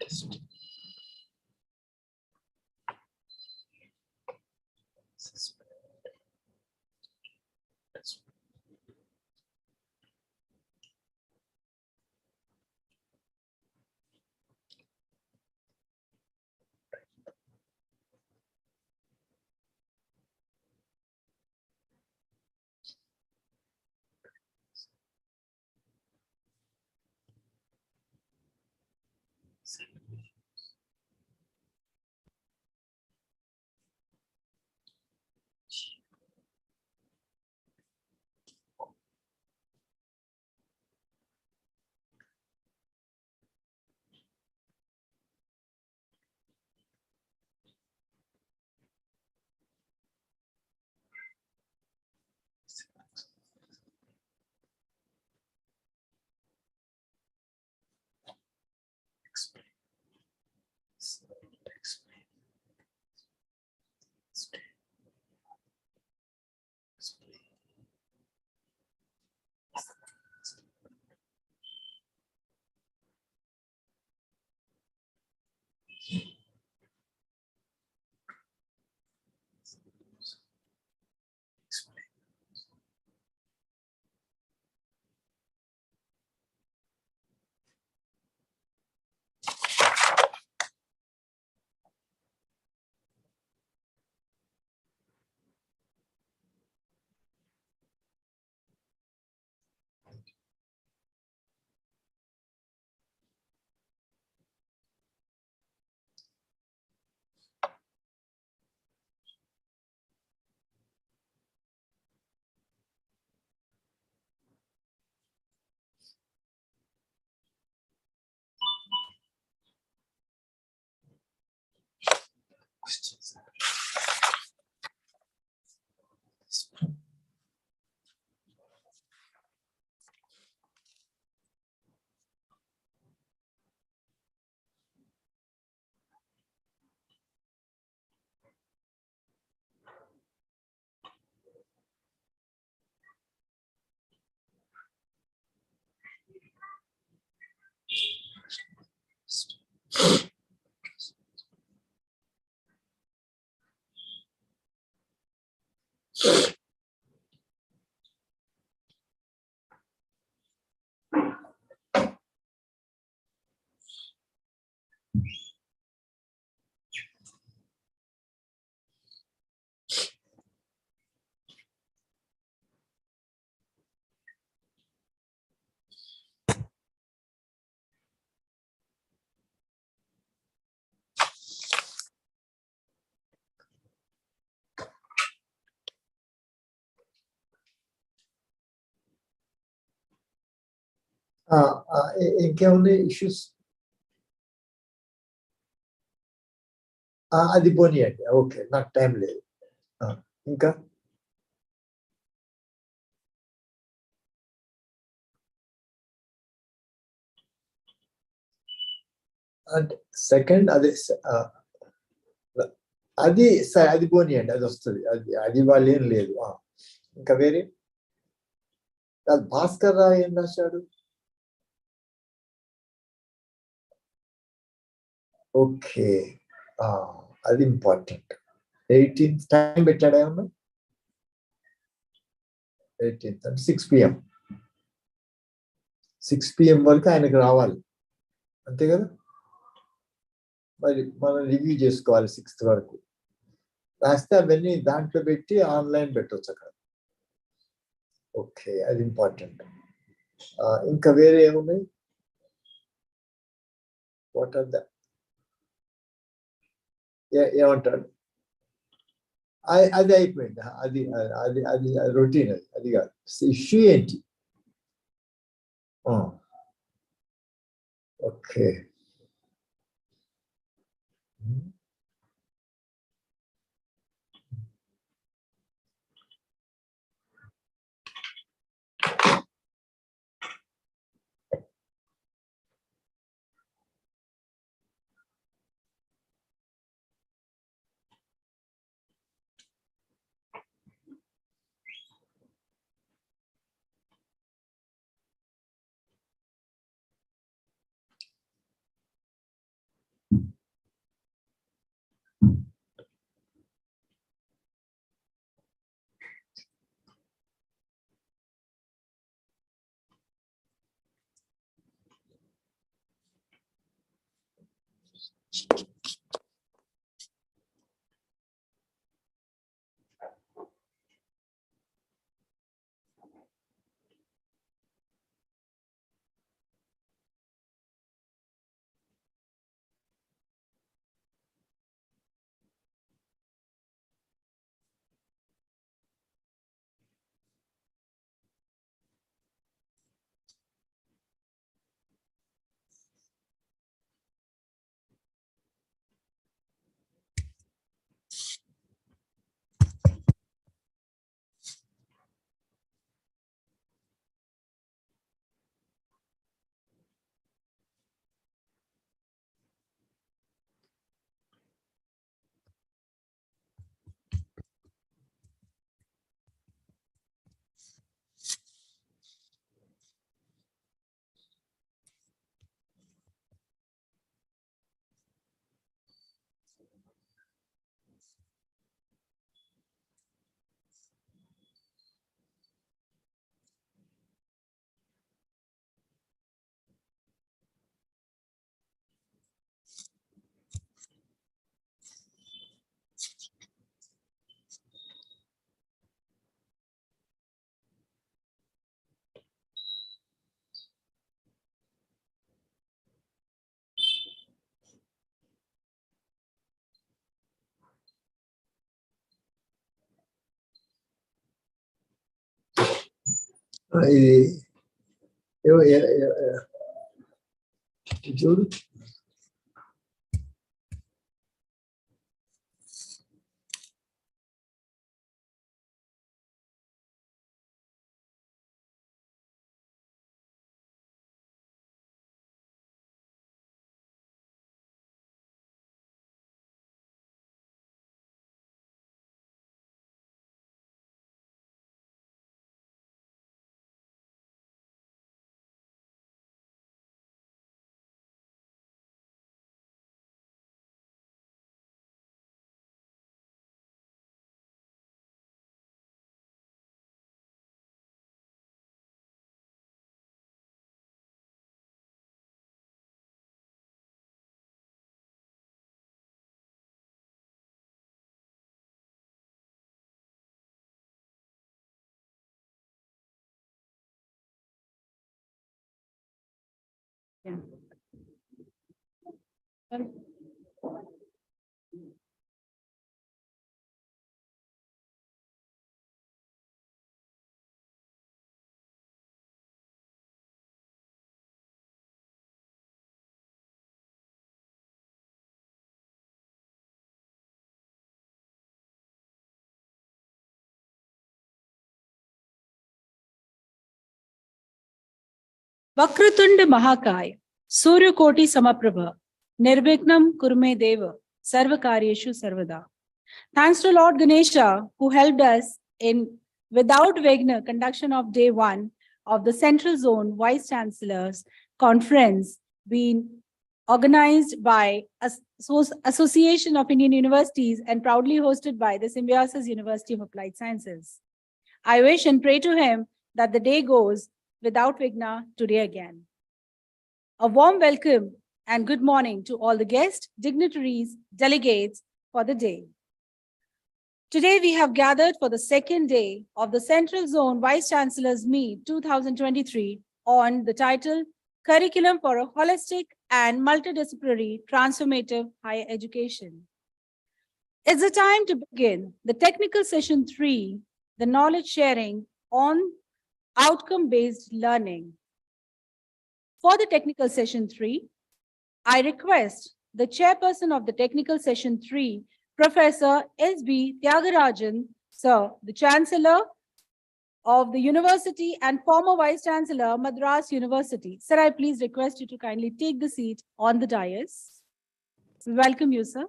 Questions. ఇంకేమున్నాయి issues? అది పోనీయండి. Okay, నాకు టైం లేదు. ఇంకా అంటే సెకండ్ అదే అది అది పోనీయండి, అది వస్తుంది. అది వాళ్ళు ఏం లేదు. ఇంకా వేరే భాస్కర్ రావు ఏం రాశాడు? ఓకే, అది ఇంపార్టెంట్. 18th టైం పెట్టాడా ఏమన్నా? 18th అంటే 6 PM. 6 PM వరకు ఆయనకు రావాలి, అంతే కదా? మరి మనం రివ్యూ చేసుకోవాలి 6th వరకు. రాస్తే అవన్నీ దాంట్లో పెట్టి ఆన్లైన్ పెట్టవచ్చు అక్కడ. ఓకే, అది ఇంపార్టెంట్. ఇంకా వేరే ఏమున్నాయి? వాట్ ఆర్ ద ఏమంటాడు? అది అయిపోయింది. అది అది అది రొటీన్. అది కాదు, ఇష్యూ ఏంటి? ఓకే, చూడు Yeah. Vakratunda Mahakaya, Suryakoti Samaprabha, Nirvignam Kurme Deva, Sarvakaryeshu Sarvada. Thanks to Lord Ganesha, who helped us in without Vigna conduction of day 1 of the Central Zone Vice-Chancellors Conference being organized by Association of Indian Universities and proudly hosted by the Symbiosis University of Applied Sciences. I wish and pray to him that the day goes without Vigna today again. A warm welcome and good morning to all the guests, dignitaries, delegates for the day. Today we have gathered for the second day of the Central Zone Vice-Chancellors Meet 2023 on the title Curriculum for a Holistic and Multidisciplinary Transformative Higher Education. It's the time to begin the technical session 3, the knowledge sharing on outcome-based learning. For the technical session 3, I request the chairperson of the technical session 3, Professor S.B. Tyagarajan, Sir, the Chancellor of the University and former Vice-Chancellor, Madras University. Sir, I please request you to kindly take the seat on the dais. We welcome you, sir.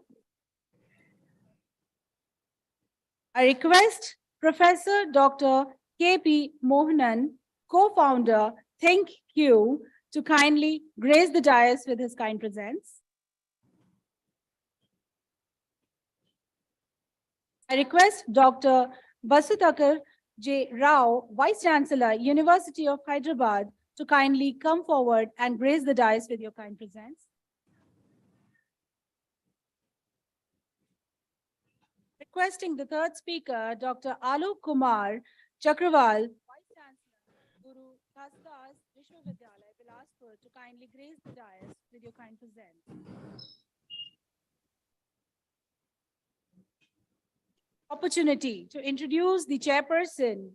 I request Professor Dr. K.P. Mohanan, co-founder, Think Q, to kindly grace the dais with his kind presence. I request Dr. Basutakar J. Rao, Vice-Chancellor, University of Hyderabad, to kindly come forward and grace the dais with your kind presence. requesting the third speaker, Dr. Alok Kumar Chakrawal, Vice-Chancellor, Guru Kasdas Vishwavidyalaya, Bilaspur, to kindly grace the dais with your kind presence. Opportunity to introduce the chairperson.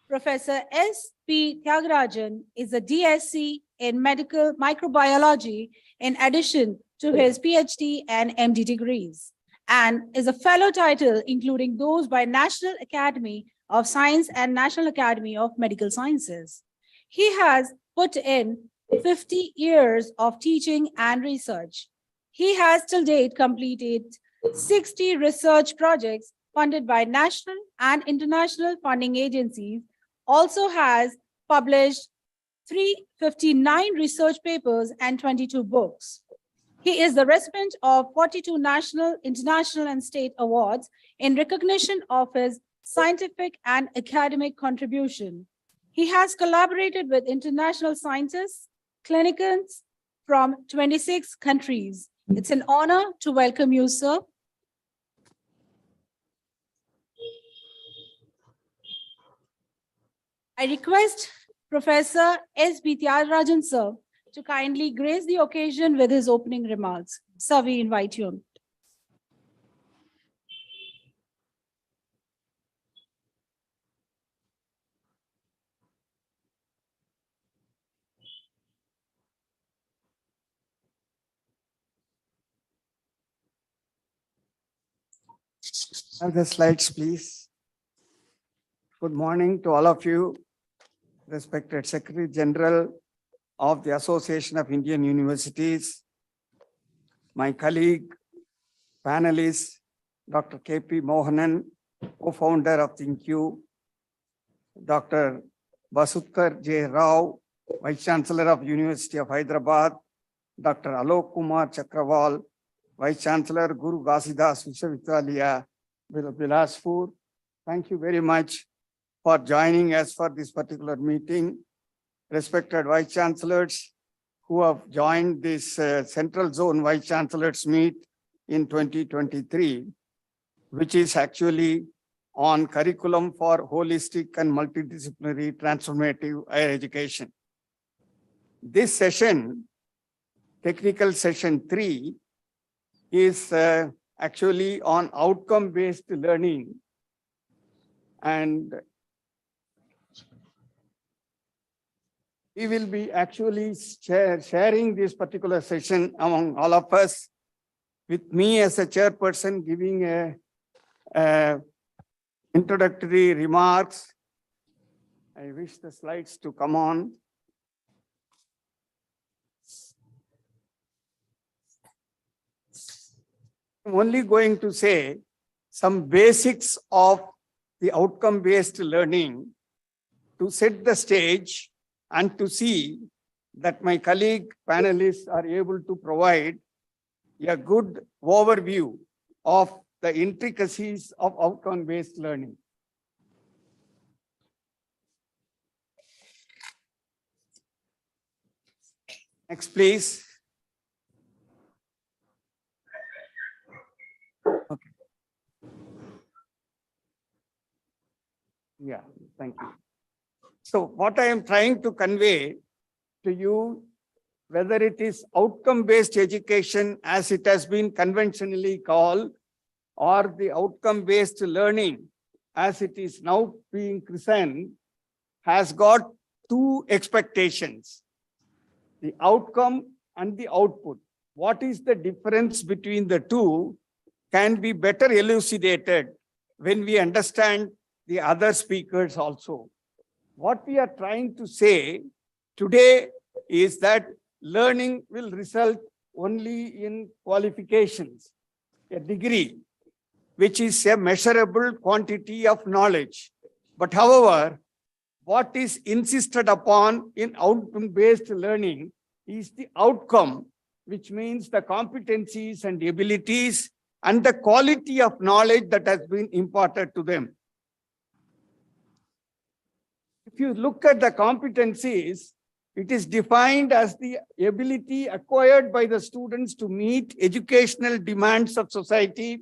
Professor S.P. Tyagarajan is a DSc in medical microbiology in addition to his PhD and MD degrees, and is a fellow title including those by National Academy of Science and National Academy of Medical Sciences. He has put in 50 years of teaching and research. He has till date completed 60 research projects funded by national and international funding agencies, also has published 359 research papers and 22 books. He is the recipient of 42 national, international, and state awards in recognition of his scientific and academic contribution. He has collaborated with international scientists, clinicians from 26 countries. It's an honor to welcome you, sir. I request Professor S.B. Tyagarajan, sir, to kindly grace the occasion with his opening remarks. Sir, we invite you. Have the slides, please. Good morning to all of you, respected Secretary General of the Association of Indian Universities, my colleague, panelist, Dr. K.P. Mohanan, co-founder of ThinkU, Dr. Basudkar J. Rao, Vice-Chancellor of University of Hyderabad, Dr. Alok Kumar Chakrawal, Vice-Chancellor Guru Ghasidas Vishwavidyalaya, Bilaspur. Thank you very much for joining us for this particular meeting. Respected Vice Chancellors who have joined this Central Zone Vice Chancellors Meet in 2023, which is actually on curriculum for holistic and multidisciplinary transformative higher education. This session, technical session 3, is actually on outcome-based learning, and we will be actually sharing this particular session among all of us, with me as a chairperson giving a introductory remarks. I wish the slides to come on. I'm only going to say some basics of the outcome-based learning to set the stage and to see that my colleague panelists are able to provide a good overview of the intricacies of outcome-based learning. Next, please. Okay. Yeah, thank you. So what I am trying to convey to you, whether it is outcome-based education as it has been conventionally called, or the outcome-based learning as it is now being christened, has got two expectations: the outcome and the output. What is the difference between the two can be better elucidated when we understand the other speakers also. What we are trying to say today is that learning will result only in qualifications, a degree, which is a measurable quantity of knowledge. But however, what is insisted upon in outcome-based learning is the outcome, which means the competencies and abilities and the quality of knowledge that has been imparted to them. If you look at the competencies, it is defined as the ability acquired by the students to meet educational demands of society,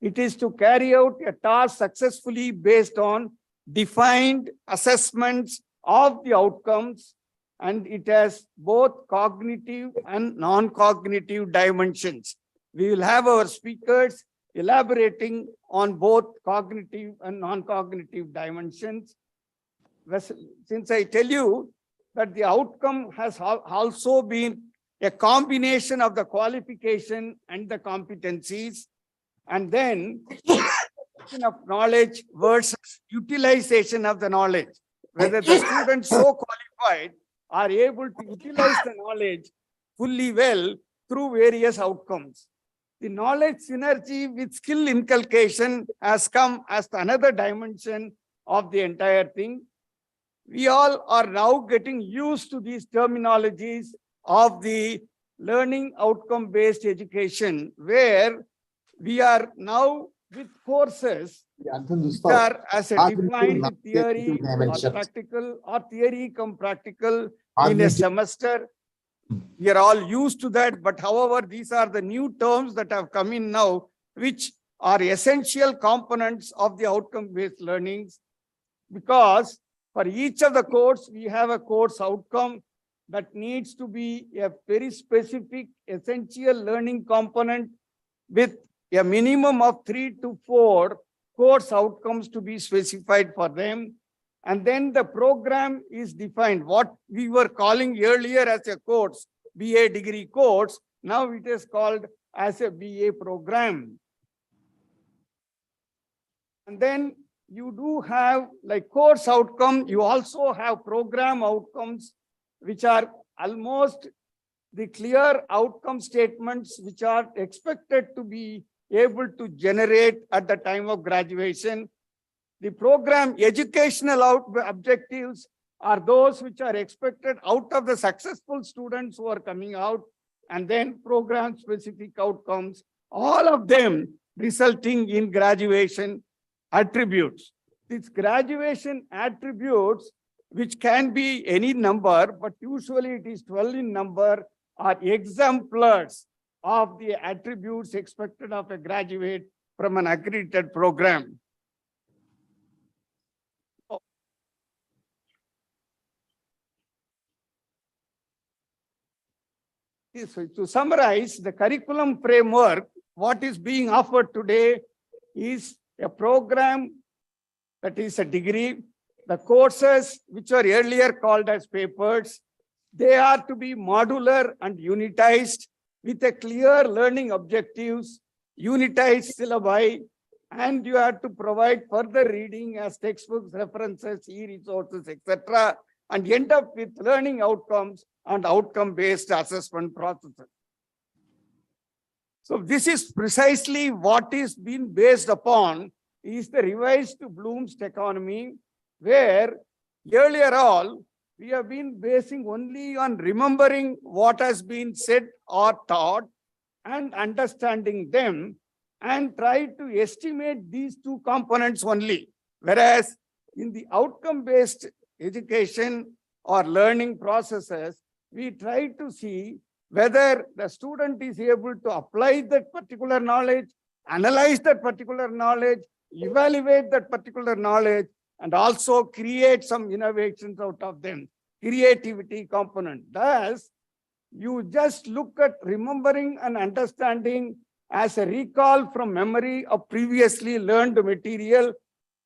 It is to carry out a task successfully based on defined assessments of the outcomes, and it has both cognitive and non-cognitive dimensions. We will have our speakers elaborating on both cognitive and non-cognitive dimensions. Since I tell you that the outcome has also been a combination of the qualification and the competencies, and then of knowledge versus utilization of the knowledge, whether the students so qualified are able to utilize the knowledge fully well through various outcomes. The knowledge synergy with skill inculcation has come as another dimension of the entire thing. We all are now getting used to these terminologies of the learning outcome-based education, where we are now with courses which are as a defined theory or practical or theory come practical in a semester. We are all used to that, but however, these are the new terms that have come in now, which are essential components of the outcome-based learnings, because for each of the course, we have a course outcome that needs to be a very specific, essential learning component with a minimum of 3 to 4 course outcomes to be specified for them. And then the program is defined. What we were calling earlier as a course, BA degree course, now it is called as a BA program. And then you do have like course outcome, you also have program outcomes, which are almost the clear outcome statements which are expected to be able to generate at the time of graduation. The program educational objectives are those which are expected out of the successful students who are coming out, and then program specific outcomes, all of them resulting in graduation attributes. These graduation attributes, which can be any number, but usually it is 12 in number, are exemplars of the attributes expected of a graduate from an accredited program. So to summarize, the curriculum framework, what is being offered today is a program that is a degree. The courses, which were earlier called as papers, they are to be modular and unitized with a clear learning objectives, unitized syllabi, and you have to provide further reading as textbooks, references, e-resources, etc., and end up with learning outcomes and outcome-based assessment processes. So this is precisely what is being based upon is the revised Bloom's taxonomy, where earlier all, we have been basing only on remembering what has been said or taught and understanding them and try to estimate these two components only. Whereas in the outcome-based education or learning processes, we try to see whether the student is able to apply that particular knowledge, analyze that particular knowledge, evaluate that particular knowledge, and also create some innovations out of them, creativity component. Thus, you just look at remembering and understanding as a recall from memory of previously learned material,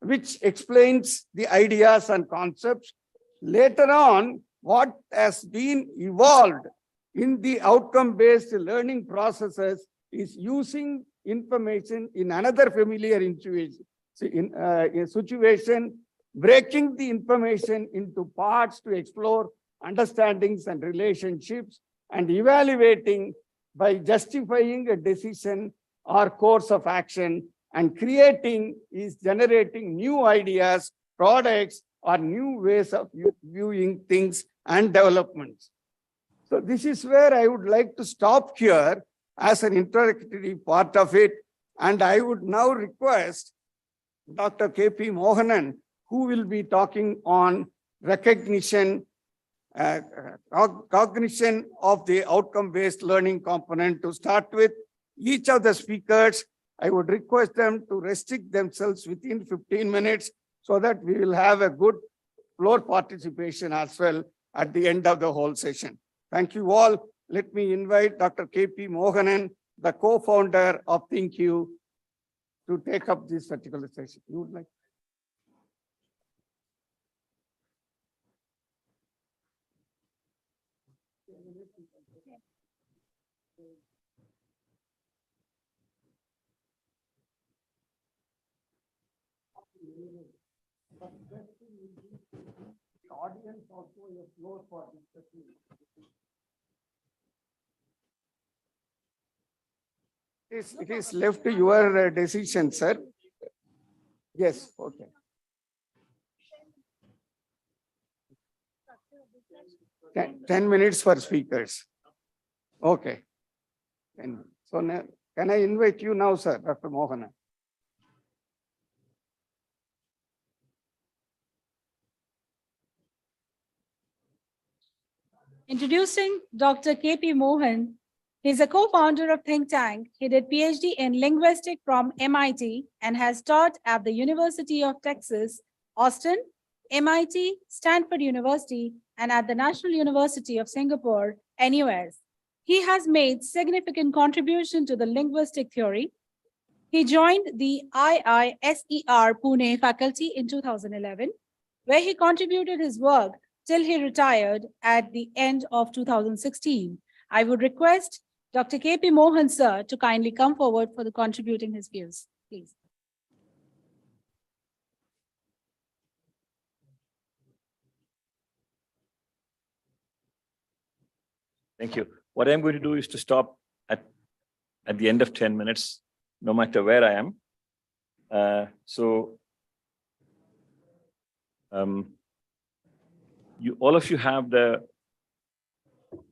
which explains the ideas and concepts. Later on, what has been evolved in the outcome-based learning processes is using information in another familiar situation, breaking the information into parts to explore understandings and relationships, and evaluating by justifying a decision or course of action, and creating is generating new ideas, products, or new ways of viewing things and developments. So this is where I would like to stop here as an introductory part of it. And I would now request Dr. K.P. Mohanan, who will be talking on recognition, cognition of the outcome-based learning component. To start with, each of the speakers, I would request them to restrict themselves within 15 minutes so that we will have a good floor participation as well at the end of the whole session. Thank you all. Let me invite Dr. K.P. Mohanan, the co-founder of ThinkU, to take up this particular session. You would like? The audience also a floor for discussion. It is left to your decision, sir. Yes, okay. Ten minutes for speakers. Okay. So now, can I invite you now, sir, Dr. Mohanan? Introducing Dr. K.P. Mohan. He's a co-founder of Think Tank. He did PhD in linguistics from MIT and has taught at the University of Texas, Austin, MIT, Stanford University, and at the National University of Singapore, NUS. He has made significant contribution to the linguistic theory. He joined the IISER Pune faculty in 2011, where he contributed his work till he retired at the end of 2016. I would request Dr. K.P. Mohan, sir, to kindly come forward for the contributing his views, please. Thank you. What I'm going to do is to stop at the end of 10 minutes, no matter where I am. All of you have the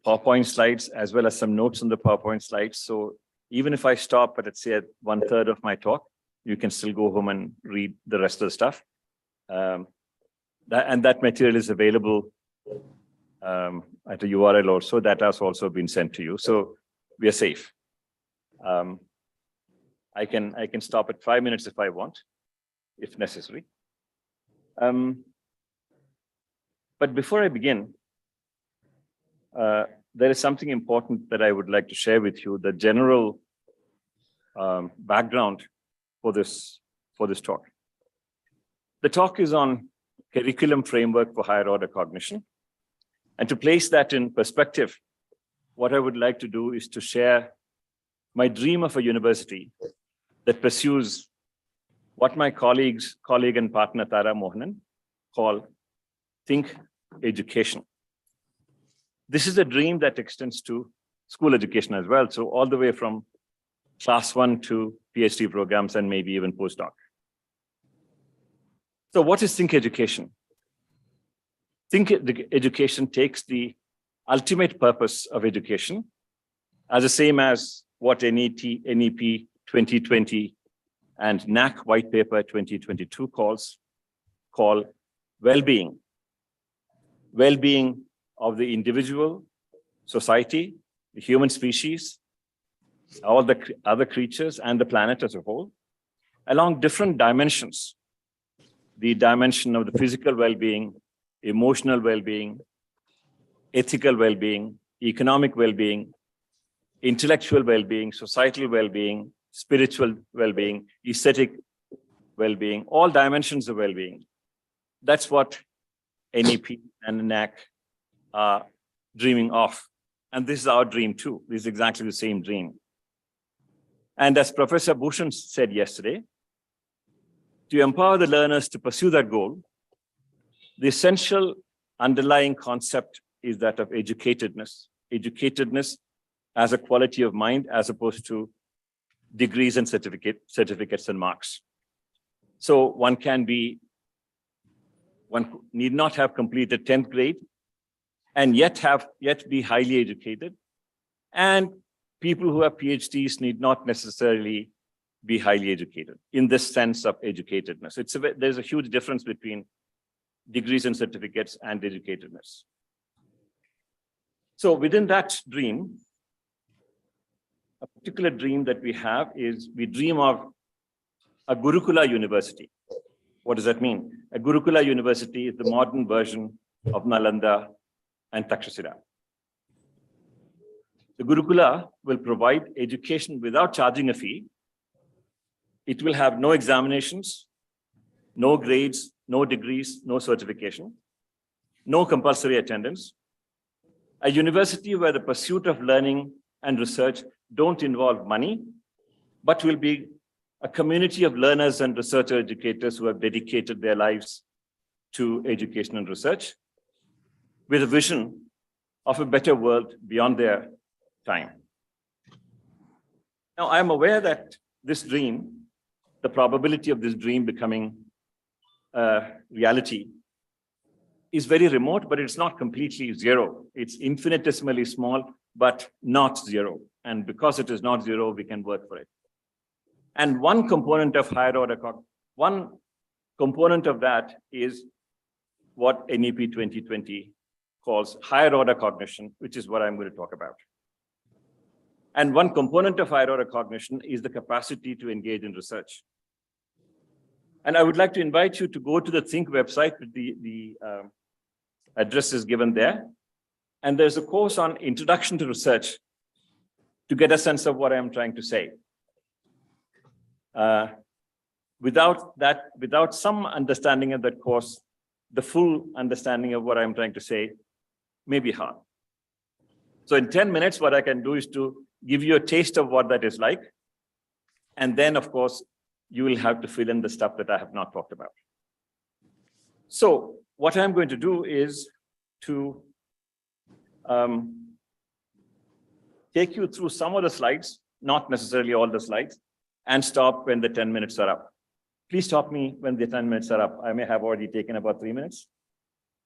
PowerPoint slides as well as some notes on the PowerPoint slides. So even if I stop at, let's say, at 1/3 of my talk, you can still go home and read the rest of the stuff. That material is available at a URL also. That has also been sent to you. So we are safe. I can stop at 5 minutes if I want, if necessary. But before I begin, there is something important that I would like to share with you, the general background for this talk. The talk is on curriculum framework for higher order cognition. And to place that in perspective, what I would like to do is to share my dream of a university that pursues what my colleague and partner Tara Mohanan call Think Education. This is a dream that extends to school education as well. So all the way from class 1 to PhD programs and maybe even postdoc. So what is Think Education? Think Education takes the ultimate purpose of education as the same as what NEP 2020 and NAC White Paper 2022 call well-being. Well-being of the individual, society, the human species, all the other creatures and the planet as a whole, along different dimensions. The dimension of the physical well-being, emotional well-being, ethical well-being, economic well-being, intellectual well-being, societal well-being, spiritual well-being, aesthetic well-being, all dimensions of well-being. That's what NEP and NAC are dreaming of. And this is our dream too. This is exactly the same dream. And as Professor Bhushan said yesterday, to empower the learners to pursue that goal, the essential underlying concept is that of educatedness. Educatedness as a quality of mind as opposed to degrees and certificates and marks. So one need not have completed 10th grade and yet be highly educated. And people who have PhDs need not necessarily be highly educated in this sense of educatedness. There's a huge difference between degrees and certificates and educatedness. So within that dream, a particular dream that we have is we dream of a Gurukula university. What does that mean? A Gurukula university is the modern version of Nalanda and Takshashila. The Gurukula will provide education without charging a fee. It will have no examinations, no grades, no degrees, no certification, no compulsory attendance. A university where the pursuit of learning and research don't involve money, but will be a community of learners and research educators who have dedicated their lives to education and research with a vision of a better world beyond their time. Now, I'm aware that this dream, the probability of this dream becoming reality is very remote, but it's not completely zero. It's infinitesimally small, but not zero. And because it is not zero, we can work for it. And one component of higher order, one component of that is what NEP 2020 calls higher order cognition, which is what I'm going to talk about. And one component of higher order cognition is the capacity to engage in research. And I would like to invite you to go to the Think website. The address is given there. And there's a course on Introduction to Research to get a sense of what I'm trying to say. Without some understanding of that course, the full understanding of what I'm trying to say may be hard. So in 10 minutes, what I can do is to give you a taste of what that is like. And then, of course, you will have to fill in the stuff that I have not talked about. So what I'm going to do is to take you through some of the slides, not necessarily all the slides, and stop when the 10 minutes are up. Please stop me when the 10 minutes are up. I may have already taken about 3 minutes.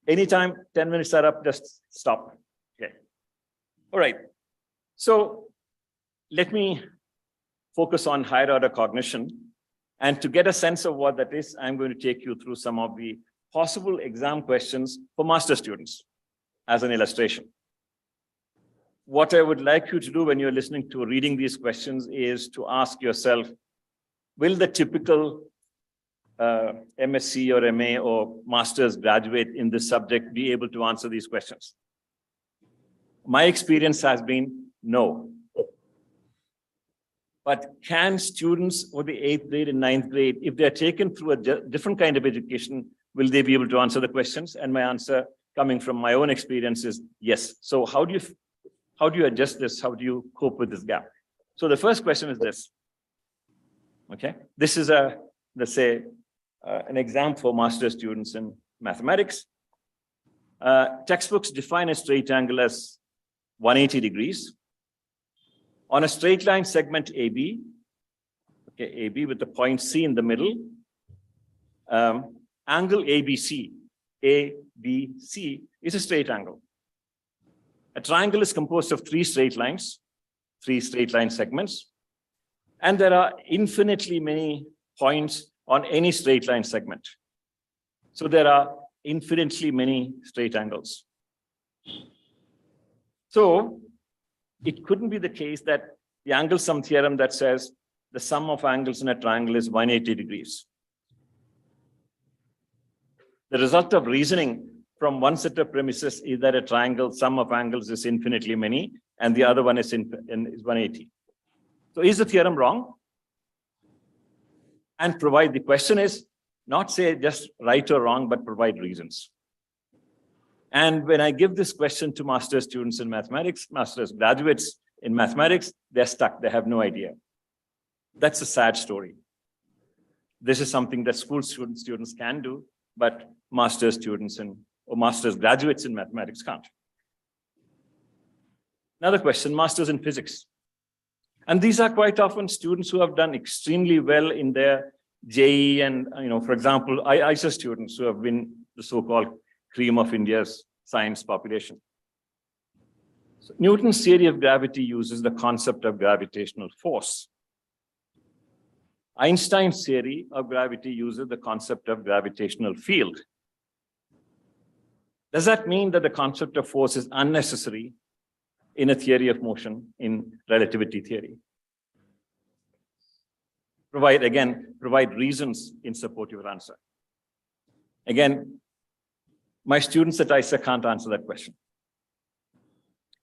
Anytime 10 minutes are up, just stop. Okay. All right. So let me focus on higher order cognition. And to get a sense of what that is, I'm going to take you through some of the possible exam questions for master students as an illustration. What I would like you to do when you're listening to reading these questions is to ask yourself, will the typical MSc or MA or master's graduate in this subject be able to answer these questions? My experience has been no. But can students for the 8th grade and 9th grade, if they're taken through a different kind of education, will they be able to answer the questions? And my answer, coming from my own experience, is yes. So how do you adjust this? How do you cope with this gap? So the first question is this. Okay, this is let's say, an exam for master's students in mathematics. Textbooks define a straight angle as 180 degrees. On a straight line segment AB, okay, AB with the point C in the middle, angle ABC, ABC is a straight angle. A triangle is composed of 3 straight lines, 3 straight line segments, and there are infinitely many points on any straight line segment. So there are infinitely many straight angles. So it couldn't be the case that the angle sum theorem that says the sum of angles in a triangle is 180 degrees. The result of reasoning from one set of premises is that a triangle sum of angles is infinitely many, and the other one is 180. So is the theorem wrong? And provide, the question is not say just right or wrong, but provide reasons. And when I give this question to master's students in mathematics, master's graduates in mathematics, they're stuck, they have no idea. That's a sad story. This is something that school students can do, but master's students or master's graduates in mathematics can't. Another question, masters in physics. And these are quite often students who have done extremely well in their JEE and, for example, IISA students who have been the so-called cream of India's science population. So Newton's theory of gravity uses the concept of gravitational force. Einstein's theory of gravity uses the concept of gravitational field. Does that mean that the concept of force is unnecessary in a theory of motion in relativity theory. Provide reasons in support of your answer. Again, my students at ISA can't answer that question.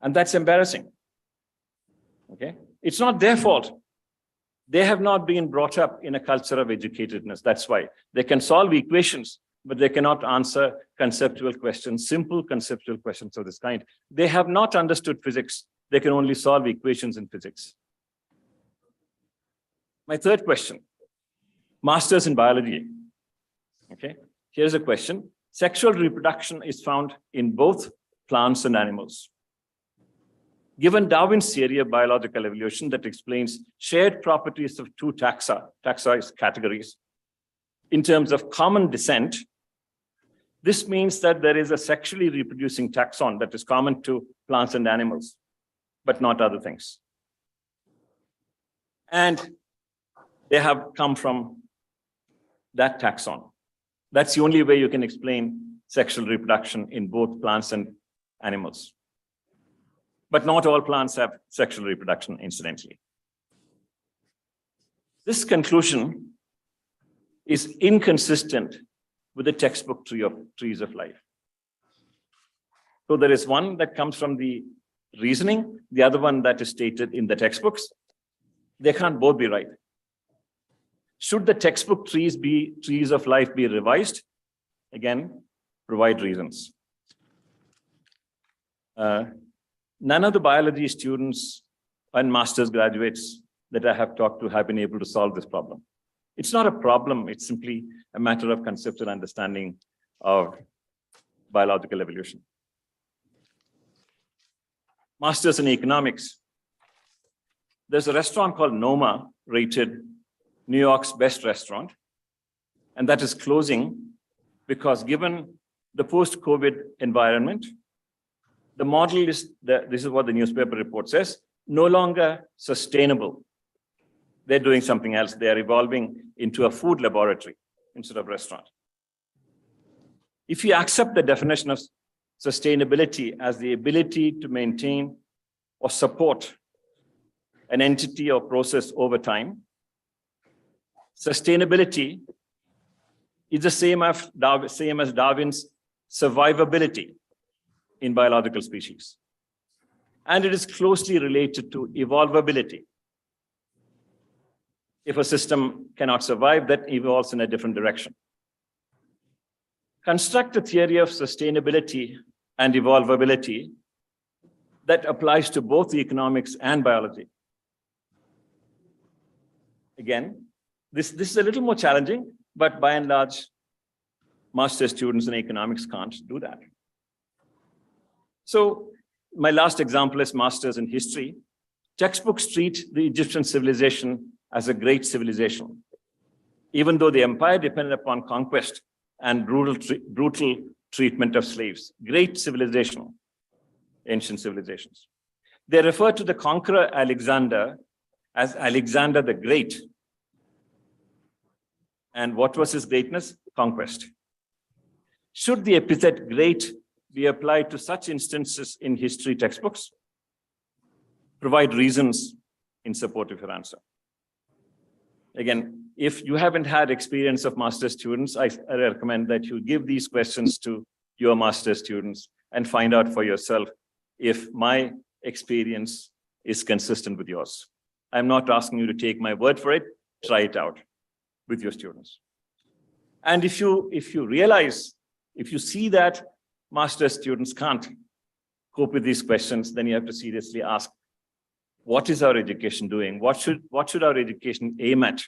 And that's embarrassing. Okay? It's not their fault. They have not been brought up in a culture of educatedness. That's why they can solve equations, but they cannot answer conceptual questions, simple conceptual questions of this kind. They have not understood physics. They can only solve equations in physics. My third question, masters in biology. Okay, here's a question. Sexual reproduction is found in both plants and animals. Given Darwin's theory of biological evolution that explains shared properties of two taxa is categories, in terms of common descent, this means that there is a sexually reproducing taxon that is common to plants and animals, but not other things. And they have come from that taxon. That's the only way you can explain sexual reproduction in both plants and animals. But not all plants have sexual reproduction, incidentally. This conclusion is inconsistent with the textbook trees of life. So there is one that comes from the reasoning, the other one that is stated in the textbooks. They can't both be right. Should the textbook trees of life be revised? Again, provide reasons. None of the biology students and master's graduates that I have talked to have been able to solve this problem. It's not a problem, it's simply a matter of conceptual understanding of biological evolution. Masters in economics. There's a restaurant called Noma, rated New York's best restaurant, and that is closing because given the post-COVID environment, the model is, this is what the newspaper report says, no longer sustainable. They're doing something else. They're evolving into a food laboratory instead of restaurant. If you accept the definition of sustainability as the ability to maintain or support an entity or process over time, sustainability is the same as Darwin's survivability in biological species. And it is closely related to evolvability. If a system cannot survive, that evolves in a different direction. Construct a theory of sustainability and evolvability that applies to both economics and biology. Again, this is a little more challenging, but by and large, master's students in economics can't do that. So my last example is masters in history. Textbooks treat the Egyptian civilization as a great civilization, even though the empire depended upon conquest and brutal treatment of slaves. Great civilization, ancient civilizations. They refer to the conqueror Alexander as Alexander the Great. And what was his greatness? Conquest. Should the epithet great be applied to such instances in history textbooks? Provide reasons in support of your answer. Again, if you haven't had experience of master's students, I recommend that you give these questions to your master's students and find out for yourself if my experience is consistent with yours. I'm not asking you to take my word for it, try it out with your students. And if you see that master's students can't cope with these questions, then you have to seriously ask, what is our education doing? What should our education aim at?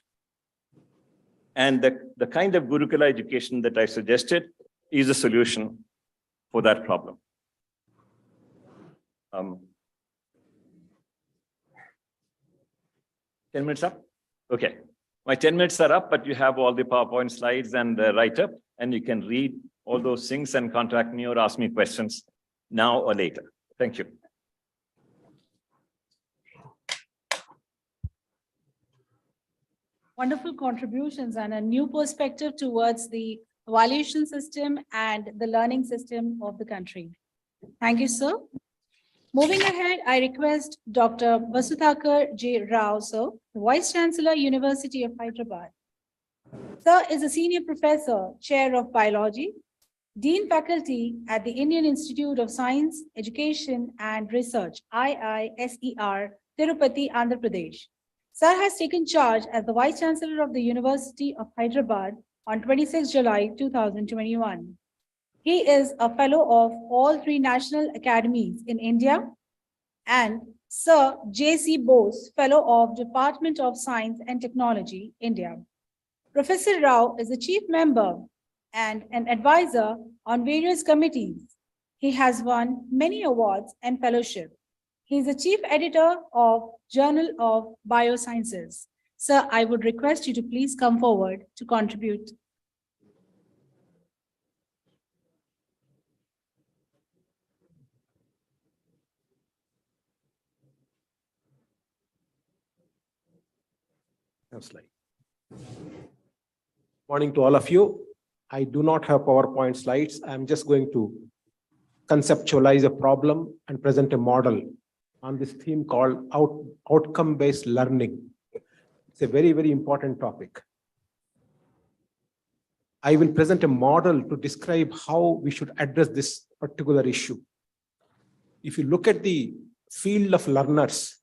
And the kind of Gurukula education that I suggested is a solution for that problem. 10 minutes up? Okay. My 10 minutes are up, but you have all the PowerPoint slides and the write-up, and you can read all those things and contact me or ask me questions now or later. Thank you. Wonderful contributions and a new perspective towards the evaluation system and the learning system of the country. Thank you, sir. Moving ahead, I request Dr. Vasudhakar J. Rao, sir, Vice-Chancellor, University of Hyderabad. Sir is a senior professor, chair of biology, dean faculty at the Indian Institute of Science, Education and Research, IISER, Tirupati, Andhra Pradesh. Sir has taken charge as the Vice-Chancellor of the University of Hyderabad on 26 July 2021. He is a fellow of all three national academies in India and Sir J.C. Bose, fellow of Department of Science and Technology, India. Professor Rao is a chief member and an advisor on various committees. He has won many awards and fellowship. He is the chief editor of Journal of Biosciences. Sir, I would request you to please come forward to contribute. Slide. Morning to all of you. I do not have PowerPoint slides. I'm just going to conceptualize a problem and present a model on this theme called outcome-based learning. It's a very, very important topic. I will present a model to describe how we should address this particular issue. If you look at the field of learners,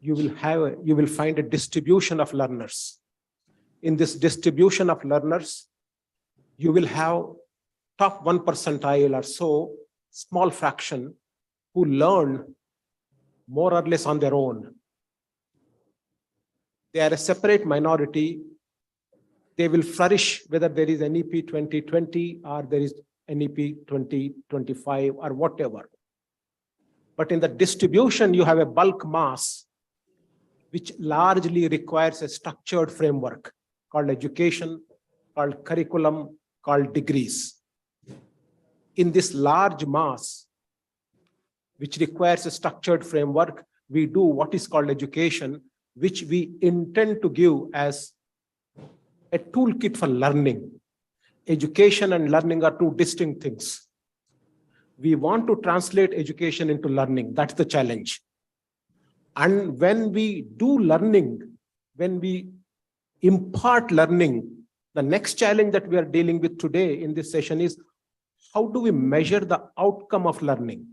you will find a distribution of learners. In this distribution of learners, you will have top 1 percentile or so, small fraction, who learn more or less on their own. They are a separate minority. They will flourish whether there is NEP 2020 or there is NEP 2025 or whatever. But in the distribution, you have a bulk mass which largely requires a structured framework called education, called curriculum, called degrees. In this large mass, which requires a structured framework, we do what is called education, which we intend to give as a toolkit for learning. Education and learning are two distinct things. We want to translate education into learning. That's the challenge. And when we do learning, when we impart learning, the next challenge that we are dealing with today in this session is how do we measure the outcome of learning?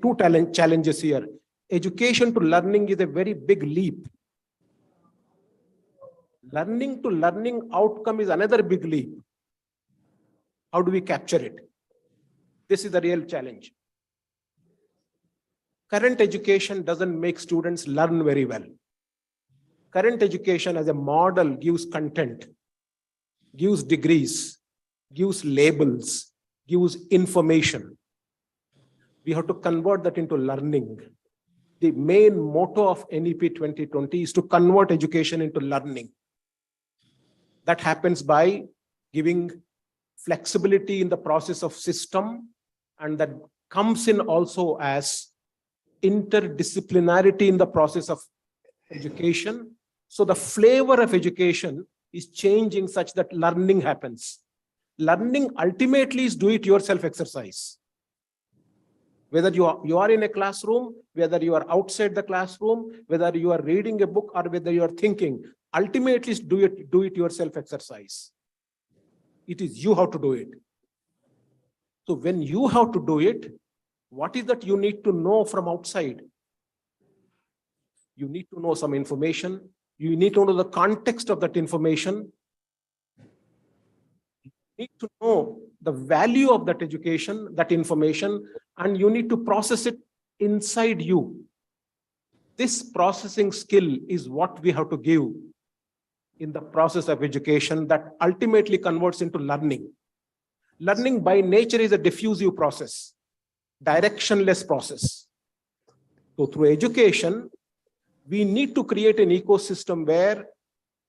Two challenges here. Education to learning is a very big leap. Learning to learning outcome is another big leap. How do we capture it? This is the real challenge. Current education doesn't make students learn very well. Current education as a model gives content, gives degrees, gives labels, gives information. We have to convert that into learning. The main motto of NEP 2020 is to convert education into learning. That happens by giving flexibility in the process of system, and that comes in also as interdisciplinarity in the process of education. So the flavor of education is changing such that learning happens. Learning ultimately is do-it-yourself exercise. Whether you are in a classroom, whether you are outside the classroom, whether you are reading a book or whether you are thinking, ultimately is do-it-yourself exercise. It is you how to do it. So when you have to do it, what is that you need to know from outside? You need to know some information. You need to know the context of that information. You need to know the value of that education, that information, and you need to process it inside you. This processing skill is what we have to give in the process of education that ultimately converts into learning. Learning by nature is a diffusive process, directionless process. So through education, we need to create an ecosystem where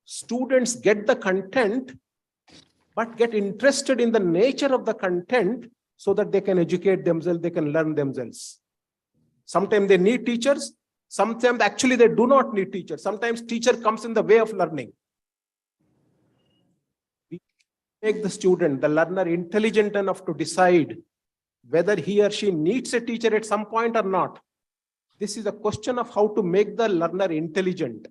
students get the content, but get interested in the nature of the content so that they can educate themselves, they can learn themselves. Sometimes they need teachers, sometimes actually they do not need teachers. Sometimes teacher comes in the way of learning. We make the student, the learner, intelligent enough to decide whether he or she needs a teacher at some point or not. This is a question of how to make the learner intelligent.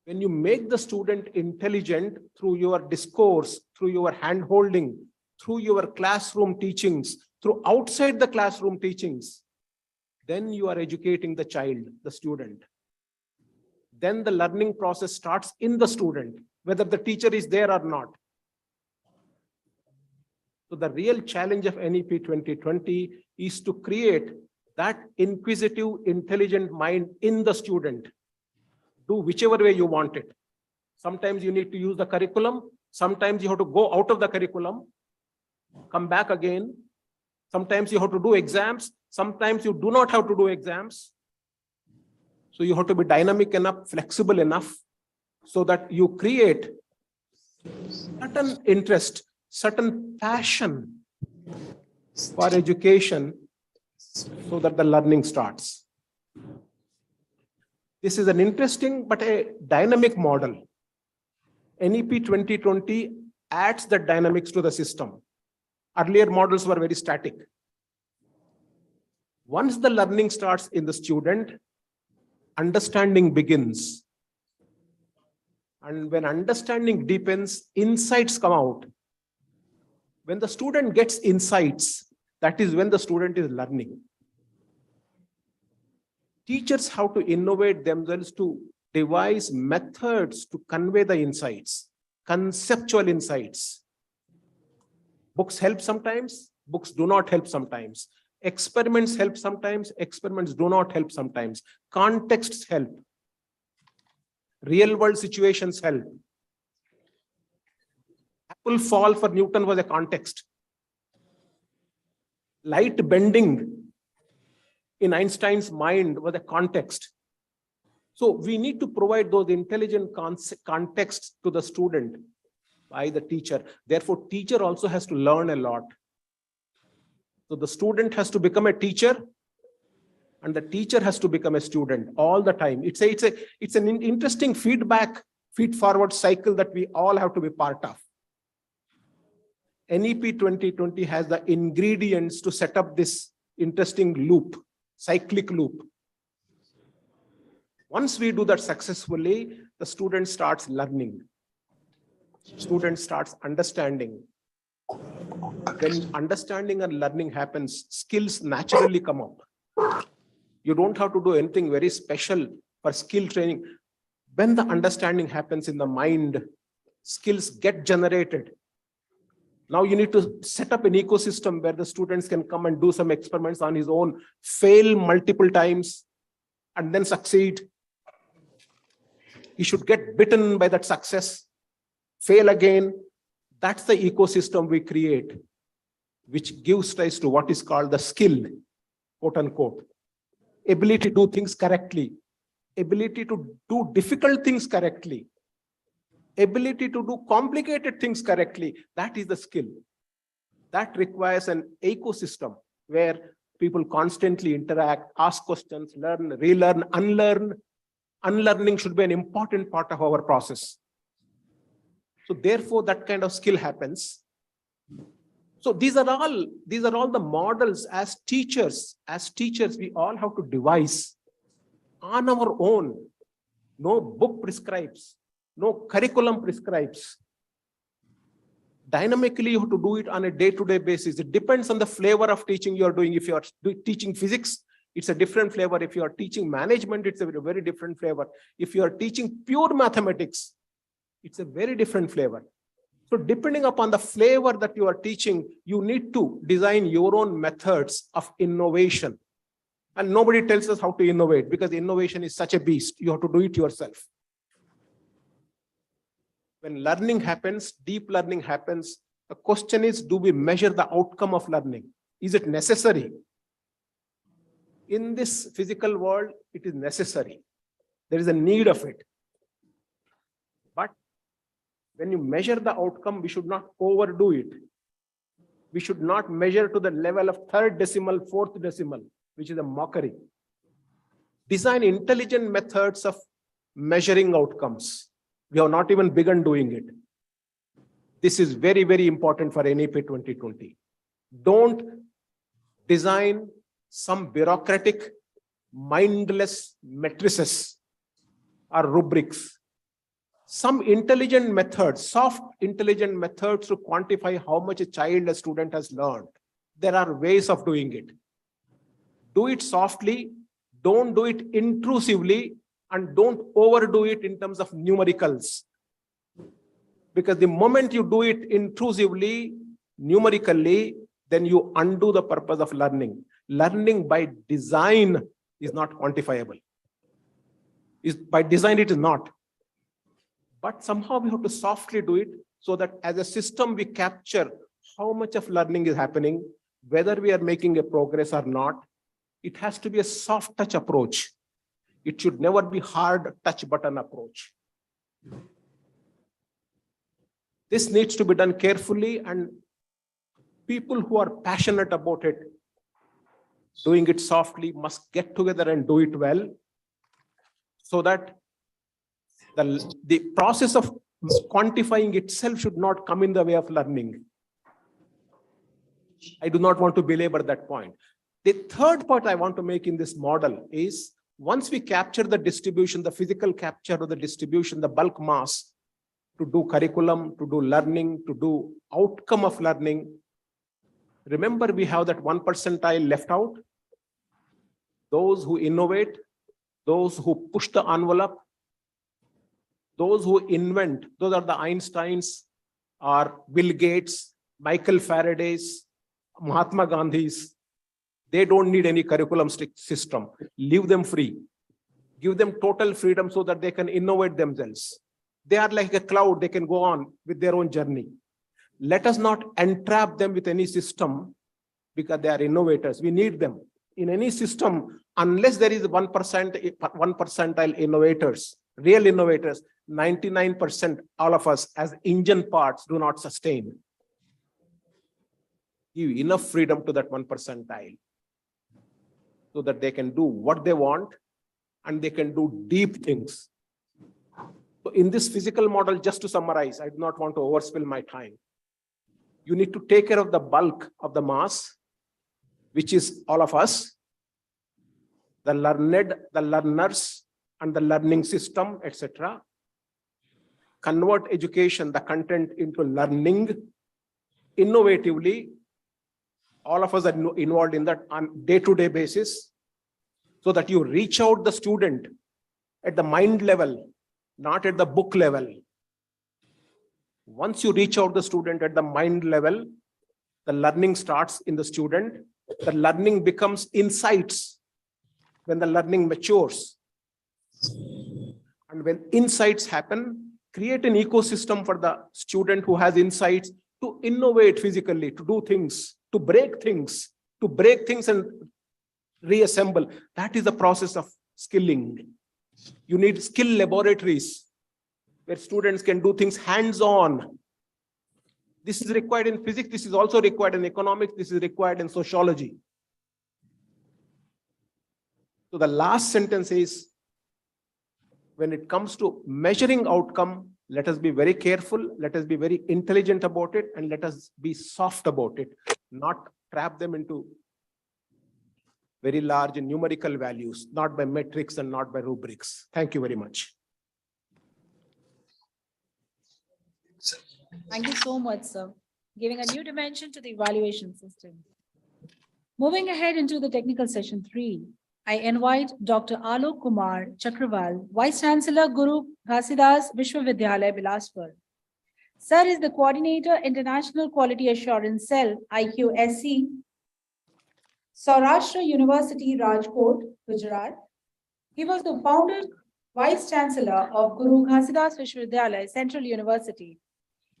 When you make the student intelligent through your discourse, through your hand-holding, through your classroom teachings, through outside the classroom teachings, then you are educating the child, the student. Then the learning process starts in the student, whether the teacher is there or not. So the real challenge of NEP 2020 is to create that inquisitive, intelligent mind in the student. Do whichever way you want it. Sometimes you need to use the curriculum. Sometimes you have to go out of the curriculum, come back again. Sometimes you have to do exams. Sometimes you do not have to do exams. So you have to be dynamic enough, flexible enough, so that you create certain interest, certain passion for education, so that the learning starts. This is an interesting but a dynamic model. NEP 2020 adds the dynamics to the system. Earlier models were very static. Once the learning starts in the student, understanding begins. And when understanding deepens, insights come out. When the student gets insights, that is when the student is learning. Teachers have to innovate themselves to devise methods to convey the insights, conceptual insights. Books help sometimes, books do not help sometimes. Experiments help sometimes, experiments do not help sometimes. Contexts help. Real world situations help. Apple fall for Newton was a context. Light bending in Einstein's mind was a context. So we need to provide those intelligent contexts to the student by the teacher. Therefore, teacher also has to learn a lot. So the student has to become a teacher and the teacher has to become a student all the time. It's an interesting feed-forward cycle that we all have to be part of. NEP 2020 has the ingredients to set up this interesting loop, cyclic loop. Once we do that successfully, the student starts learning. Student starts understanding. When understanding and learning happens, skills naturally come up. You don't have to do anything very special for skill training. When the understanding happens in the mind, skills get generated. Now you need to set up an ecosystem where the students can come and do some experiments on his own, fail multiple times, and then succeed. He should get bitten by that success, fail again. That's the ecosystem we create, which gives rise to what is called the skill, quote unquote. Ability to do things correctly, ability to do difficult things correctly, ability to do complicated things correctly. That is the skill. That requires an ecosystem where people constantly interact, ask questions, learn, relearn, unlearn. Unlearning should be an important part of our process. So therefore, that kind of skill happens. So these are all the models as teachers. As teachers, we all have to devise on our own. No book prescribes, no curriculum prescribes. Dynamically, you have to do it on a day-to-day basis. It depends on the flavor of teaching you are doing. If you are teaching physics, it's a different flavor. If you are teaching management, it's a very different flavor. If you are teaching pure mathematics, it's a very different flavor. So depending upon the flavor that you are teaching, you need to design your own methods of innovation. And nobody tells us how to innovate because innovation is such a beast. You have to do it yourself. When learning happens, deep learning happens, the question is, do we measure the outcome of learning? Is it necessary? In this physical world, it is necessary. There is a need of it. But when you measure the outcome, we should not overdo it. We should not measure to the level of third decimal, fourth decimal, which is a mockery. Design intelligent methods of measuring outcomes. We have not even begun doing it. This is very, very important for NEP 2020. Don't design some bureaucratic, mindless matrices or rubrics. Some intelligent methods, soft intelligent methods to quantify how much a child, a student has learned. There are ways of doing it. Do it softly, don't do it intrusively, and don't overdo it in terms of numericals. Because the moment you do it intrusively, numerically, then you undo the purpose of learning. Learning by design is not quantifiable. By design, it is not. But somehow we have to softly do it so that as a system, we capture how much of learning is happening, whether we are making a progress or not. It has to be a soft touch approach. It should never be hard touch button approach. This needs to be done carefully, and people who are passionate about it, doing it softly, must get together and do it well, so that the process of quantifying itself should not come in the way of learning. I do not want to belabor that point. The third point I want to make in this model is, once we capture the distribution, the physical capture of the distribution, the bulk mass, to do curriculum, to do learning, to do outcome of learning, remember we have that 1 percentile left out. Those who innovate, those who push the envelope, those who invent, those are the Einsteins, or Bill Gates, Michael Faradays, Mahatma Gandhis. They don't need any curriculum system. Leave them free. Give them total freedom so that they can innovate themselves. They are like a cloud. They can go on with their own journey. Let us not entrap them with any system because they are innovators. We need them. In any system, unless there is 1 percentile innovators, real innovators, 99% all of us as engine parts do not sustain. Give enough freedom to that 1 percentile so that they can do what they want and they can do deep things. So in this physical model, just to summarize, I do not want to overspill my time. You need to take care of the bulk of the mass, which is all of us, the learned, the learners, and the learning system, etc. Convert education, the content, into learning innovatively. All of us are involved in that on day-to-day basis, so that you reach out the student at the mind level, not at the book level. Once you reach out the student at the mind level, the learning starts in the student. The learning becomes insights when the learning matures. And when insights happen, create an ecosystem for the student who has insights to innovate physically, to do things, to break things and reassemble. That is the process of skilling. You need skill laboratories where students can do things hands-on. This is required in physics. This is also required in economics. This is required in sociology. So the last sentence is, when it comes to measuring outcome, let us be very careful, let us be very intelligent about it, and let us be soft about it, not trap them into very large numerical values, not by metrics and not by rubrics. Thank you very much. Thank you so much, sir, giving a new dimension to the evaluation system. Moving ahead into the technical session 3, I invite Dr. Alok Kumar Chakraval, Vice-Chancellor Guru Ghasidas Vishwavidyalaya, Bilaspur. Sir is the Coordinator, International Quality Assurance Cell, IQSC, Saurashtra University, Rajkot, Gujarat. He was the founder, Vice-Chancellor of Guru Ghasidas Vishwavidyalaya, Central University.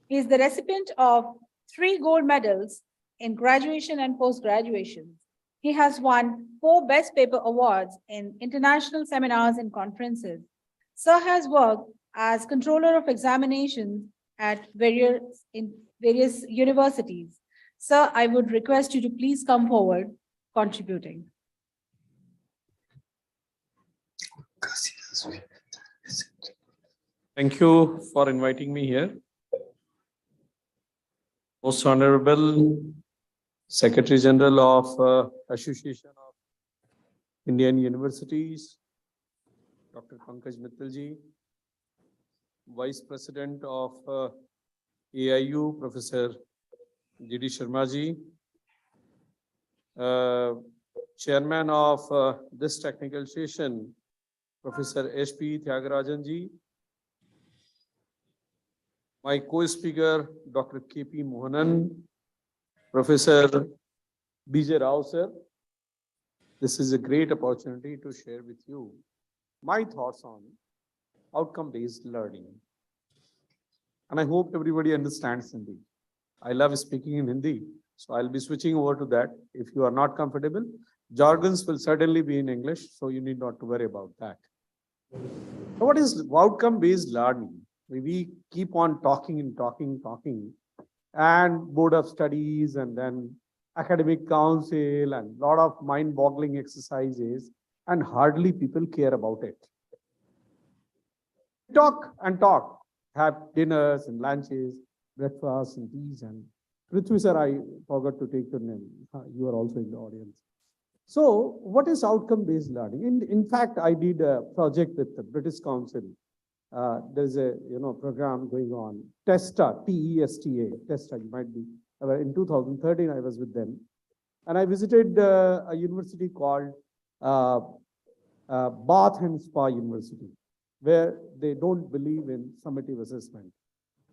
He is the recipient of 3 gold medals in graduation and post-graduation. He has won 4 Best Paper Awards in international seminars and conferences. Sir has worked as Controller of Examinations at various universities. Sir, I would request you to please come forward contributing. Thank you for inviting me here. Most Honorable Secretary General of Association of Indian Universities, Dr. Pankaj Mittal ji, Vice President of AIU, Professor G.D. Sharma ji, Chairman of this technical session, Professor H.P. Tyagarajan ji, my co-speaker, Dr. K.P. Mohanan, Professor B.J. Rao sir. This is a great opportunity to share with you my thoughts on outcome-based learning. And I hope everybody understands Hindi. I love speaking in Hindi, so I'll be switching over to that. If you are not comfortable, jargons will certainly be in English, so you need not to worry about that. So what is outcome-based learning? We keep on talking and talking, and board of studies, and then academic council, and lot of mind-boggling exercises, and hardly people care about it. Talk and talk, have dinners and lunches, breakfast and teas, and Prithvi sir, I forgot to take your name. You are also in the audience. So what is outcome-based learning? In fact, I did a project with the British Council. There's a program going on, TESTA, T-E-S-T-A, TESTA, you might be. In 2013, I was with them, and I visited a university called Bath and Spa University, where they don't believe in summative assessment.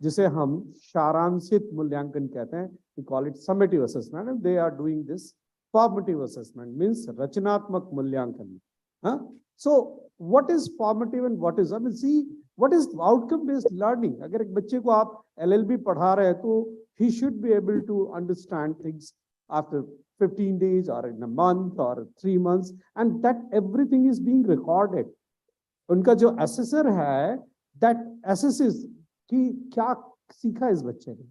जिसे हम सारांशित मूल्यांकन कहते हैं, we call it summative assessment, and they are doing this formative assessment, means रचनात्मक मूल्यांकन. So what is formative and what is, see, what is outcome-based learning? अगर एक बच्चे को आप LLB पढ़ा रहे हैं, तो he should be able to understand things after 15 days or in a month or 3 months, and that everything is being recorded. उनका जो assessor है, that assesses कि क्या सीखा इस बच्चे ने.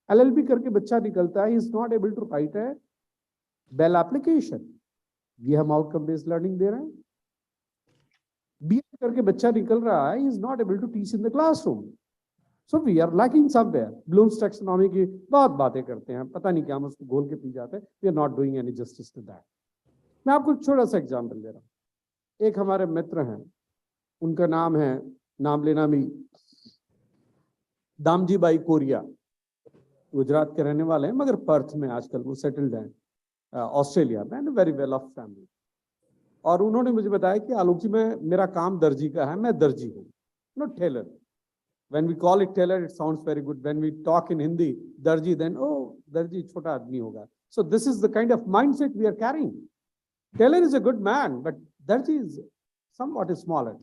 LLB करके बच्चा निकलता है, he is not able to write a well application. ये हम outcome-based learning दे रहे हैं. BA करके बच्चा निकल रहा है, he is not able to teach in the classroom. So we are lacking somewhere. Bloom's taxonomy की बहुत बातें करते हैं, पता नहीं क्या हम उसको घोल के पी जाते हैं. We are not doing any justice to that. मैं आपको एक छोटा सा एग्जाम्पल दे रहा हूँ. एक हमारे मित्र हैं, उनका नाम है, नाम लेना भी, दामजी बाई कोरिया, गुजरात के रहने वाले हैं, मगर पर्थ में आजकल वो सेटल्ड हैं, ऑस्ट्रेलिया में, वेरी वेल ऑफ फैमिली. और उन्होंने मुझे बताया कि आलोक जी, मेरा काम दर्जी का है, मैं दर्जी हूँ, not tailor. When we call it tailor, it sounds very good. When we talk in Hindi, darji, then, oh, darji छोटा आदमी होगा. So this is the kind of mindset we are carrying. Tailor is a good man, but darji is somewhat smaller.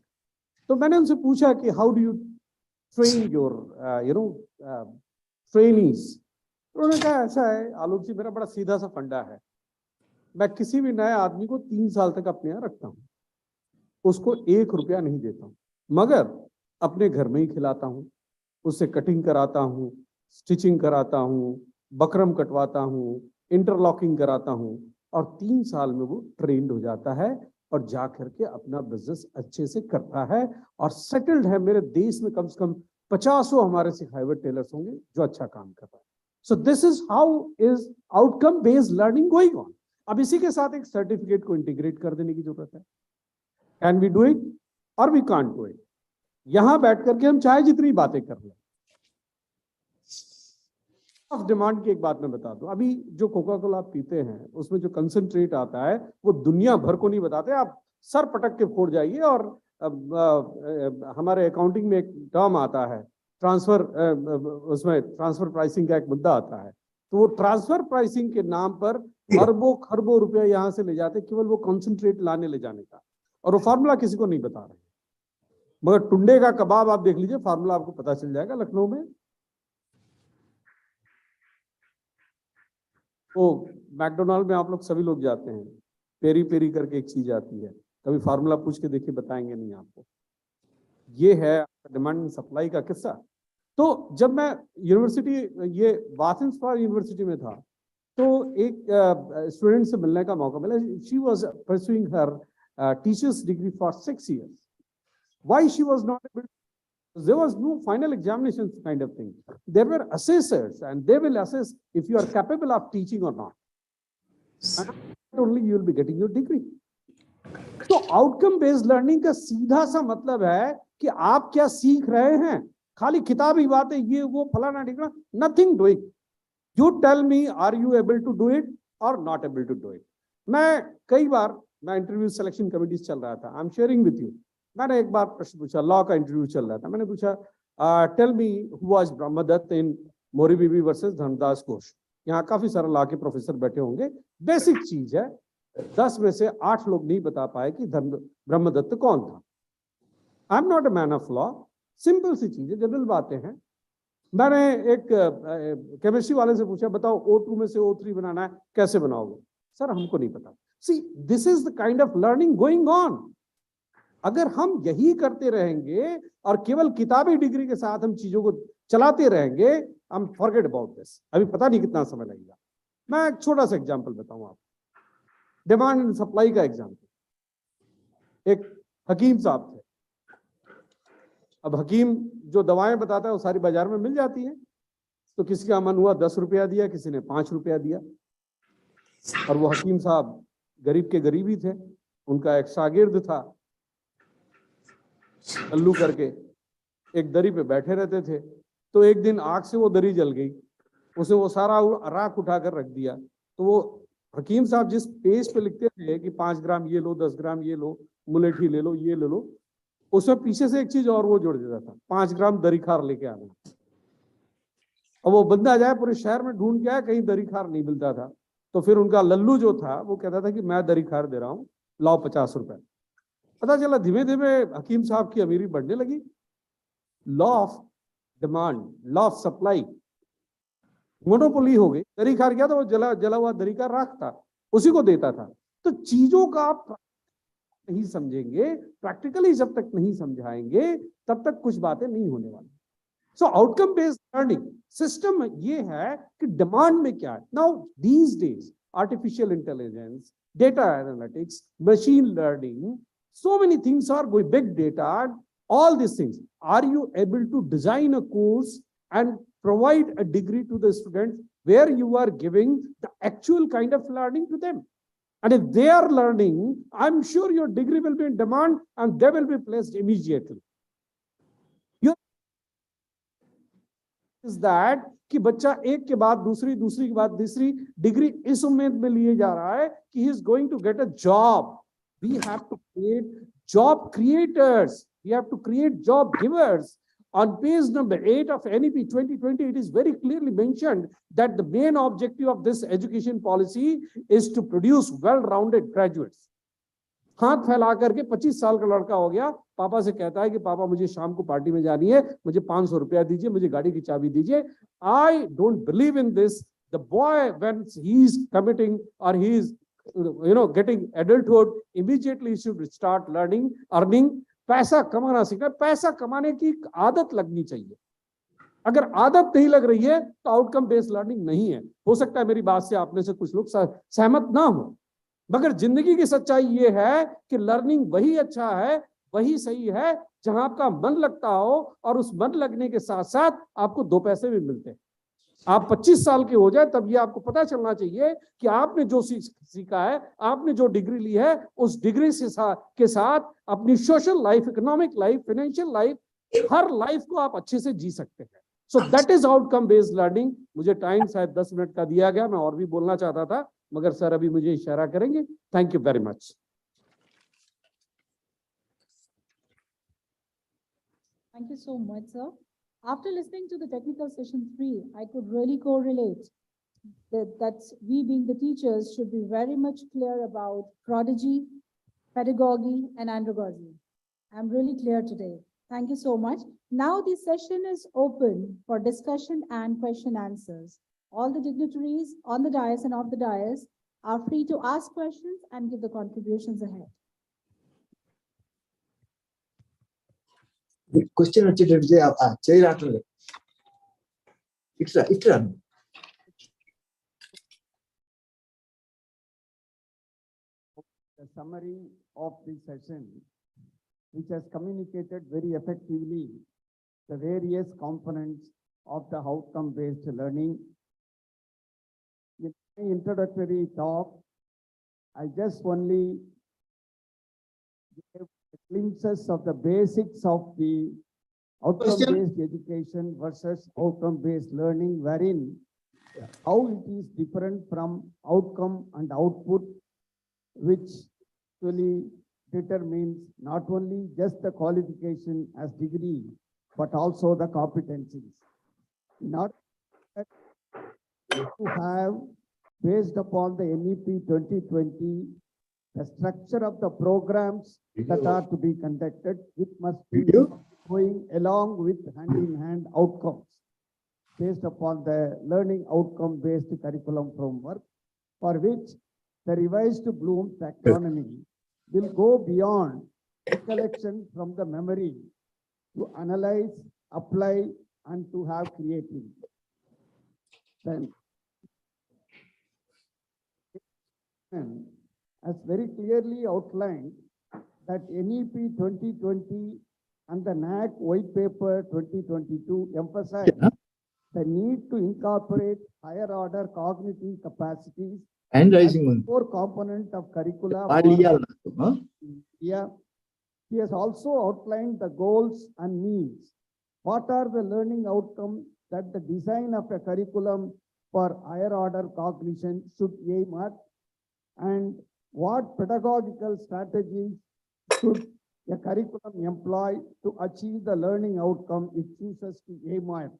तो मैंने उनसे पूछा कि how do you train your, trainees? उन्होंने कहा ऐसा है, आलोक जी, मेरा बड़ा सीधा सा फंडा है. मैं किसी भी नए आदमी को 3 साल तक अपने यहाँ रखता हूँ, उसको 1 रुपया नहीं देता हूँ, मगर अपने घर में ही खिलाता हूँ, उससे कटिंग कराता हूँ, स्टिचिंग कराता हूँ, बकरम कटवाता हूँ, इंटरलॉकिंग कराता हूँ, और 3 साल में वो ट्रेंड हो जाता है और जा करके अपना बिजनेस अच्छे से करता है और सेटल्ड है. मेरे देश में कम से कम 50 हमारे सिखाए हुए टेलर्स होंगे जो अच्छा काम कर रहा है. So this is how is outcome based learning going on. अब इसी के साथ एक सर्टिफिकेट को इंटीग्रेट कर देने की जरूरत है. कैन वी डू इट और वी कांट डू इट? यहां बैठ करके हम चाहे जितनी बातें कर लें. ऑफ डिमांड की एक बात मैं बता दूं, अभी जो कोका कोला आप पीते हैं उसमें जो कंसंट्रेट आता है वो दुनिया भर को नहीं बताते. आप सर पटक के फोड़ जाइए. और हमारे अकाउंटिंग में एक टर्म आता है ट्रांसफर, उसमें ट्रांसफर प्राइसिंग का एक मुद्दा आता है. तो वो ट्रांसफर प्राइसिंग के नाम पर अरबों खरबों रुपया यहां से ले जाते केवल वो कंसंट्रेट लाने ले जाने का, और वो फार्मूला किसी को नहीं बता रहे. मगर टुंडे का कबाब आप देख लीजिए, फार्मूला आपको पता चल जाएगा. लखनऊ में वो मैकडोनाल्ड में आप लोग सभी लोग जाते हैं, पेरी पेरी करके एक चीज आती है, कभी फार्मूला पूछ के देखिए, बताएंगे नहीं आपको. ये है डिमांड एंड सप्लाई का किस्सा. तो जब मैं यूनिवर्सिटी, ये बाथ एंड स्पा यूनिवर्सिटी में था, तो एक स्टूडेंट से मिलने का मौका मिला. She was pursuing her teachers degree for 6 years. Why she was not able to? There was no final examinations kind of thing. There were assessors, and they will assess if you are capable of teaching or not. And only you will be getting your degree. तो outcome based learning का सीधा सा मतलब है कि आप क्या सीख रहे हैं. खाली किताबी बातें ये वो फलाना ढिकना, nothing doing. You tell me, are you able to do it और not able to do it. मैं इंटरव्यू सिलेक्शन कमिटी चल रहा था, I am sharing with you. मैंने एक बार प्रश्न पूछा, लॉ का इंटरव्यू चल रहा था. मैंने पूछा, tell me who was Brahmadatta in Mori Bibi versus Dharmadas Ghosh. यहाँ काफी सारे लॉ के प्रोफेसर बैठे होंगे. बेसिक चीज है, 10 में से 8 लोग नहीं बता पाए कि ब्रह्मदत्त कौन था. I am not a man of law. Simple सी चीज है, जनरल बातें हैं. मैंने एक केमिस्ट्री वाले से पूछा, बताओ O2 में से O3 बनाना है, कैसे बनाओगे? सर हमको नहीं पता. See, this is the kind of learning going on. अगर हम यही करते रहेंगे और केवल किताबी डिग्री के साथ हम चीजों को चलाते रहेंगे, हम फॉरगेट अबाउट दिस. अभी पता नहीं कितना समय लगेगा. मैं एक छोटा सा एग्जांपल बताऊं आपको, डिमांड एंड सप्लाई का एग्जांपल. एक हकीम साहब थे. अब हकीम जो दवाएं बताता है वो सारी बाजार में मिल जाती हैं. तो किसी का मन हुआ 10 रुपया दिया, किसी ने 5 रुपया दिया. और वो हकीम साहब गरीब के गरीब ही थे. उनका एक शागिर्द था, अल्लू करके, एक दरी पे बैठे रहते थे. तो एक दिन आग से वो दरी जल गई. उसे वो सारा राख उठाकर रख दिया. तो वो हकीम साहब जिस पेज पे लिखते थे कि 5 ग्राम ये लो, 10 ग्राम ये लो, मुलेठी ले लो, ये ले लो, उसमें पीछे से एक चीज और वो जोड़ देता था, 5 ग्राम दरीखार लेके आना. और वो बंदा जाए पूरे शहर में ढूंढ के आया, कहीं दरीखार नहीं मिलता था. तो फिर उनका लल्लू जो था वो कहता था कि मैं दरीखार दे रहा हूँ, लाओ 50 रुपए. पता चला धीमे धीमे हकीम साहब की अमीरी बढ़ने लगी. Law of demand, law of supply, monopoly हो गई. दरीखार क्या था, वो जला हुआ दरीखार राख था, उसी को देता था. तो चीजों का आप नहीं समझेंगे, प्रैक्टिकली जब तक नहीं समझाएंगे तब तक कुछ बातें नहीं होने वाली. सो आउटकम बेस्ड लर्निंग सिस्टम ये है कि डिमांड में क्या है. Now these days artificial intelligence, data analytics, machine learning, so many things are going, big data, all these things. Are you able to design a course and provide a degree to the students where you are giving the actual kind of learning to them? And if they are learning, I'm sure your degree will be in demand and they will be placed immediately. Is that कि बच्चा एक के बाद दूसरी, दूसरी के बाद तीसरी डिग्री इस उम्मीद में लिए जा रहा है कि he is going to get a job. We have to create job creators. We have to create job givers. On page number 8 of NEP 2020, it is very clearly mentioned that the main objective of this education policy is to produce well-rounded graduates. हाथ फैला करके 25 साल का लड़का हो गया, पापा से कहता है कि पापा मुझे शाम को पार्टी में जानी है, मुझे 500 रुपया दीजिए, मुझे गाड़ी की चाबी दीजिए. I don't believe in this. The boy, when he is committing or he is getting adulthood, immediately he should start learning, earning. पैसा कमाना सीखना. पैसा कमाने की आदत लगनी चाहिए. अगर आदत नहीं लग रही है तो आउटकम बेस्ड लर्निंग नहीं है. हो सकता है मेरी बात से आप में से कुछ लोग सहमत ना हो, मगर जिंदगी की सच्चाई ये है कि लर्निंग वही अच्छा है, वही सही है जहां आपका मन लगता हो और उस मन लगने के साथ साथ आपको 2 पैसे भी मिलते हैं. आप 25 साल के हो जाए तब ये आपको पता चलना चाहिए कि आपने जो सीखा है, आपने जो डिग्री ली है, उस डिग्री के साथ अपनी social life, economic life, financial life, हर लाइफ को आप अच्छे से जी सकते हैं. So that is outcome based learning. मुझे टाइम शायद 10 मिनट का दिया गया, मैं और भी बोलना चाहता था मगर सर अभी मुझे इशारा करेंगे. Thank you very much. Thank you so much, sir. After listening to the technical session 3, I could really correlate that we being the teachers should be very much clear about prodigy, pedagogy, and andragogy. I'm really clear today. Thank you so much. Now the session is open for discussion and question answers. All the dignitaries on the dais and off the dais are free to ask questions and give the contributions ahead. Question వచ్చేటట్టు చేయి రావటం లేదు. ఇట్లా The summary of this session, which has communicated very effectively the various components of the outcome-based learning. In my introductory talk, I just only gave glimpses of the basics of the outcome-based education versus outcome-based learning, wherein how it is different from outcome and output, which actually determines not only just the qualification as degree, but also the competencies. Not to have, based upon the NEP 2020, the structure of the programs that are to be conducted, it must be going along with hand-in-hand outcomes based upon the learning outcome-based curriculum framework, for which the revised Bloom taxonomy will go beyond recollection from the memory to analyze, apply, and to have creativity. Then, as very clearly outlined, that NEP 2020 and the NAC White Paper 2022 emphasize the need to incorporate higher order cognitive capacities And as rising one. core component of curricula. Yeah. He has also outlined the goals and needs. What are the learning outcomes that the design of a curriculum for higher order cognition should aim at? And what pedagogical strategies should a curriculum employ to achieve the learning outcome it chooses to aim at?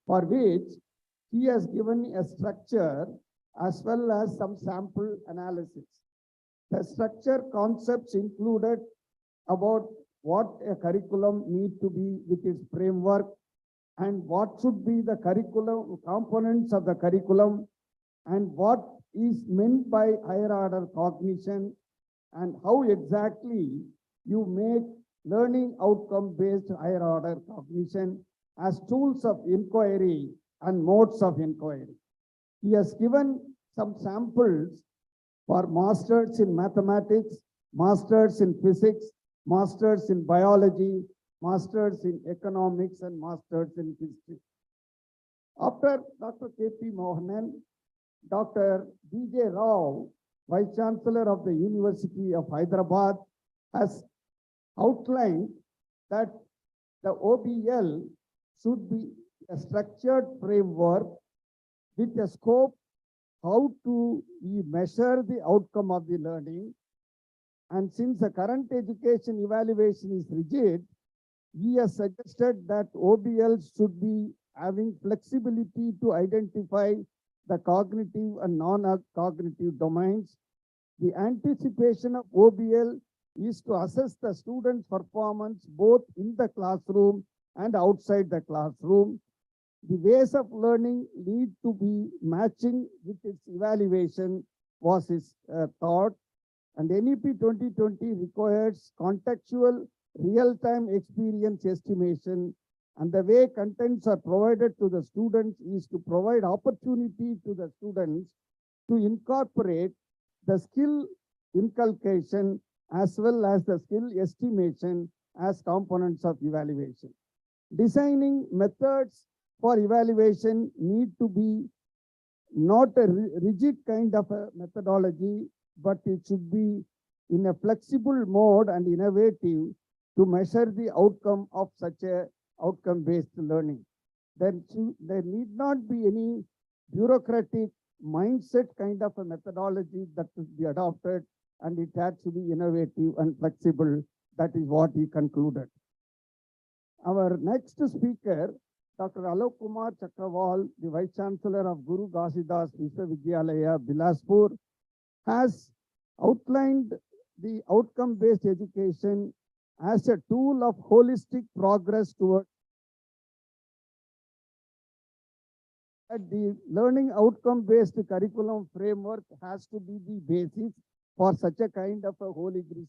For which he has given a structure as well as some sample analysis. The structure concepts included about what a curriculum need to be with its framework and what should be the curriculum components of the curriculum and what is meant by higher order cognition and how exactly you make learning outcome based higher order cognition as tools of inquiry and modes of inquiry. He has given some samples for masters in mathematics, masters in physics, masters in biology, masters in economics, and masters in history. After Dr. K.P. Mohanan, Dr. D.J. Rao, Vice-Chancellor of the University of Hyderabad, has outlined that the OBL should be a structured framework with a scope how to measure the outcome of the learning. And since the current education evaluation is rigid, he has suggested that OBL should be having flexibility to identify the cognitive and non-cognitive domains. The anticipation of OBL is to assess the student's performance both in the classroom and outside the classroom. The ways of learning need to be matching with its evaluation was his thought. And NEP 2020 requires contextual real-time experience estimation, and the way contents are provided to the students is to provide opportunity to the students to incorporate the skill inculcation as well as the skill estimation as components of evaluation. Designing methods for evaluation need to be not a rigid kind of a methodology, but it should be in a flexible mode and innovative to measure the outcome of such a outcome-based learning. There need not be any bureaucratic mindset kind of a methodology that should be adopted, and it has to be innovative and flexible. That is what he concluded. Our next speaker, Dr. Alok Kumar Chakrawal, the Vice-Chancellor of Guru Ghasidas Vishwavidyalaya, Bilaspur, has outlined the outcome-based education as a tool of holistic progress toward the learning outcome-based curriculum framework has to be the basis for such a kind of a holistic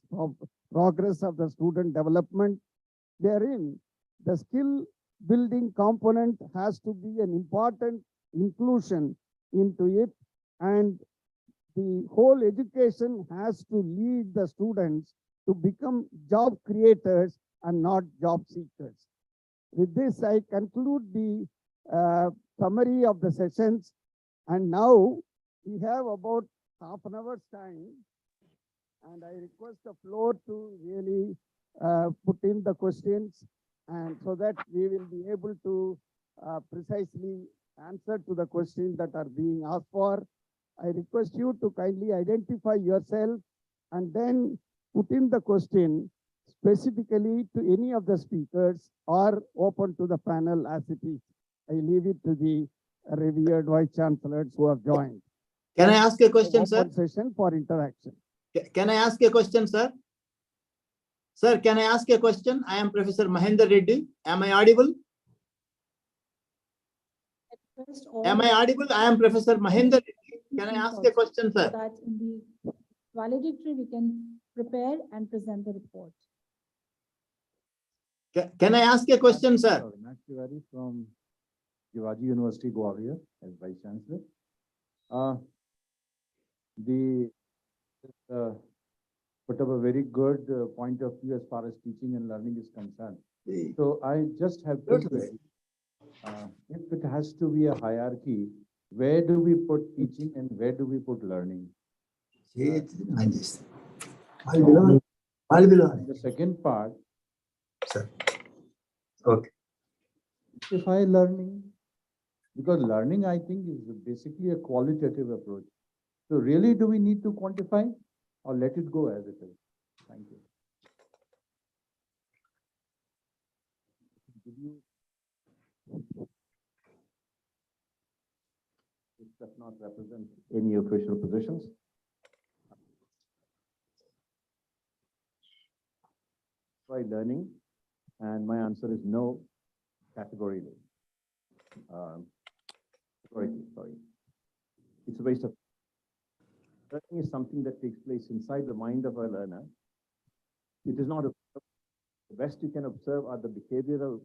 progress of the student development. Therein, the skill building component has to be an important inclusion into it, and the whole education has to lead the students to become job creators and not job seekers. With this, I conclude the summary of the sessions, and now we have about half an hour's time And I request the floor to really put in the questions, and so that we will be able to precisely answer to the questions that are being asked for. I request you to kindly identify yourself and then put in the question specifically to any of the speakers or open to the panel as it is. I leave it to the revered Vice-Chancellors who have joined. Can I ask a question, sir? Open session for interaction. Can I ask a question, sir? Sir, can I ask a question? I am Professor Mahendra Reddy. Am I audible? Am I audible? I am Professor Mahendra Reddy. Can I ask a question, sir? That in the valedictory, we can prepare and present the report. Can I ask a question, sir? Vinayak Tiwari from Shivaji University, Guwahati, as Vice Chancellor. Put up a very good point of view as far as teaching and learning is concerned. So I just have two queries. If it has to be a hierarchy, where do we put teaching and where do we put learning? The second part, Sir. Okay. quantify learning, because learning, I think, is basically a qualitative approach. So really, do we need to quantify or let it go as it is? Thank you. It does not represent any official positions. Try learning, and my answer is no, categorically. Sorry. It's a waste of learning is something that takes place inside the mind of a learner. It is not the best you can observe are the behavioral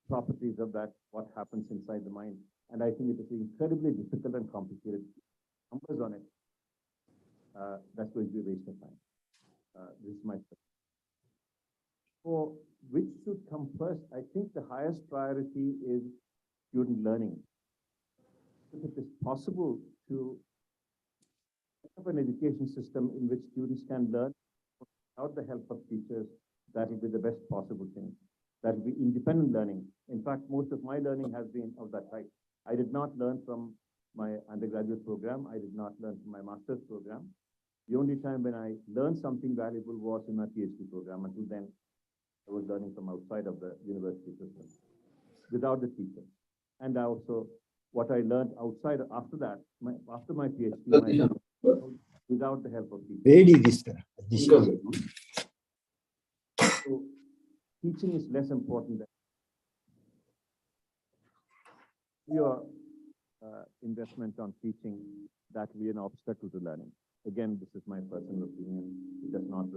properties of that, what happens inside the mind. And I think it is incredibly difficult and complicated. Numbers on it, that's going to be a waste of time. This is my question. So which should come first? I think the highest priority is student learning. If it is possible to have an education system in which students can learn without the help of teachers, that will be the best possible thing. That will be independent learning. In fact, most of my learning has been of that type. I did not learn from my undergraduate program. I did not learn from my master's program. The only time when I learned something valuable was in my PhD program. Until then, I was learning from outside of the university system, without the teacher. And I also, what I learned outside, after that, after my PhD, without the help of teachers. So teaching is less important than your investment on teaching. That will be an obstacle to learning. Again, this is my personal opinion. It does not.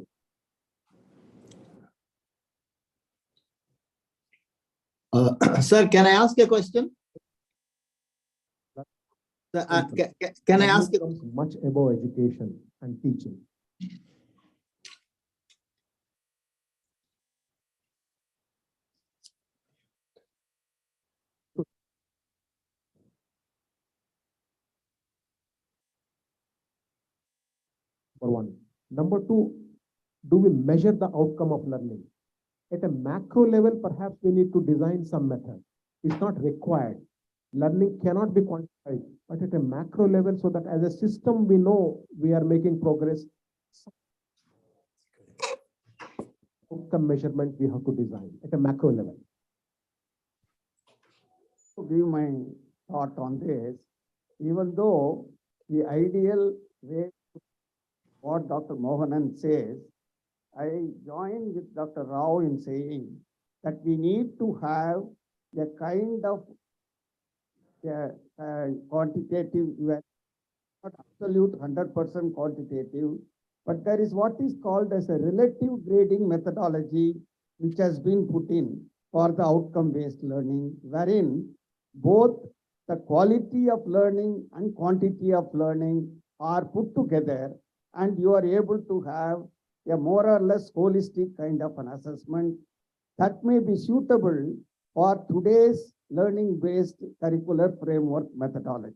Sir, can I ask a question? Can I ask? Much above education and teaching. For one. Number two, do we measure the outcome of learning? At a macro level, perhaps we need to design some method. It's not required. Learning cannot be quantified, but at a macro level, so that as a system, we know we are making progress. Outcome measurement we have to design at a macro level. To give my thought on this, even though the ideal way, what Dr. Mohanan says, I join with Dr. Rao in saying that we need to have a kind of quantitative, not absolute 100% quantitative, but there is what is called as a relative grading methodology, which has been put in for the outcome-based learning, wherein both the quality of learning and quantity of learning are put together, and you are able to have a more or less holistic kind of an assessment that may be suitable for today's learning-based curricular framework methodology.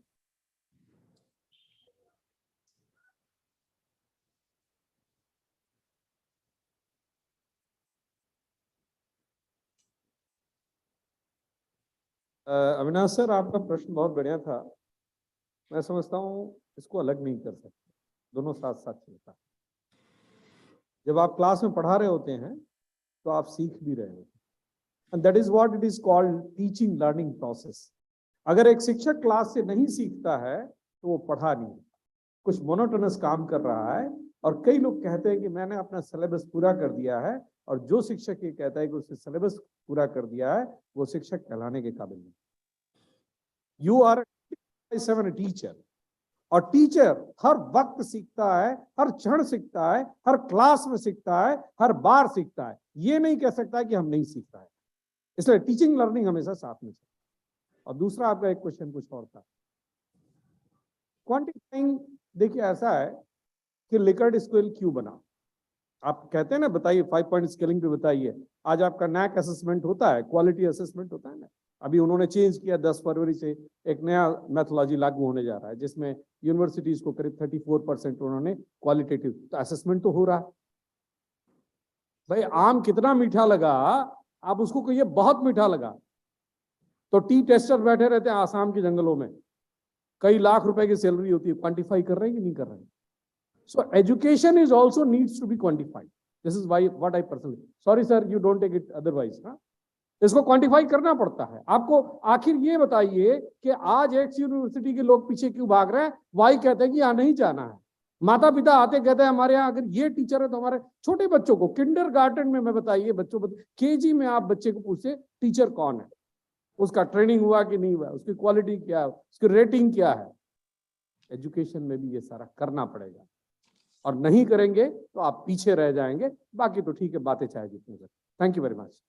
Avinash sir, आपका प्रश्न बहुत बढ़िया था। मैं समझता हूँ इसको अलग नहीं कर सकते, दोनों साथ साथ चलता है। जब आप क्लास में पढ़ा रहे होते हैं तो आप सीख भी रहे होते हैं, and that is what it is called teaching learning process. अगर एक शिक्षक क्लास से नहीं सीखता है तो वो पढ़ा नहीं, कुछ मोनोटोनस काम कर रहा है। और कई लोग कहते हैं कि मैंने अपना सिलेबस पूरा कर दिया है, और जो शिक्षक ये कहता है कि उसने सिलेबस पूरा कर दिया है, वो शिक्षक कहलाने के काबिल नहीं। यू आर 7 टीचर, और टीचर हर वक्त सीखता है, हर क्षण सीखता है, हर क्लास में सीखता है, हर बार सीखता है। ये नहीं कह सकता कि हम नहीं सीख रहे हैं। इसलिए टीचिंग लर्निंग हमेशा साथ में चलता है। और दूसरा आपका एक क्वेश्चन कुछ और था, क्वांटिफाइंग। देखिए ऐसा है कि लिकर्ट स्केल क्यों बना? आप कहते हैं ना, बताइए 5 पॉइंट स्केलिंग पे बताइए। आज आपका नैक असेसमेंट होता है, क्वालिटी असेसमेंट होता है ना। अभी उन्होंने चेंज किया, 10 फरवरी से एक नया मैथोलॉजी लागू होने जा रहा है, जिसमें यूनिवर्सिटीज को करीब 34% उन्होंने क्वालिटेटिव तो असेसमेंट तो हो रहा है। भाई आम कितना मीठा लगा, आप उसको कहिए बहुत मीठा लगा, तो टी टेस्टर बैठे रहते हैं आसाम के जंगलों में, कई लाख रुपए की सैलरी होती है, क्वांटिफाई कर रहे हैं कि नहीं कर रहे हैं? So education is also needs to be quantified. This is why what I personally, sorry sir, you don't take it otherwise, ना? इसको क्वांटिफाई करना पड़ता है आपको। आखिर ये बताइए कि आज एक्स यूनिवर्सिटी के लोग पीछे क्यों भाग रहे हैं? वाई कहते हैं कि यहाँ नहीं जाना है। माता पिता आते कहते हैं हमारे यहाँ अगर ये टीचर है तो हमारे छोटे बच्चों को किंडरगार्टन में, मैं बताइए बच्चों केजी में आप बच्चे को पूछे टीचर कौन है, उसका ट्रेनिंग हुआ कि नहीं हुआ, उसकी क्वालिटी क्या है, उसकी रेटिंग क्या है। एजुकेशन में भी ये सारा करना पड़ेगा, और नहीं करेंगे तो आप पीछे रह जाएंगे। बाकी तो ठीक है, बातें चाहे जितनी करें। Thank you very much.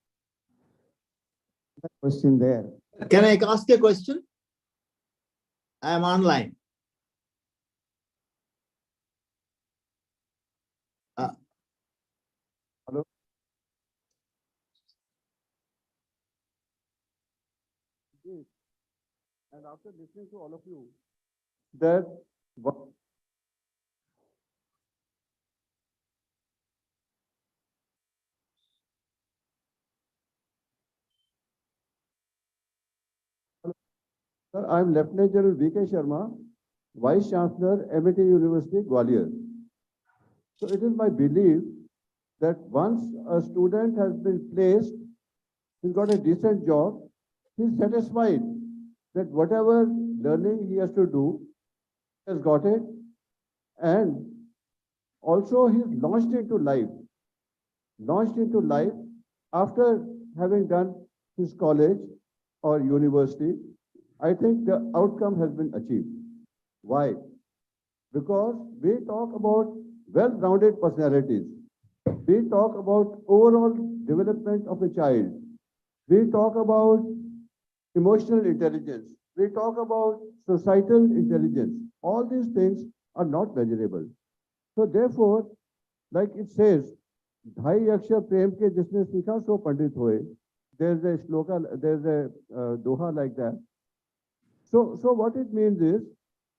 Question there. Can I ask a question? I am online. Hello. And after listening to all of you, that what Sir, I am Lieutenant General V.K. Sharma, Vice-Chancellor, MET University, Gwalior. So it is my belief that once a student has been placed, he's got a decent job, he's satisfied that whatever learning he has to do, he has got it, and also he's launched into life. Launched into life after having done his college or university, I think the outcome has been achieved. Why? Because we talk about well-rounded personalities. We talk about overall development of a child. We talk about emotional intelligence. We talk about societal intelligence. All these things are not measurable. So therefore, like it says, ढाई अक्षर प्रेम के जिसने सीखा सो पंडित होए. There's a shloka, there's a doha like that. So what it means is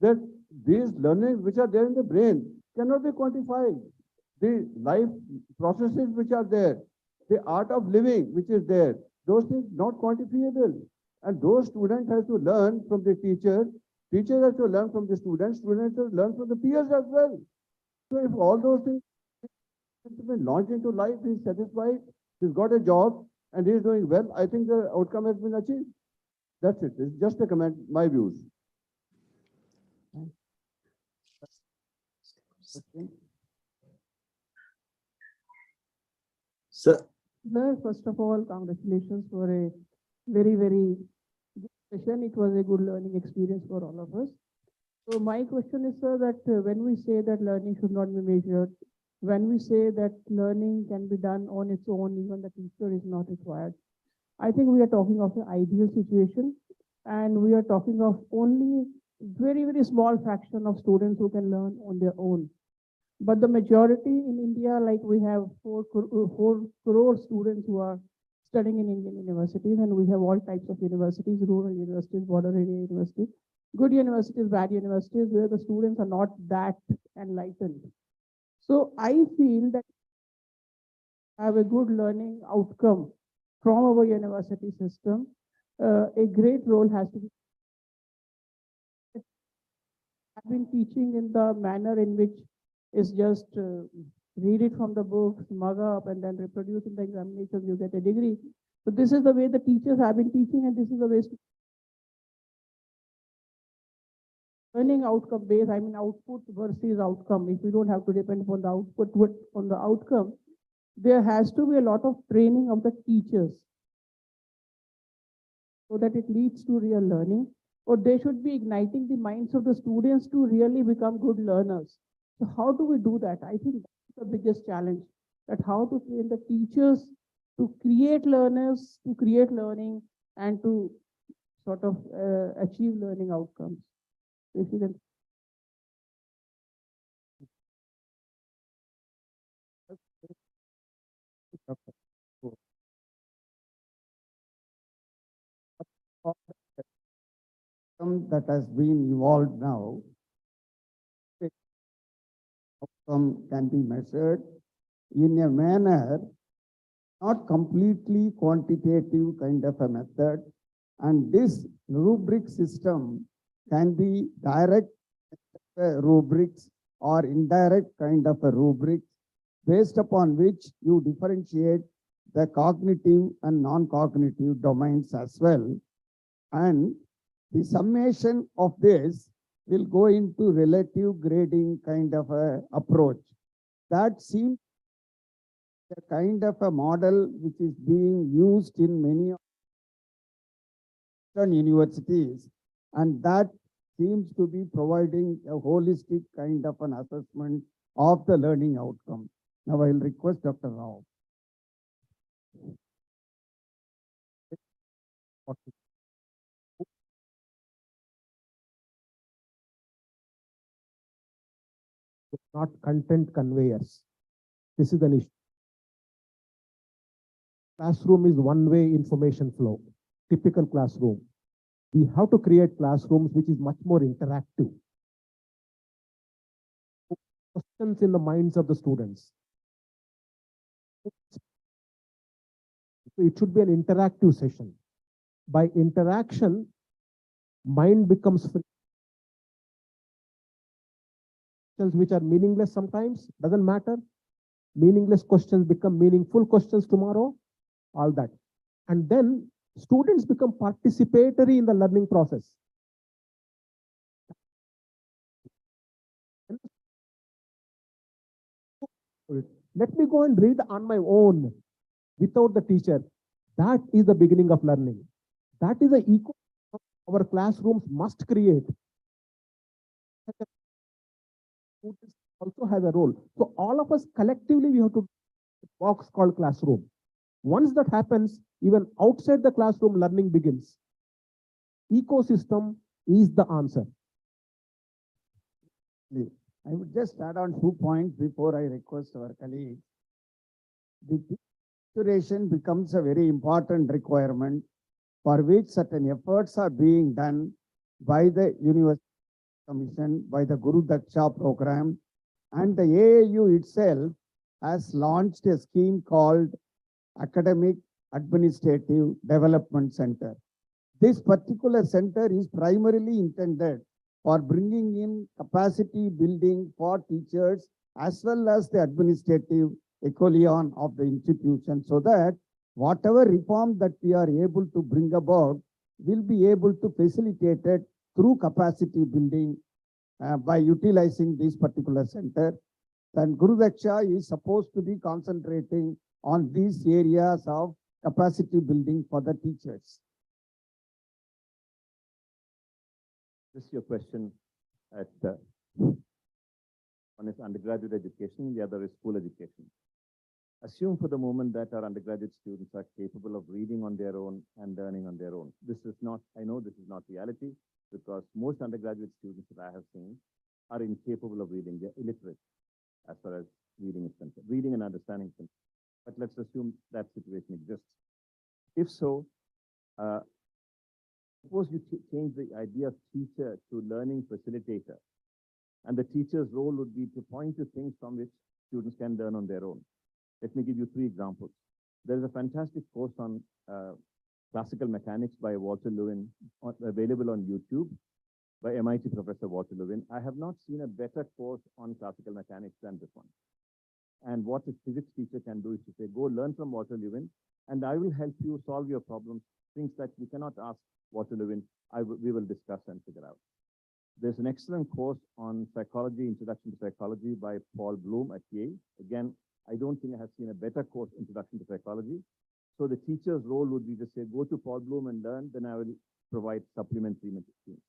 that these learnings which are there in the brain cannot be quantified. The life processes which are there, the art of living which is there, those things not quantifiable. And those students have to learn from the teacher, teachers have to learn from the students have to learn from the peers as well. So if all those things have been launched into life, he's satisfied, he's got a job, and he's doing well, I think the outcome has been achieved. That's it. It's just a comment, my views. Sir, Sir, first of all, congratulations for a very, very good session. It was a good learning experience for all of us. So my question is, sir, that when we say that learning should not be measured, when we say that learning can be done on its own, even the teacher is not required, I think we are talking of an ideal situation, and we are talking of only very, very small fraction of students who can learn on their own. But the majority in India, like we have 4 crore students who are studying in Indian universities, and we have all types of universities, rural universities, border area universities, good universities, bad universities, where the students are not that enlightened. So I feel that have a good learning outcome from our university system, a great role has to be. I've been teaching in the manner in which is just read it from the books, mug up, and then reproduce in the examinations, you get a degree. So this is the way the teachers have been teaching, and this is the way learning outcome based, I mean output versus outcome. If we don't have to depend upon the output, but on the outcome, there has to be a lot of training of the teachers so that it leads to real learning, or they should be igniting the minds of the students to really become good learners. So how do we do that? I think that's the biggest challenge, that how to train the teachers to create learners, to create learning, and to sort of achieve learning outcomes. If you can. That has been evolved now, outcome can be measured in a manner not completely quantitative kind of a method, and this rubric system can be direct rubrics or indirect kind of a rubric, based upon which you differentiate the cognitive and non-cognitive domains as well. And the summation of this will go into relative grading kind of a approach. That seems a kind of a model which is being used in many universities, and that seems to be providing a holistic kind of an assessment of the learning outcome. Now I will request Dr. Rao. Not content conveyors. This is an issue. Classroom is one-way information flow, typical classroom. We have to create classrooms which is much more interactive. Questions in the minds of the students. So it should be an interactive session. By interaction, mind becomes free. Questions which are meaningless sometimes, doesn't matter. Meaningless questions become meaningful questions tomorrow, all that. And then students become participatory in the learning process. Let me go and read on my own without the teacher. That is the beginning of learning. That is the eco our classrooms must create. Students also have a role. So all of us collectively, we have to box called classroom. Once that happens, even outside the classroom, learning begins. Ecosystem is the answer. I would just add on 2 points before I request our colleague. The duration becomes a very important requirement, for which certain efforts are being done by the University Commission, by the Guru Daksha program, and the AIU itself has launched a scheme called Academic Administrative Development Center. This particular center is primarily intended for bringing in capacity building for teachers as well as the administrative echelon of the institution, so that whatever reform that we are able to bring about will be able to facilitate it through capacity building by utilizing this particular center. And Guru Daksha is supposed to be concentrating on these areas of capacity building for the teachers. This is your question at one is undergraduate education, the other is school education. Assume for the moment that our undergraduate students are capable of reading on their own and learning on their own. This is not, I know this is not reality, because most undergraduate students that I have seen are incapable of reading. They're illiterate as far as reading is concerned, reading and understanding is concerned. But let's assume that situation exists. If so, suppose you change the idea of teacher to learning facilitator, and the teacher's role would be to point to things from which students can learn on their own. Let me give you 3 examples. There is a fantastic course on Classical Mechanics by Walter Lewin, available on YouTube by MIT Professor Walter Lewin. I have not seen a better course on classical mechanics than this one. And what a physics teacher can do is to say, go learn from Walter Lewin, and I will help you solve your problems, things that you cannot ask Walter Lewin, we will discuss and figure out. There's an excellent course on psychology, Introduction to Psychology by Paul Bloom at Yale. Again, I don't think I have seen a better course, Introduction to Psychology. So the teacher's role would be to say, go to Paul Bloom and learn, then I will provide supplementary material.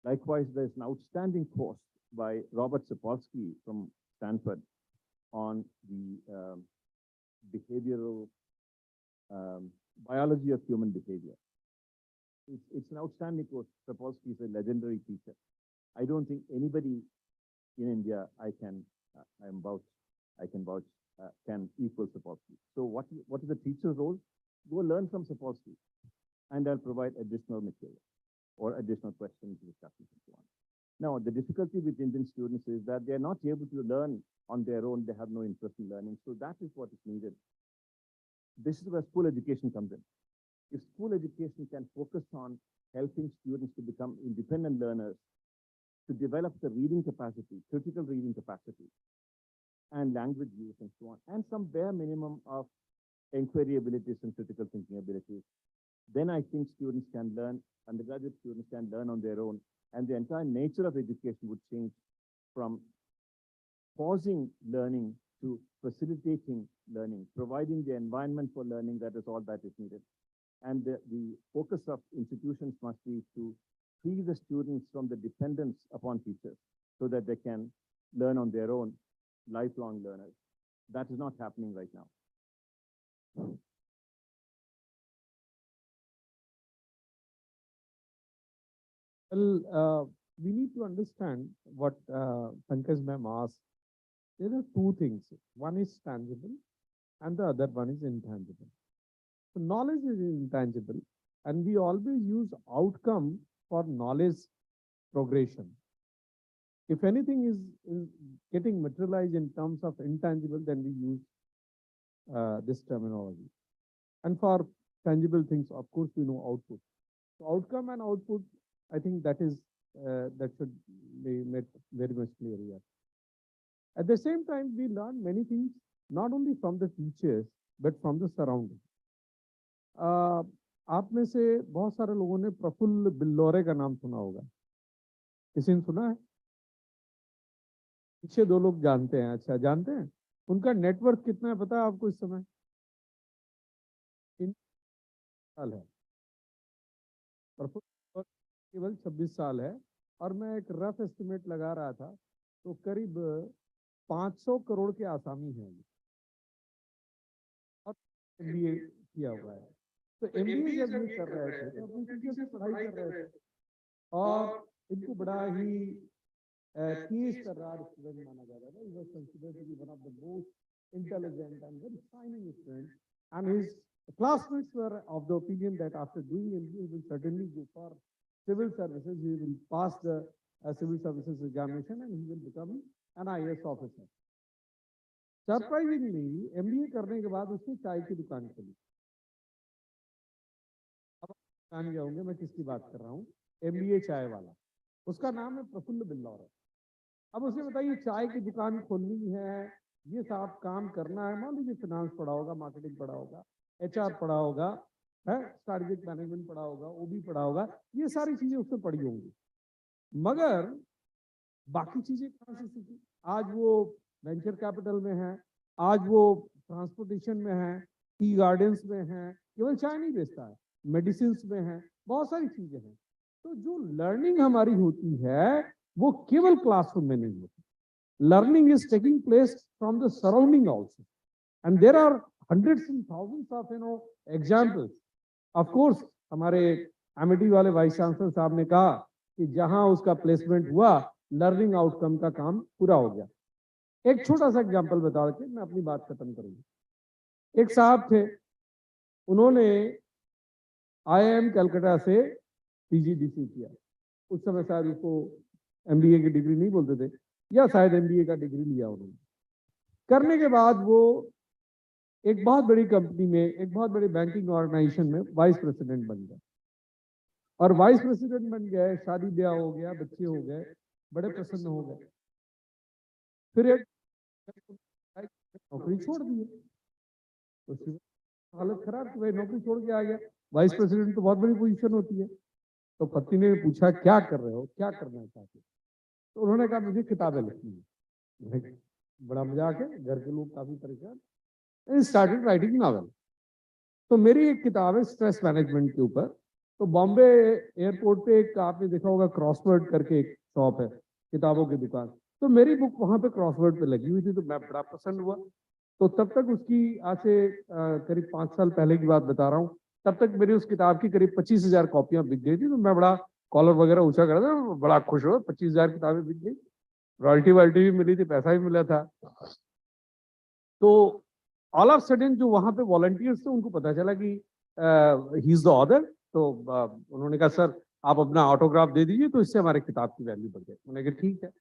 Likewise, there's an outstanding course by Robert Sapolsky from Stanford on the behavioral biology of human behavior. It's an outstanding course. Sapolsky is a legendary teacher. I don't think anybody in India can equal Sapolsky. So what is the teacher's role? Go learn from Sapolsky, and I'll provide additional material or additional questions, discussions, and so on. Now, the difficulty with Indian students is that they're not able to learn on their own. They have no interest in learning. So that is what is needed. This is where school education comes in. If school education can focus on helping students to become independent learners, to develop the reading capacity, critical reading capacity, and language use and so on, and some bare minimum of inquiry abilities and critical thinking abilities, then I think students can learn, undergraduate students can learn on their own, and the entire nature of education would change from pausing learning to facilitating learning, providing the environment for learning. That is all that is needed. And the focus of institutions must be to free the students from the dependence upon teachers so that they can learn on their own, lifelong learners. That is not happening right now. Well, we need to understand what Pankaj ma'am asked. There are two things. One is tangible and the other one is intangible. So knowledge is intangible, and we always use outcome for knowledge progression. If anything is getting materialized in terms of intangible, then we use this terminology. And for tangible things, of course, we know output. So outcome and output, I think that is that should be made very much clear here. At the same time, we learn many things not only from the teachers but from the surrounding. आप में से बहुत सारे लोगों ने प्रफुल्ल बिल्लौरे का नाम सुना होगा। किसी ने सुना है? पीछे दो लोग जानते हैं। अच्छा, जानते हैं? उनका नेटवर्क कितना है पता है आपको इस समय? 3 साल है। प्रफुल्ल केवल 26 साल है, और मैं एक रफ एस्टिमेट लगा रहा था तो करीब 500 करोड़ के आसामी हैं और MBA किया हुआ है। तो MBA जब ये कर रहे थे तो अपनी टीचर से पढ़ाई कर रहे थे और इनको बड़ा ही तेज तर्रार स्टूडेंट माना जा रहा था। He was considered to be one of the most intelligent and very shining student, and his classmates were of the opinion that after doing MBA, he will certainly go for civil services. He will pass the civil services examination and he will become an IAS officer. Surprisingly, MBA करने के बाद उसने चाय की दुकान खोली। अब जान जाओगे मैं किसकी बात कर रहा हूँ, MBA चाय वाला। उसका नाम है प्रफुल्ल बिल्लौरे। अब उसे बताइए चाय की दुकान खोलनी है, ये सब काम करना है, मान लीजिए फाइनेंस पढ़ा होगा, मार्केटिंग पढ़ा होगा, HR पढ़ा होगा, है स्ट्रेटेजिक मैनेजमेंट पढ़ा होगा, OB पढ़ा होगा, ये सारी चीजें उसने पढ़ी होंगी, मगर बाकी चीजें कहाँ से सीखी? आज वो वेंचर कैपिटल में है, आज वो ट्रांसपोर्टेशन में है, टी गार्डन्स में है, केवल चाय नहीं बेचता है, मेडिसिन में है, बहुत सारी चीजें हैं। तो जो लर्निंग हमारी होती है वो केवल क्लासरूम में नहीं होती। Learning is taking place from the surrounding also, and there are hundreds and thousands of examples. Of course, हमारे एमिटी वाले वाइस चांसलर साहब ने कहा कि जहां उसका प्लेसमेंट हुआ लर्निंग आउटकम का काम पूरा हो गया। एक छोटा सा एग्जांपल बता के मैं अपनी बात खत्म करूंगा। एक साहब थे, उन्होंने IIM कलकत्ता से PGDC किया। उस समय शायद उसको MBA की डिग्री नहीं बोलते थे, या शायद MBA का डिग्री लिया उन्होंने। करने के बाद वो एक बहुत बड़ी कंपनी में, एक बहुत बड़ी बैंकिंग ऑर्गेनाइजेशन में वाइस प्रेसिडेंट बन गए, और वाइस प्रेसिडेंट बन गए, शादी ब्याह हो गया, बच्चे हो गए, बड़े प्रसन्न हो गए। फिर एक नौकरी छोड़ दी, तो हालत खराब कि भाई नौकरी छोड़ के आ गया। वाइस प्रेसिडेंट तो बहुत बड़ी पोजीशन होती है। तो पत्नी ने पूछा क्या कर रहे हो, क्या करना चाहते हो? तो उन्होंने कहा मुझे किताबें लिखनी है। बड़ा मजाक है, घर के लोग काफी परेशान। Started writing novel. तो मेरी एक किताब है स्ट्रेस मैनेजमेंट के ऊपर। तो बॉम्बे एयरपोर्ट पे एक आपने देखा होगा क्रॉसवर्ड करके एक शॉप है, किताबों की दुकान। तो मेरी बुक वहां पे क्रॉसवर्ड पे लगी हुई थी, तो मैं बड़ा प्रसन्न हुआ। तो तब तक उसकी आज से करीब 5 साल पहले की बात बता रहा हूँ, तब तक मेरी उस किताब की करीब 25,000 कॉपियां बिक गई थी। तो मैं बड़ा कॉलर वगैरह ऊंचा कर था, बड़ा खुश हुआ, 25,000 किताबें बिक गई, रॉयल्टी वायल्टी भी मिली थी, पैसा भी मिला था। तो ऑल ऑफ सडन जो वहां पे वॉलंटियर्स थे उनको पता चला कि ही इज द ऑथर। तो उन्होंने कहा सर आप अपना ऑटोग्राफ दे दीजिए, तो इससे हमारे किताब की वैल्यू बढ़ जाए। उन्होंने कहा ठीक है।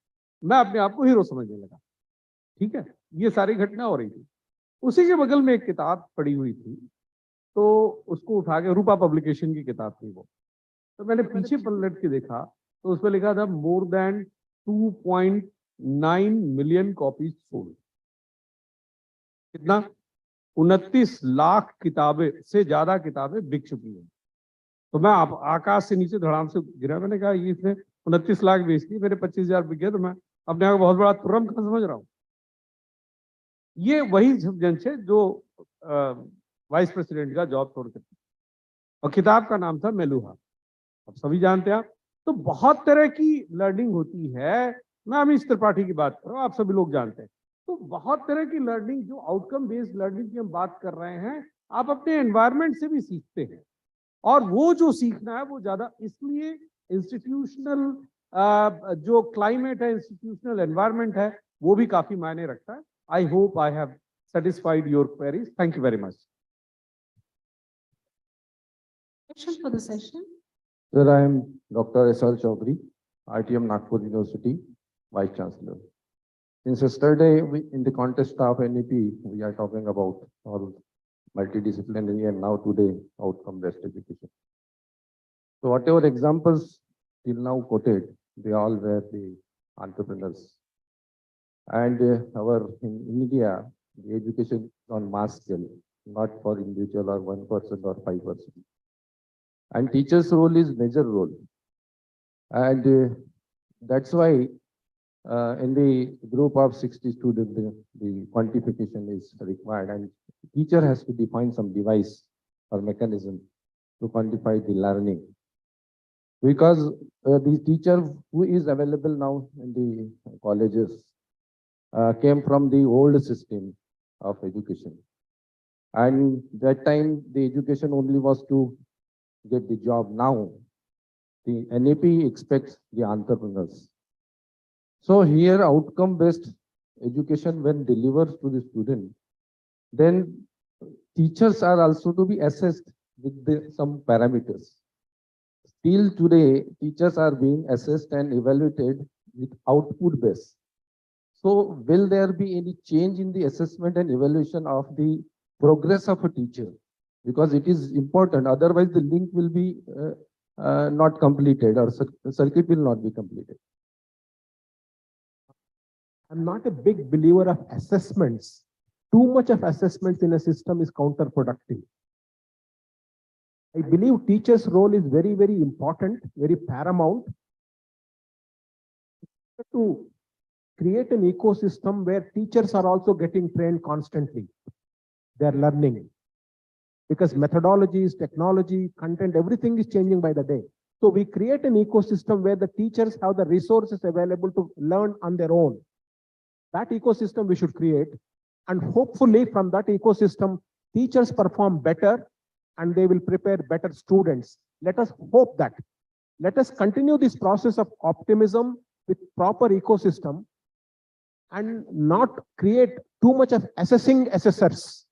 मैं अपने आप को हीरो समझने लगा। ठीक है, ये सारी घटना हो रही थी। उसी के बगल में एक किताब पड़ी हुई थी, तो उसको उठा के, रूपा पब्लिकेशन की किताब थी वो। तो मैंने पीछे पलट के देखा, तो उसमें लिखा था more than 2.9 million copies sold. कितना? 29 लाख किताबें से ज्यादा किताबें बिक चुकी हैं। तो मैं आकाश से नीचे धड़ाम से गिरा। मैंने कहा ये इसने 29 लाख बेच दी, मेरे 25,000 बिक गए, तो मैं अपने आप को बहुत बड़ा तुर्रम खान समझ रहा हूँ। ये वही जन है जो वाइस प्रेसिडेंट का जॉब छोड़ के, और किताब का नाम था मेलुहा। अब सभी जानते हैं आप। तो बहुत तरह की लर्निंग होती है। मैं अमीश त्रिपाठी की बात कर रहा हूँ, आप सभी लोग जानते हैं। तो बहुत तरह की लर्निंग, जो आउटकम बेस्ड लर्निंग की हम बात कर रहे हैं, आप अपने एनवायरनमेंट से भी सीखते हैं। और वो जो सीखना है वो ज्यादा इसलिए इंस्टीट्यूशनल जो क्लाइमेट है, इंस्टीट्यूशनल एनवायरनमेंट है, वो भी काफी मायने रखता है। I hope I have satisfied your queries. Thank you very much. Question for the session. Sir, I am Dr. S.R. Chaudhary, ITM Nagpur University, Vice-Chancellor. Since yesterday, in the context of NEP, we are talking about all multidisciplinary and now today outcome-based education. So whatever examples till now quoted, they all were the entrepreneurs. And in India, the education is on mass scale, not for individual or 1% or 5%. And teacher's role is major role. And that's why in the group of 60 students, the quantification is required, and teacher has to define some device or mechanism to quantify the learning. Because the teacher who is available now in the colleges came from the old system of education. And that time, the education only was to get the job. Now, the NEP expects the entrepreneurs. So here, outcome-based education, when delivered to the student, then teachers are also to be assessed with some parameters. Till today, teachers are being assessed and evaluated with output base. So will there be any change in the assessment and evaluation of the progress of a teacher? Because it is important, otherwise the link will be not completed, or the circuit will not be completed. I'm not a big believer of assessments. Too much of assessments in a system is counterproductive. I believe teachers' role is very, very important, very paramount to create an ecosystem where teachers are also getting trained constantly. They're learning because methodologies, technology, content, everything is changing by the day. So we create an ecosystem where the teachers have the resources available to learn on their own. That ecosystem we should create. And hopefully from that ecosystem, teachers perform better and they will prepare better students. Let us hope that. Let us continue this process of optimism with proper ecosystem and not create too much of assessing assessors.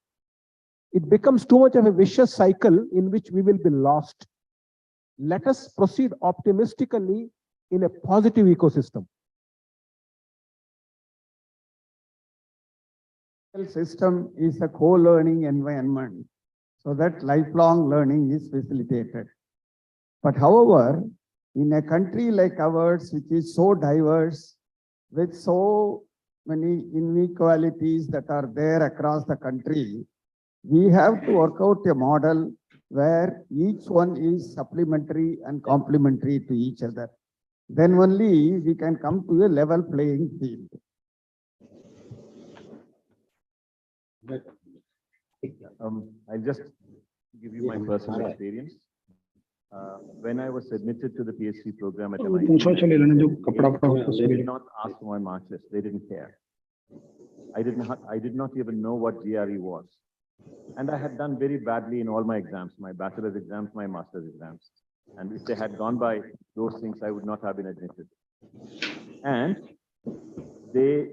It becomes too much of a vicious cycle in which we will be lost. Let us proceed optimistically in a positive ecosystem. System is a co-learning environment so that lifelong learning is facilitated. But however, in a country like ours, which is so diverse, with so many inequalities that are there across the country, we have to work out a model where each one is supplementary and complementary to each other. Then only we can come to a level playing field. I'll just give you my personal experience. When I was admitted to the PhD program at MIT, they did not ask for my mark list. They didn't care. I did not even know what GRE was. And I had done very badly in all my exams, my bachelor's exams, my master's exams. And if they had gone by those things, I would not have been admitted. And they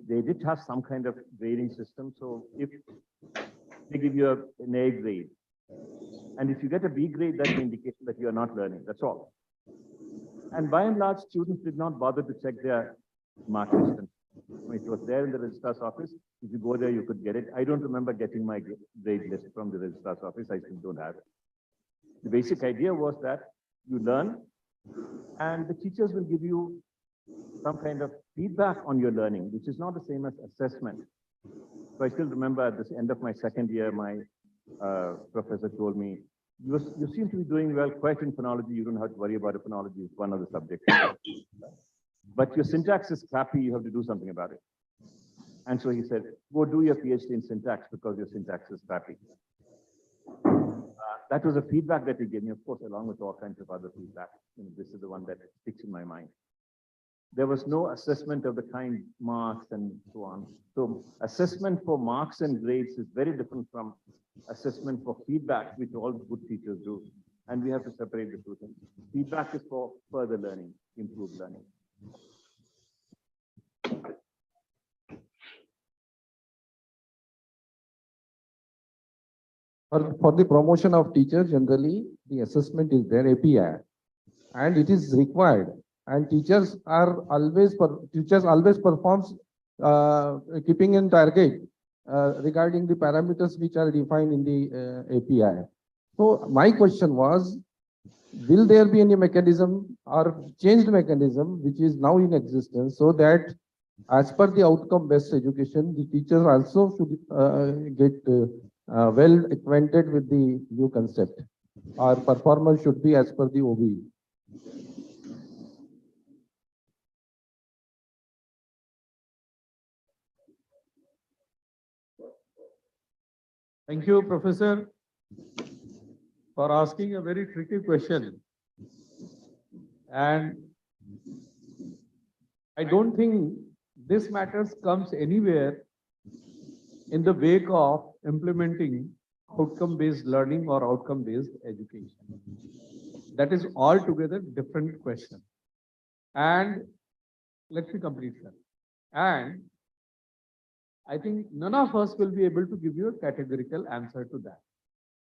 did have some kind of grading system. So if they give you an A grade, and if you get a B grade, that's an indication that you are not learning. That's all. And by and large, students did not bother to check their mark list. It was there in the registrar's office. If you go there, you could get it. I don't remember getting my grade list from the registrar's office. I still don't have it. The basic idea was that you learn, and the teachers will give you some kind of feedback on your learning, which is not the same as assessment. So I still remember at the end of my second year, my professor told me, you seem to be doing well quite in phonology. You don't have to worry about it. Phonology is one of the subjects. But your syntax is crappy. You have to do something about it. And so he said, go do your PhD in syntax because your syntax is crappy. That was a feedback that he gave me, of course, along with all kinds of other feedback. This is the one that sticks in my mind. There was no assessment of the kind marks and so on. So assessment for marks and grades is very different from assessment for feedback, which all good teachers do. And we have to separate the two things. Feedback is for further learning, improved learning. For the promotion of teachers, generally, the assessment is their API, and it is required. And teachers always performs keeping in target regarding the parameters which are defined in the API. So my question was, will there be any mechanism or changed mechanism which is now in existence so that as per the outcome-based education, the teachers also should get well acquainted with the new concept. Our performance should be as per the OBE. Thank you, Professor, for asking a very tricky question. And I don't think this matters comes anywhere in the wake of implementing outcome-based learning or outcome-based education. That is altogether different question. And let me complete that. And I think none of us will be able to give you a categorical answer to that,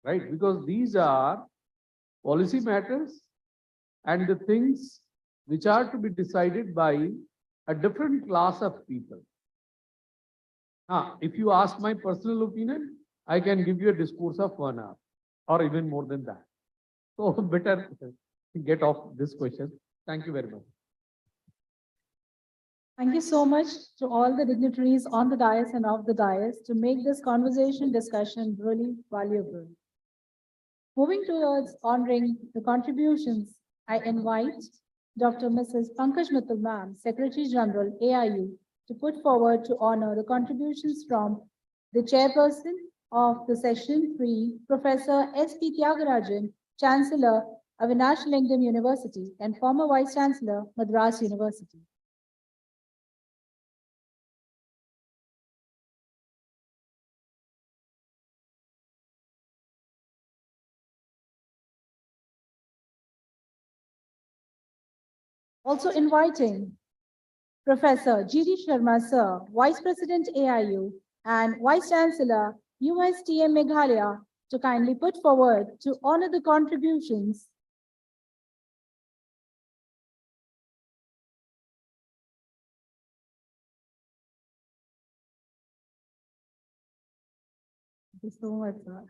right? Because these are policy matters and the things which are to be decided by a different class of people. If you ask my personal opinion, I can give you a discourse of 1 hour or even more than that. So better get off this question. Thank you very much. Thank you so much to all the dignitaries on the dais and off the dais to make this discussion really valuable. Moving towards honoring the contributions, I invite Dr. Mrs. Pankaj Mittal Ma'am, Secretary General, AIU, to put forward to honor the contributions from the chairperson of the session 3, Professor S.P. Tyagarajan, Chancellor, Avinash Lingam University and former Vice-Chancellor, Madras University. Also inviting Professor G.D. Sharma Sir, Vice President AIU and Vice Chancellor USTM Meghalaya to kindly put forward to honor the contributions you so much, sir.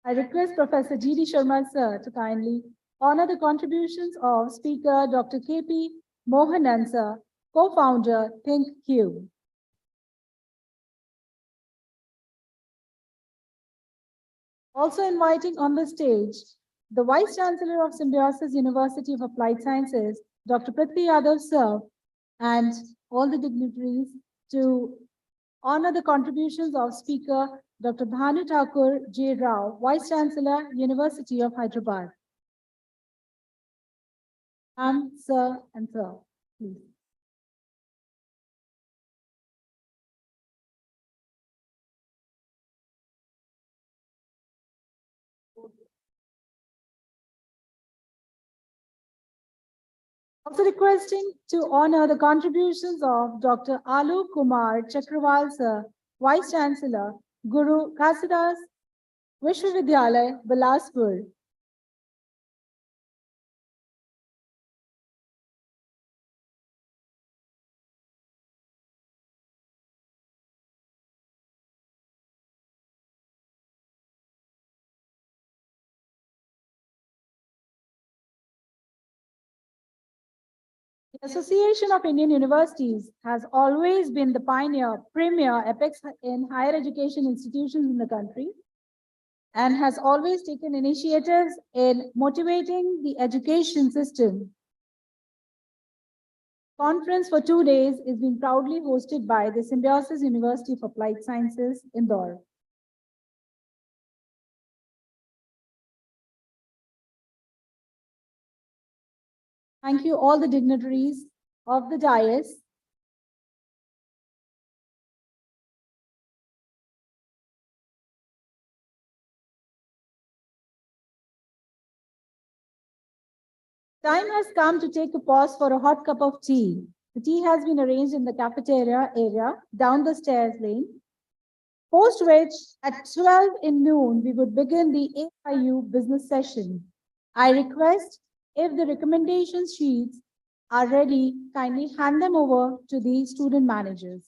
I request Professor G.D. Sharma, sir, to kindly honor the contributions of Speaker Dr. K.P. Mohanan, sir, co-founder, Think Cube. Also inviting on the stage the Vice-Chancellor of Symbiosis University of Applied Sciences, Dr. Prithvi Yadav, sir, and all the dignitaries to honor the contributions of Speaker Dr. Bhanu Thakur J. Rao, Vice-Chancellor, University of Hyderabad. Sir, and sir, please. Also requesting to honor the contributions of Dr. Alok Kumar Chakrawal, sir, Vice Chancellor, Guru Kasidas Vishwavidyalaya, Bilaspur. The Association of Indian Universities has always been the pioneer, premier apex in higher education institutions in the country and has always taken initiatives in motivating the education system. Conference for 2 days is being proudly hosted by the Symbiosis University of Applied Sciences, Indore. Thank you all the dignitaries of the dais. Time has come to take a pause for a hot cup of tea. The tea has been arranged in the cafeteria area down the stairs lane. Post which at 12 in noon, we would begin the AIU business session. I request if the recommendation sheets are ready, kindly hand them over to the student managers.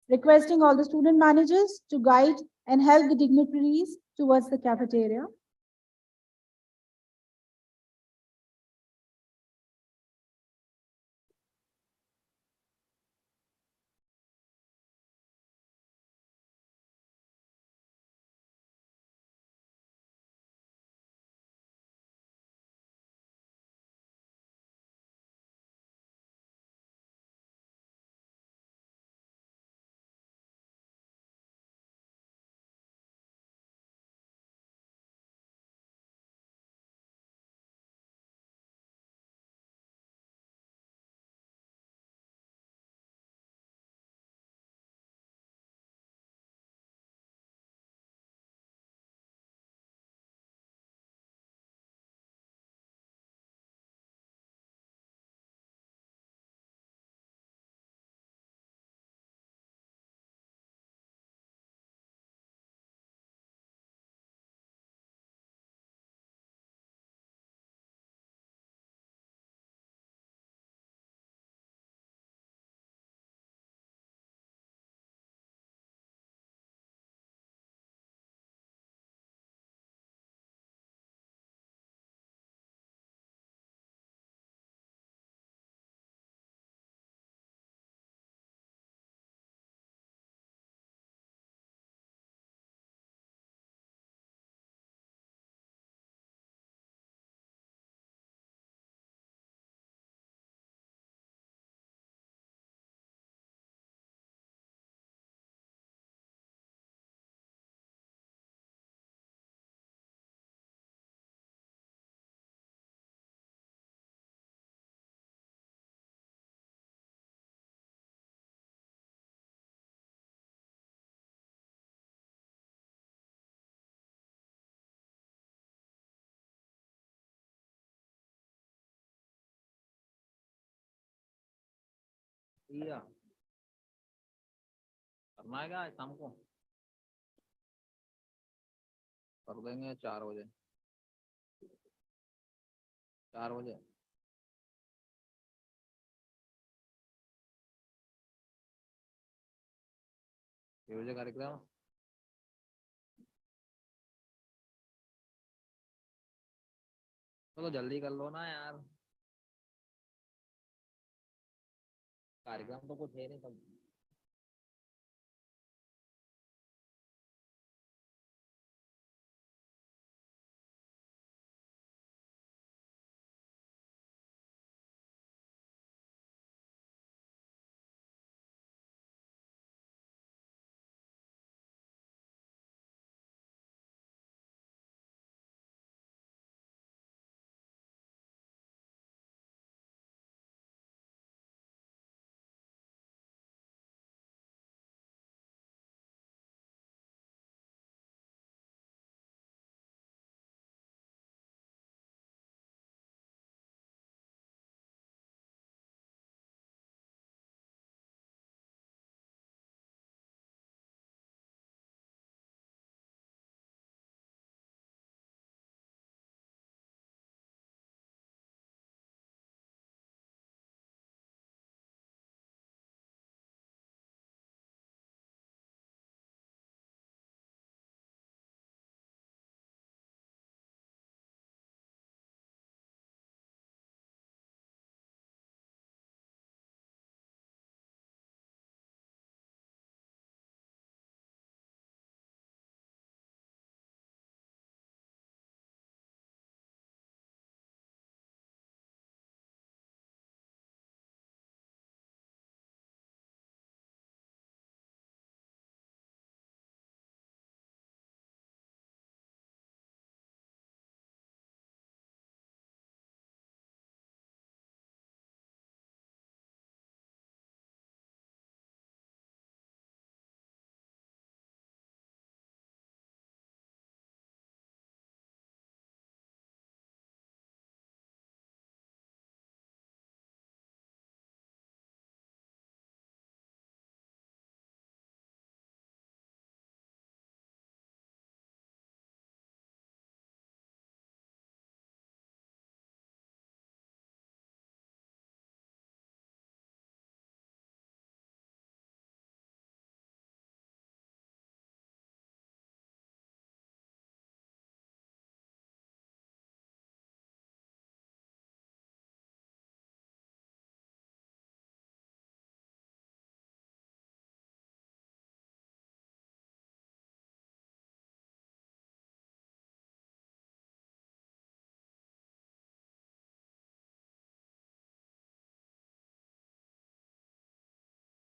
Requesting all the student managers to guide and help the dignitaries towards the cafeteria. करना है क्या आज शाम को कर देंगे 4 बजे 4 बजे योजना कार्यक्रम चलो जल्दी कर लो ना यार कार्यक्रम तो कुछ है नहीं सब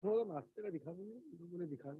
थोड़ा नाश्ते का दिखा मुझे दिखा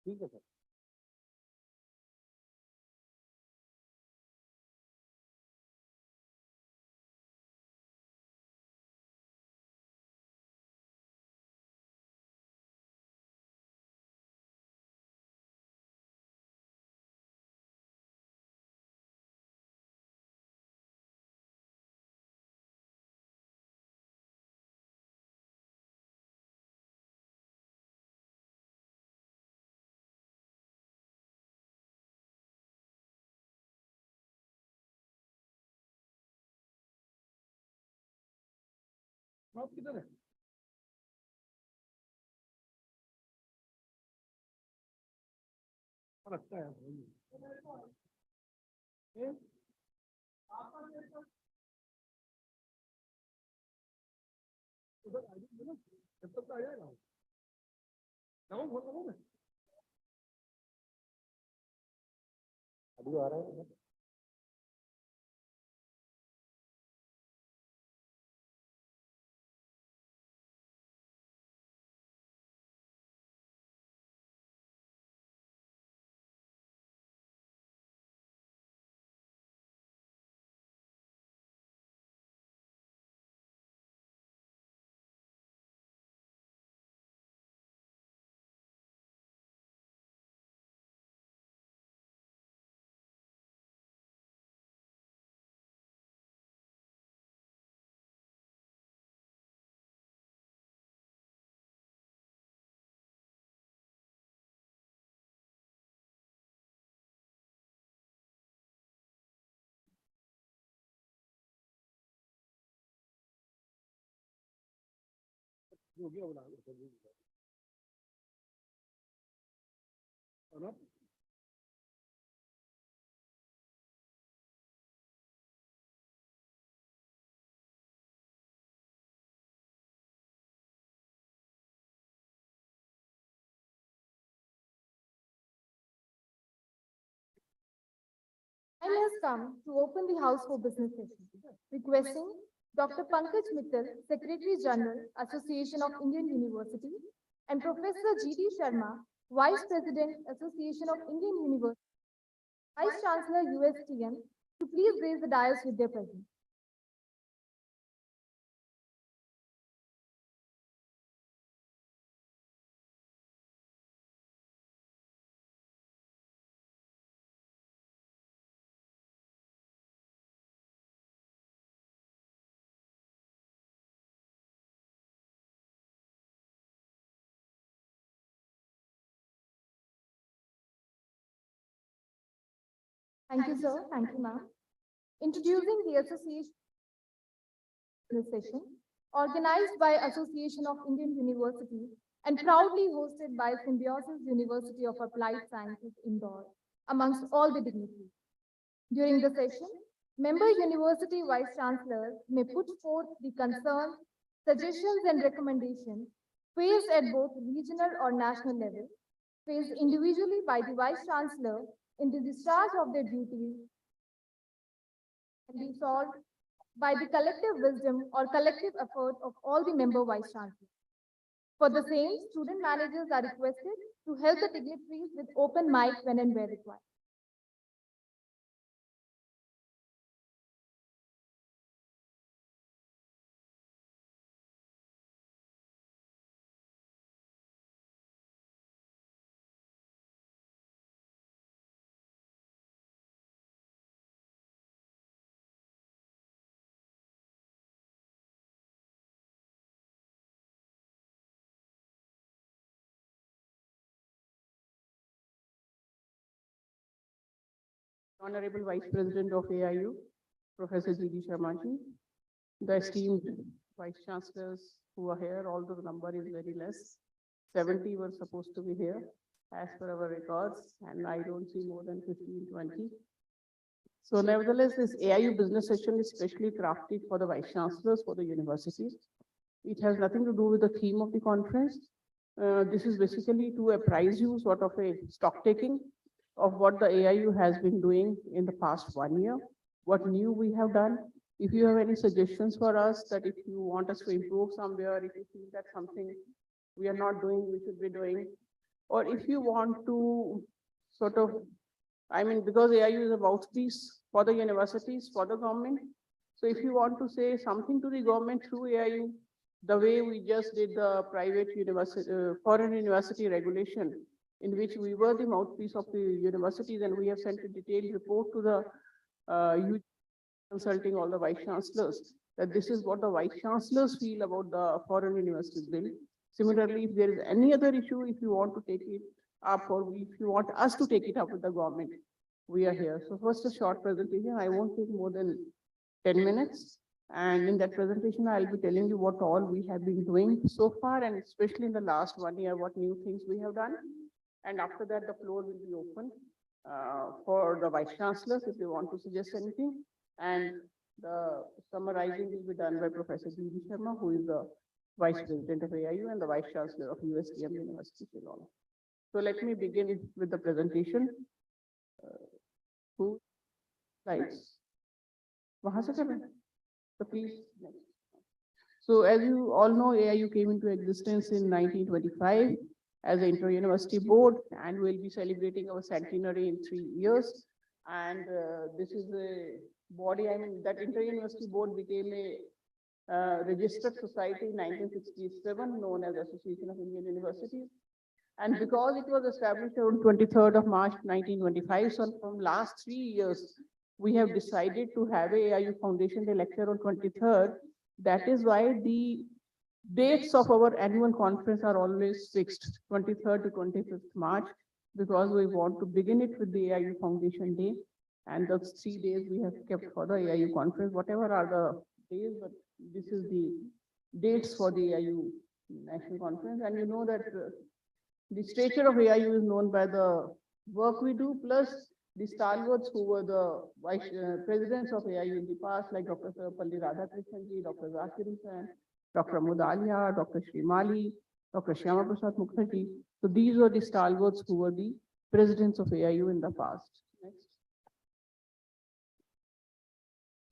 ठीक है सर। आप किधर है? लगता है उधर आ जाओ, जब तक आ जाएगा अभी आ रहा है। हो गया बोला ना। Time has come to open the House for Business session, requesting Dr. Pankaj Mittal, Secretary General, Association of Indian University, and Professor G.D. Sharma, Vice President, Association of Indian University, Vice-Chancellor USTM, to please raise the dais with their presence. Thank you, sir. Thank you, ma'am. Introducing the association session, organized by Association of Indian University and proudly hosted by Symbiosis University of Applied Sciences, Indore, amongst all the dignitaries. During the session, member university vice chancellors may put forth the concerns, suggestions, and recommendations faced at both regional or national level, faced individually by the vice chancellor in the discharge of their duties, and be solved by the collective wisdom or collective effort of all the member vice chancellors. For the same, student managers are requested to help the dignitaries with open mic when and where required. Honorable Vice President of AIU, Professor G.D. Sharma ji, the esteemed Vice Chancellors who are here, although the number is very less. 70 were supposed to be here as per our records, and I don't see more than 15, 20. So nevertheless, this AIU business session is specially crafted for the Vice Chancellors for the universities. It has nothing to do with the theme of the conference. This is basically to apprise you sort of a stock taking of what the AIU has been doing in the past 1 year, what new we have done. If you have any suggestions for us, that if you want us to improve somewhere, if you feel that something we are not doing, we should be doing, or if you want to sort of, I mean, because AIU is a mouthpiece for the universities, for the government. So if you want to say something to the government through AIU, the way we just did the private university, foreign university regulation, in which we were the mouthpiece of the universities, and we have sent a detailed report to the consulting all the vice chancellors, that this is what the vice chancellors feel about the foreign universities bill. Similarly, if there is any other issue, if you want to take it up, or if you want us to take it up with the government, we are here. So first, a short presentation. I won't take more than 10 minutes. And in that presentation, I'll be telling you what all we have been doing so far, and especially in the last 1 year, what new things we have done. And after that, the floor will be open for the vice chancellors if they want to suggest anything. And the summarizing will be done by Professor B.D. Sharma, who is the Vice President of AIU and the Vice Chancellor of USTM University, Shillong. So let me begin with the presentation. Who slides? So please. Next. So as you all know, AIU came into existence in 1925 as an inter-university board, and we'll be celebrating our centenary in 3 years. And this is a body, I mean, that inter-university board became a registered society in 1967, known as Association of Indian Universities. And because it was established on 23rd of March, 1925, so from last 3 years, we have decided to have a AIU Foundation Day lecture on 23rd. That is why the dates of our annual conference are always fixed, 23rd to 25th March, because we want to begin it with the AIU Foundation Day. And those 3 days we have kept for the AIU conference, whatever are the days, but this is the dates for the AIU National Conference. And you know that the stature of AIU is known by the work we do, plus the stalwarts who were the vice presidents of AIU in the past, like Dr. Sarvapalli Radhakrishnan, Dr. Zakir Hussain, Dr. Mudalia, Dr. Shrimali, Dr. Shyama Prasad Mukherjee. So these were the stalwarts who were the presidents of AIU in the past. Next.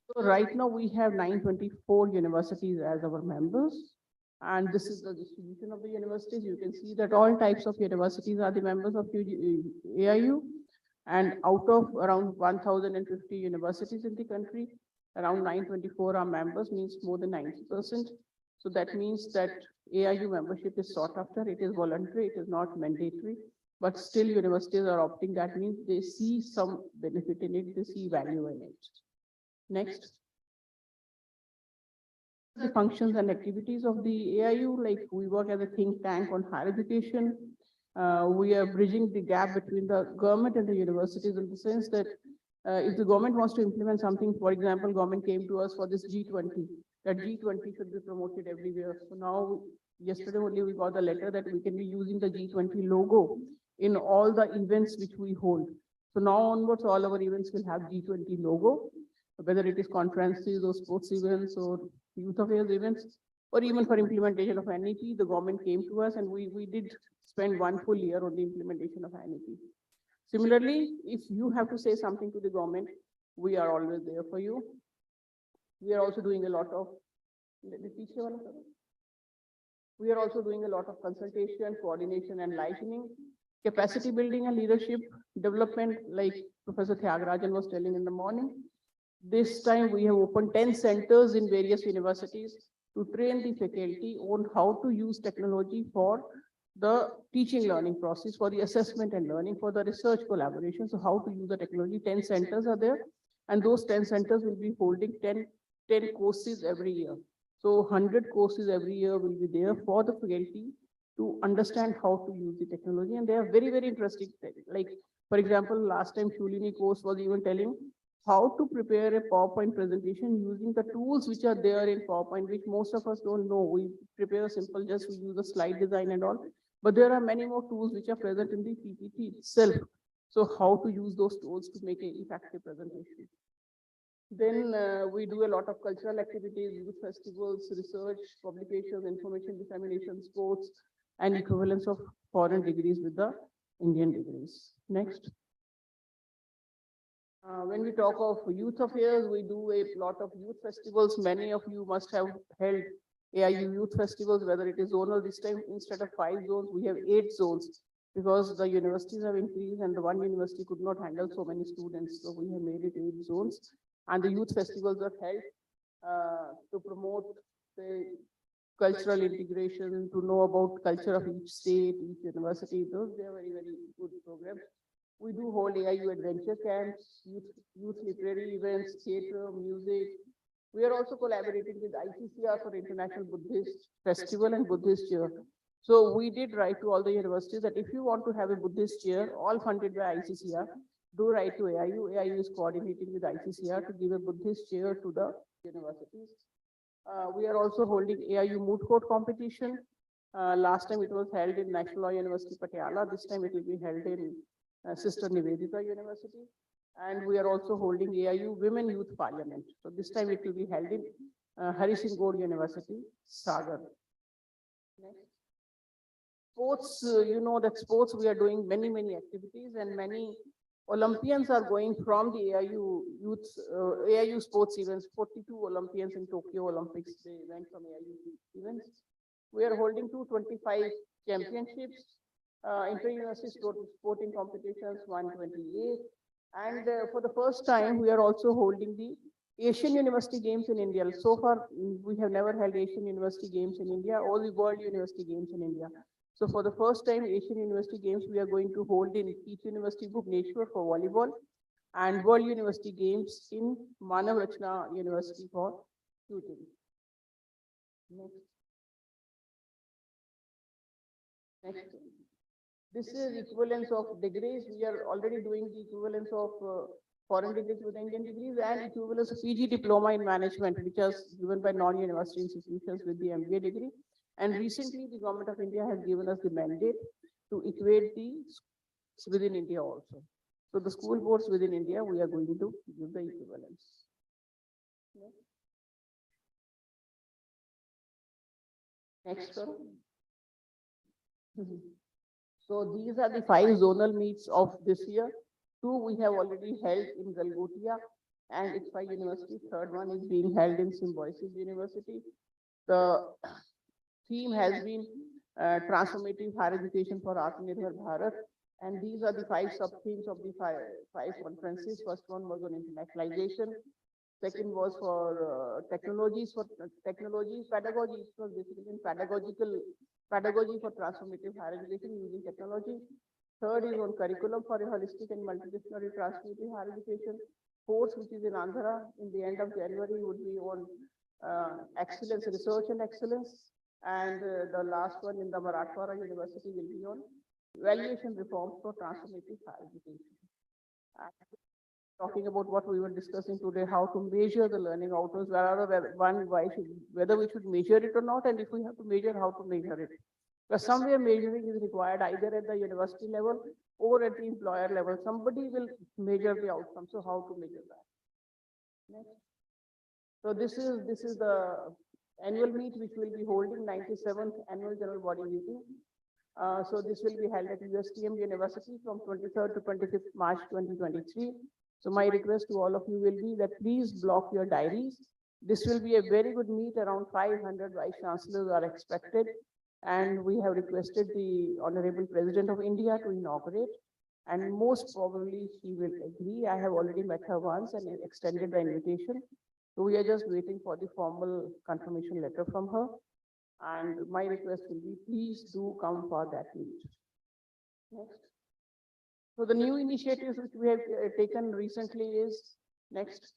So right now we have 924 universities as our members. And this is the distribution of the universities. You can see that all types of universities are the members of AIU. And out of around 1,050 universities in the country, around 924 are members, means more than 90%. So that means that AIU membership is sought after. It is voluntary, it is not mandatory, but still universities are opting. That means they see some benefit in it, they see value in it. Next. The functions and activities of the AIU, like we work as a think tank on higher education. We are bridging the gap between the government and the universities in the sense that if the government wants to implement something, for example, government came to us for this G20, that G20 should be promoted everywhere. So now, yesterday only we got the letter that we can be using the G20 logo in all the events which we hold. So now onwards, all our events will have G20 logo, whether it is conferences or sports events or youth affairs events, or even for implementation of NEP, the government came to us and we did spend 1 full year on the implementation of NEP. Similarly, if you have to say something to the government, we are always there for you. We are also doing a lot of, we are also doing a lot of consultation, coordination and lightening, capacity building and leadership development, like Professor Tyagarajan was telling in the morning. This time we have opened 10 centers in various universities to train the faculty on how to use technology for the teaching learning process, for the assessment and learning, for the research collaboration. So how to use the technology. 10 centers are there, and those 10 centers will be holding 10 courses every year. So 100 courses every year will be there for the faculty to understand how to use the technology. And they are very, very interesting. Like, for example, last time Shulini course was even telling how to prepare a PowerPoint presentation using the tools which are there in PowerPoint, which most of us don't know. We prepare a simple, just we use the slide design and all, but there are many more tools which are present in the PPT itself. So how to use those tools to make an effective presentation. Then we do a lot of cultural activities, youth festivals, research, publications, information dissemination, sports, and equivalence of foreign degrees with the Indian degrees. Next. When we talk of youth affairs, we do a lot of youth festivals. Many of you must have held AIU youth festivals, whether it is zonal. This time, instead of 5 zones, we have 8 zones. because the universities have increased and the one university could not handle so many students. So we have made it 8 zones, and the youth festivals were held to promote the cultural integration, to know about culture of each state, each university. Those they are very, very good programs. We do hold AIU adventure camps, youth literary events, theater, music. We are also collaborating with ICCR for International Buddhist Festival and Buddhist Year. So we did write to all the universities that if you want to have a Buddhist year, all funded by ICCR, do write to AIU. AIU is coordinating with ICCR to give a Buddhist year to the universities. We are also holding AIU moot court competition. Last time it was held in National Law University, Patiala. This time it will be held in Sister Nivedita University. And we are also holding AIU Women Youth Parliament. So this time it will be held in Hari Singh Gaur University, Sagar. Next. Sports, you know that sports, we are doing many, many activities, and many Olympians are going from the AIU youth, AIU sports events. 42 Olympians in Tokyo Olympics, they went from AIU events. We are holding 225 championships, inter-university sporting competitions, 128. And for the first time, we are also holding the Asian University Games in India. So far, we have never held Asian University Games in India or the World University Games in India. So for the first time, Asian University Games, we are going to hold in Teach University Bhubaneswar for volleyball, and World University Games in Manav Rachna University for shooting. Next. Next. This is equivalence of degrees. We are already doing the equivalence of foreign degrees with Indian degrees, and equivalence of PG diploma in management, which is given by non-university institutions with the MBA degree. And recently, the government of India has given us the mandate to equate the schools within India also. So the school boards within India, we are going to give the equivalence. Next, sir. So these are the 5 zonal meets of this year. 2 we have already held in Galgotia and ITFA University. 3rd one is being held in Symbiosis University. The theme has been transformative higher education for Atmanirbhar Bharat. And these are the 5 sub-themes of the five conferences. First one was on internationalization. Second was for technologies, pedagogy. It was basically in pedagogy for transformative higher education using technology. Third is on curriculum for a holistic and multidisciplinary transformative higher education. Fourth, which is in Andhra, in the end of January, would be on excellence, research and excellence. And the last one in the Marathwada University will be on evaluation reforms for transformative higher education. Talking about what we were discussing today, how to measure the learning outcomes, whether we should measure it or not, and if we have to measure, how to measure it. Because somewhere measuring is required either at the university level or at the employer level. Somebody will measure the outcome. So how to measure that? Next. So this is the annual meet which will be holding 97th annual general body meeting. So this will be held at USTM University from 23rd to 25th March 2023. So my request to all of you will be that please block your diaries. This will be a very good meet. Around 500 vice chancellors are expected. And we have requested the Honorable President of India to inaugurate. And most probably she will agree. I have already met her once and extended the invitation. So we are just waiting for the formal confirmation letter from her. And my request will be, please do come for that meet. Next. So the new initiatives which we have taken recently is, next.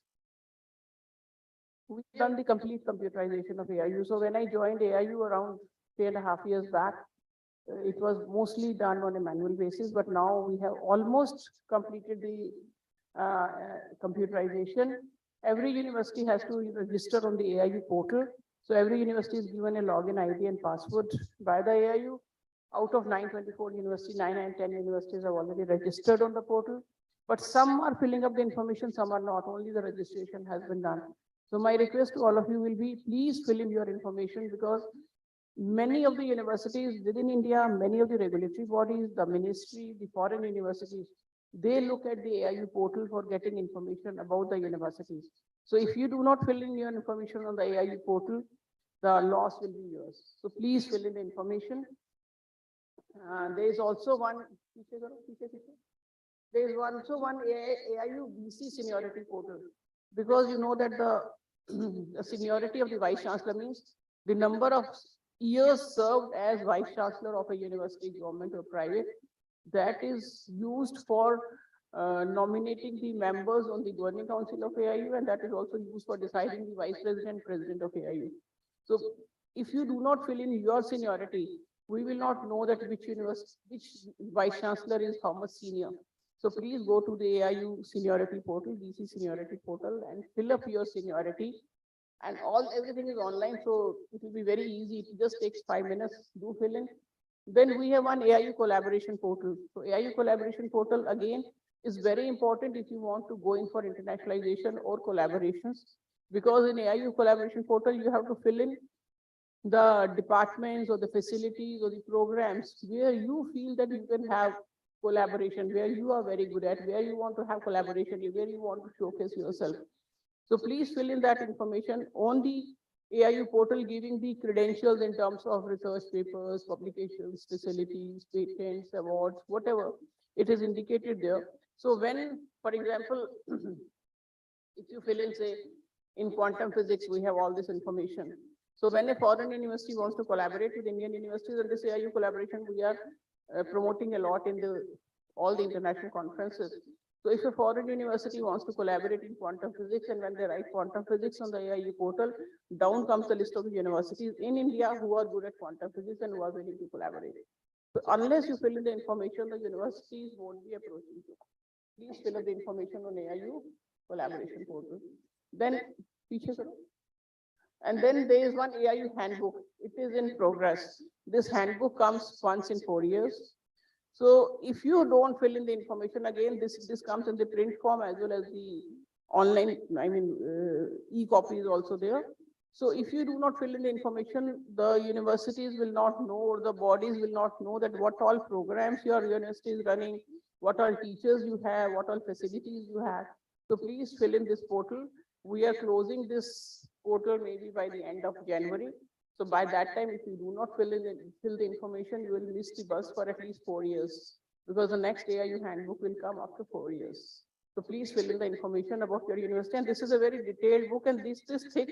We've done the complete computerization of AIU. So when I joined AIU around 3.5 years back, it was mostly done on a manual basis, but now we have almost completed the computerization. Every university has to register on the AIU portal. So every university is given a login ID and password by the AIU. Out of 924 universities, 9 and 10 universities have already registered on the portal. But some are filling up the information, some are not. Only the registration has been done. So my request to all of you will be, please fill in your information, because many of the universities within India, many of the regulatory bodies, the ministry, the foreign universities, they look at the AIU portal for getting information about the universities. So if you do not fill in your information on the AIU portal, the loss will be yours. So please fill in the information. There is also one, there is also one AIU VC seniority portal. Because you know that the seniority of the Vice Chancellor means the number of years served as Vice Chancellor of a university, government or private, that is used for nominating the members on the Governing Council of AIU, and that is also used for deciding the Vice President, President of AIU. So if you do not fill in your seniority, we will not know that which Vice Chancellor is how much senior. So please go to the AIU seniority portal, DC seniority portal, and fill up your seniority. And everything is online, so it will be very easy. It just takes 5 minutes. Do fill in. Then we have one AIU collaboration portal. So AIU collaboration portal again is very important if you want to go in for internationalization or collaborations, because in AIU collaboration portal you have to fill in the departments or the facilities or the programs where you feel that you can have collaboration, where you are very good at, where you want to have collaboration, where you want to showcase yourself. So please fill in that information on the AIU portal, giving the credentials in terms of research papers, publications, facilities, patents, awards, whatever it is indicated there. So when, for example, if you fill in, say, in quantum physics, we have all this information. So when a foreign university wants to collaborate with Indian universities, and this AIU collaboration, we are promoting a lot in all the international conferences. So if a foreign university wants to collaborate in quantum physics, and when they write quantum physics on the AIU portal, down comes the list of universities in India who are good at quantum physics and who are willing to collaborate. So unless you fill in the information, the universities won't be approaching you. Please fill in the information on AIU collaboration portal. Then, and then there is one AIU handbook. It is in progress. This handbook comes once in 4 years. So if you don't fill in the information, again, this comes in the print form as well as the online, e-copy is also there. So if you do not fill in the information, the universities will not know, or the bodies will not know that what all programs your university is running, what all teachers you have, what all facilities you have. So please fill in this portal. We are closing this portal maybe by the end of January. So by that time, if you do not fill the information, you will miss the bus for at least 4 years, because the next AIU handbook will come after 4 years. So please fill in the information about your university. And this is a very detailed book, and this thick,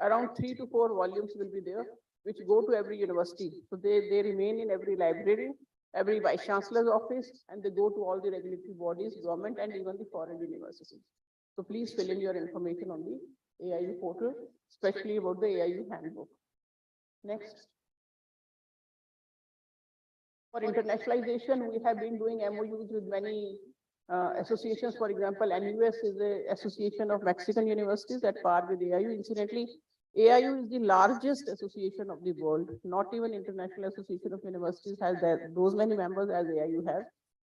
around 3 to 4 volumes will be there, which go to every university. So they remain in every library, every Vice Chancellor's office, and they go to all the regulatory bodies, government, and even the foreign universities. So please fill in your information on the AIU portal, especially about the AIU handbook. Next. For internationalization, we have been doing MOUs with many associations. For example, NUS is the Association of Mexican Universities at par with AIU. Incidentally, AIU is the largest association of the world. Not even International Association of Universities has those many members as AIU has.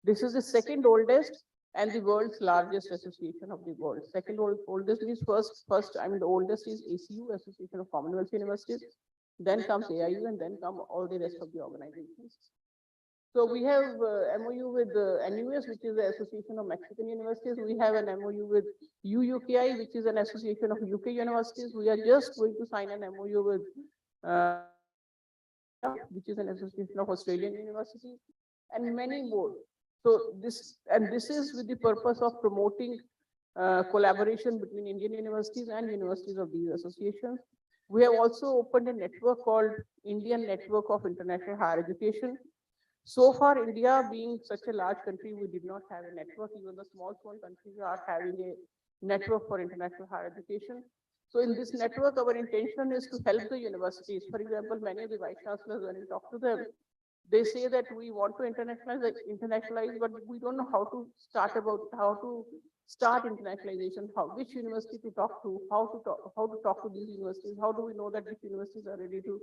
This is the second oldest and the world's largest association of the world. Second oldest means the oldest is ACU, Association of Commonwealth Universities. Then comes AIU, and then come all the rest of the organizations. So we have MOU with NUS, which is the Association of Mexican Universities. We have an MOU with UUKI, which is an association of UK universities. We are just going to sign an MOU with which is an association of Australian universities, and many more. So this is with the purpose of promoting collaboration between Indian universities and universities of these associations. We have also opened a network called Indian Network of International Higher Education. So far, India being such a large country, we did not have a network. Even the small countries are having a network for international higher education. So in this network, our intention is to help the universities. For example, many of the vice chancellors, when we talk to them, they say that we want to internationalize, but we don't know how to start internationalization, which university to talk to, how to talk to these universities, how do we know that which universities are ready to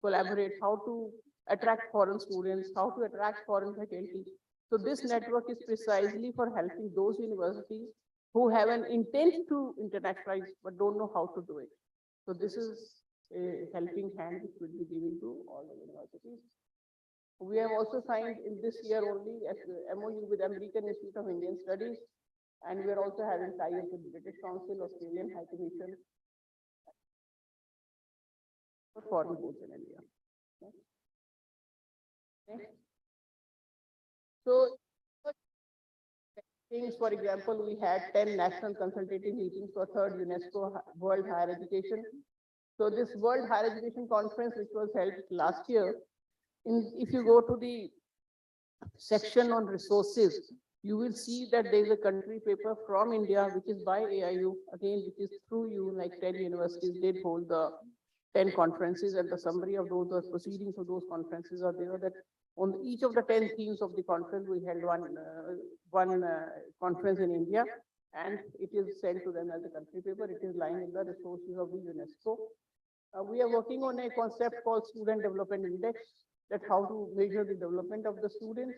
collaborate, how to attract foreign students, how to attract foreign faculty. So this network is precisely for helping those universities who have an intent to internationalize but don't know how to do it. So this is a helping hand which will be given to all the universities. We have also signed in this year only a MOU with American Institute of Indian Studies, and we are also having tie-up with British Council, Australian High Commission for foreign boards in India. Next. So things, for example, we had 10 national consultative meetings for third UNESCO World Higher Education. So this World Higher Education Conference, which was held last year, if you go to the section on resources, you will see that there is a country paper from India, which is by AIU, again, which is through you, like 10 universities did hold the 10 conferences, and the summary of those, the proceedings of those conferences are there, that on each of the 10 themes of the conference, we held one conference in India, and it is sent to them as a country paper. It is lying in the resources of the UNESCO. We are working on a concept called Student Development Index, that how to measure the development of the students.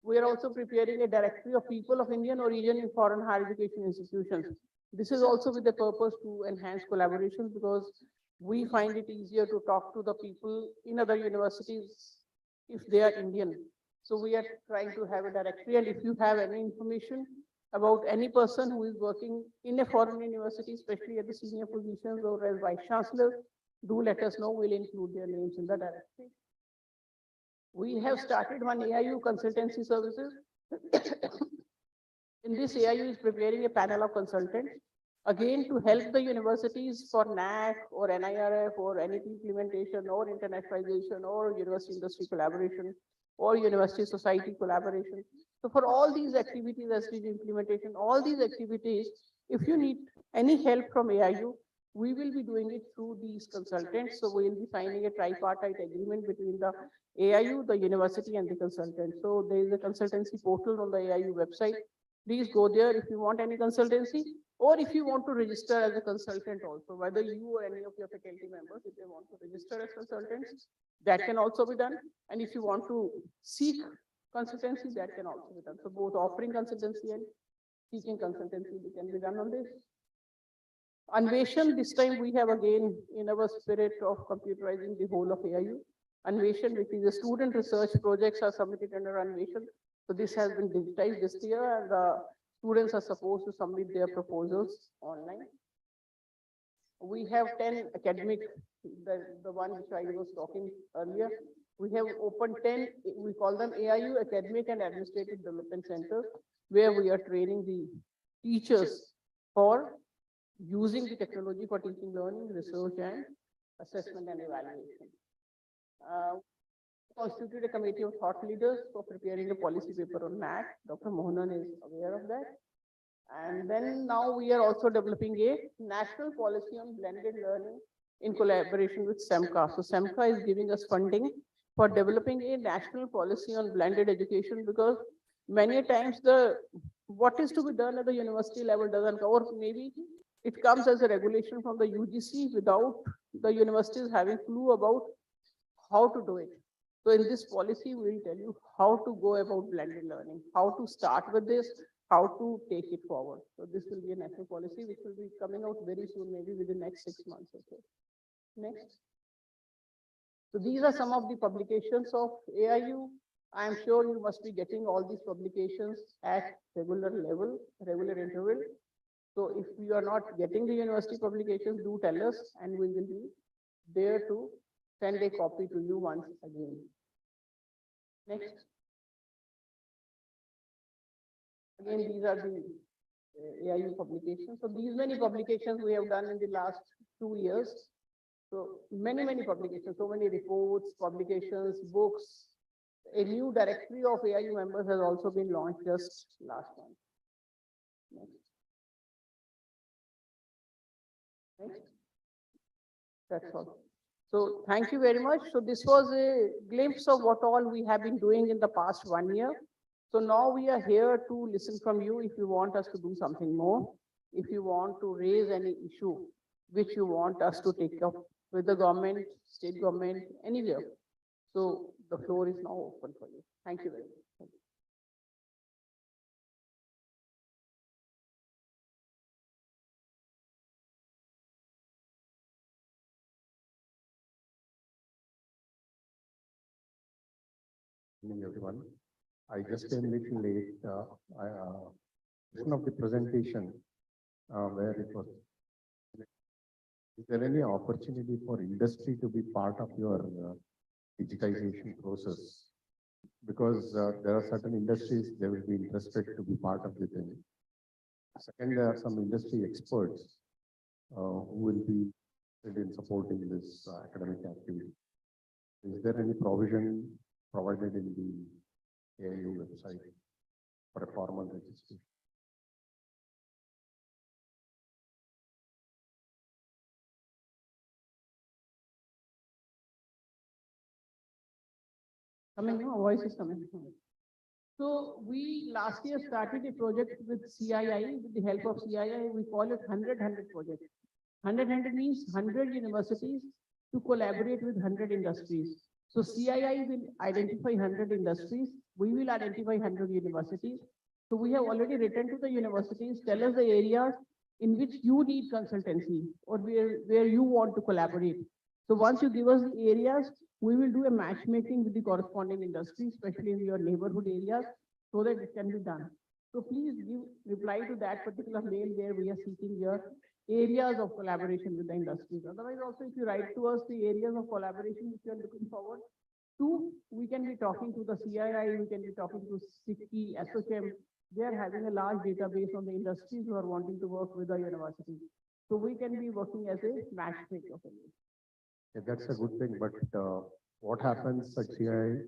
We are also preparing a directory of people of Indian origin in foreign higher education institutions. This is also with the purpose to enhance collaboration, because we find it easier to talk to the people in other universities if they are Indian. So we are trying to have a directory, and if you have any information about any person who is working in a foreign university, especially at the senior positions or as Vice-Chancellor, do let us know. We'll include their names in the directory. We have started one AIU consultancy services. In this, AIU is preparing a panel of consultants, again, to help the universities for NAC or NIRF or NEP implementation or internationalization or university industry collaboration or university society collaboration. So for all these activities, SDG implementation, all these activities, if you need any help from AIU, we will be doing it through these consultants. So we will be signing a tripartite agreement between the AIU, the university, and the consultant. So there is a consultancy portal on the AIU website. Please go there if you want any consultancy, or if you want to register as a consultant also, whether you or any of your faculty members, if they want to register as consultants, that can also be done. And if you want to seek consultancy, that can also be done. So both offering consultancy and seeking consultancy can be done on this. Anveshan, this time we have again, in our spirit of computerizing the whole of AIU, Anveshan, which is a student research projects, are submitted under Anveshan. So this has been digitized this year, and the students are supposed to submit their proposals online. We have 10 academic, the one which I was talking earlier. We have opened 10, we call them AIU Academic and Administrative Development Centers, where we are training the teachers for using the technology for teaching, learning, research, and assessment and evaluation. Constituted a committee of thought leaders for preparing a policy paper on MAT. Dr. Mohanan is aware of that. And then now we are also developing a national policy on blended learning in collaboration with SEMCA. So SEMCA is giving us funding for developing a national policy on blended education, because many times what is to be done at the university level doesn't come, or maybe it comes as a regulation from the UGC without the universities having clue about how to do it. So in this policy, we will tell you how to go about blended learning, how to start with this, how to take it forward. So this will be a national policy, which will be coming out very soon, maybe within the next 6 months or so. Next. So these are some of the publications of AIU. I am sure you must be getting all these publications at regular level, regular interval. So if you are not getting the university publications, do tell us, and we will be there to send a copy to you once again. Next. Again, these are the AIU publications. So these many publications we have done in the last 2 years. So many publications, so many reports, publications, books. A new directory of AIU members has also been launched just last month. Next. Next. That's all. So thank you very much. So this was a glimpse of what all we have been doing in the past 1 year. So now we are here to listen from you if you want us to do something more, if you want to raise any issue which you want us to take up with the government, state government, anywhere. So the floor is now open for you. Thank you very much. Thank you. Good evening, everyone. I just came a little late. One of the presentation where it was. Is there any opportunity for industry to be part of your digitization process? because there are certain industries, they will be interested to be part of the thing. Second, there are some industry experts who will be interested in supporting this academic activity. Is there any provision provided in the AIU website for a formal registration? Coming, no, voice is coming. So we last year started a project with CII, with the help of CII, we call it 100-100 project. 100-100 means 100 universities to collaborate with 100 industries. So CII will identify 100 industries, we will identify 100 universities. So we have already written to the universities, tell us the areas in which you need consultancy or where you want to collaborate. So once you give us the areas, we will do a matchmaking with the corresponding industry, especially in your neighborhood areas, so that it can be done. So please reply to that particular mail where we are seeking your areas of collaboration with the industries. Otherwise, also if you write to us the areas of collaboration which you are looking forward to, we can be talking to the CII, we can be talking to SICKI, SOCHM. They are having a large database on the industries who are wanting to work with the university. So we can be working as a matchmaker for you. Yeah, that's a good thing, but what happens at CII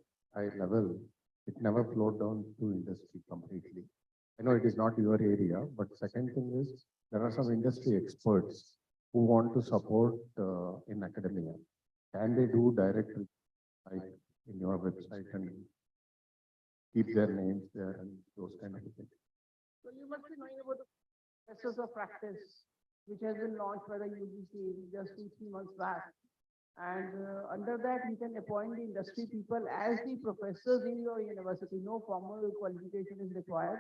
level, it never flowed down to industry completely. I know it is not your area, but second thing is there are some industry experts who want to support in academia. Can they do directly like in your website and keep their names there and those kind of things? So you must be knowing about the professors of practice, which has been launched by the UGC just 2-3 months back. And under that, you can appoint the industry people as the professors in your university. No formal qualification is required.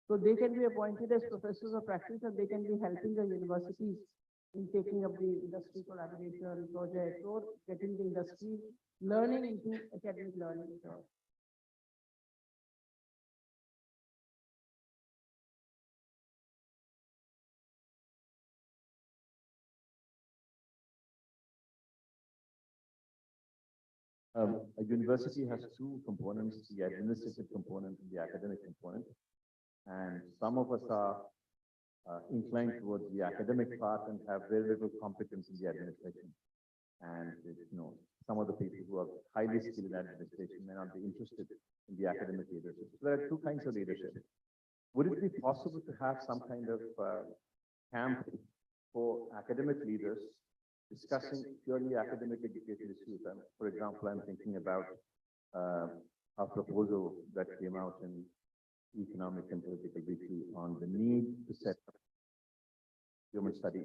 So they can be appointed as professors of practice and they can be helping the universities in taking up the industry collaboration projects or getting the industry learning into academic learning. A university has two components, the administrative component and the academic component. And some of us are inclined towards the academic part and have very little competence in the administration. And some of the people who are highly skilled in administration may not be interested in the academic leadership. So there are two kinds of leadership. Would it be possible to have some kind of camp for academic leaders discussing purely academic education issues? For example, I'm thinking about a proposal that came out in Economic and Political Weekly on the need to set up human studies.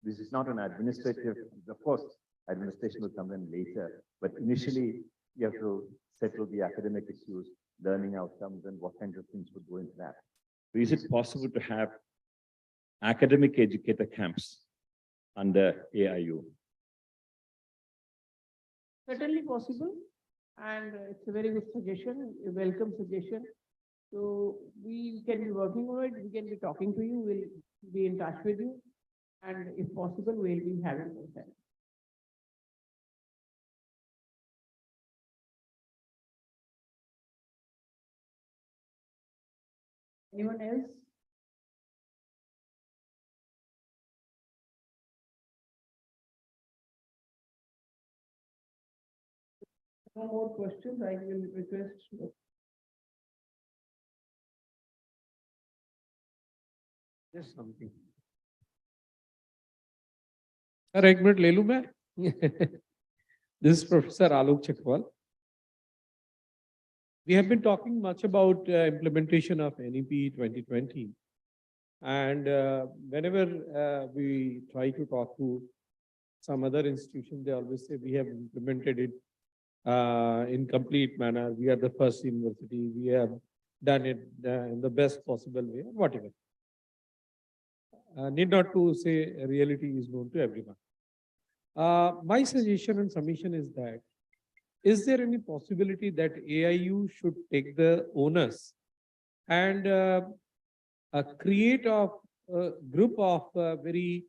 This is not an administrative, of course, administration will come in later, but initially you have to settle the academic issues, learning outcomes, and what kinds of things would go into that. So is it possible to have academic educator camps under AIU? Certainly possible. And it's a very good suggestion, a welcome suggestion. So we can be working on it. We can be talking to you. We'll be in touch with you. And if possible, we'll be having those things. Anyone else? No more questions. I will request. Just something. Sir, एक minute ले लूं मैं. This is Professor Alok Chakwal. We have been talking much about implementation of NEP 2020. And whenever we try to talk to some other institution, they always say we have implemented it in complete manner. We are the first university. We have done it in the best possible way, whatever. Need not to say reality is known to everyone. My suggestion and submission is that, is there any possibility that AIU should take the onus and create a group of very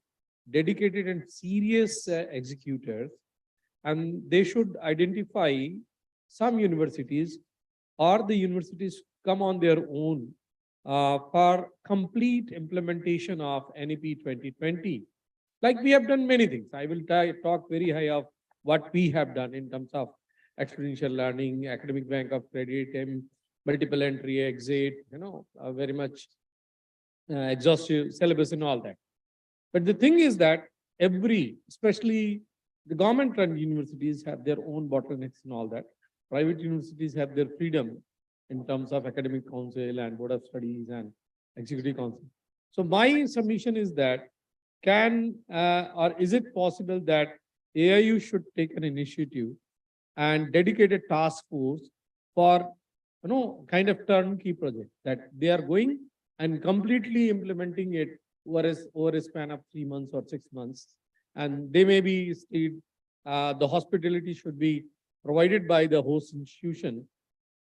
dedicated and serious executors, and they should identify some universities or the universities come on their own for complete implementation of NEP 2020. Like we have done many things. I will talk very high of what we have done in terms of experiential learning, academic bank of credit, and multiple entry, exit, very much exhaustive syllabus and all that. But the thing is that especially the government-run universities have their own bottlenecks and all that. Private universities have their freedom in terms of academic council and board of studies and executive council. So my submission is that or is it possible that AIU should take an initiative and dedicate a task force for, kind of turnkey project that they are going and completely implementing it over a span of 3 months or 6 months. And they may be the hospitality should be provided by the host institution,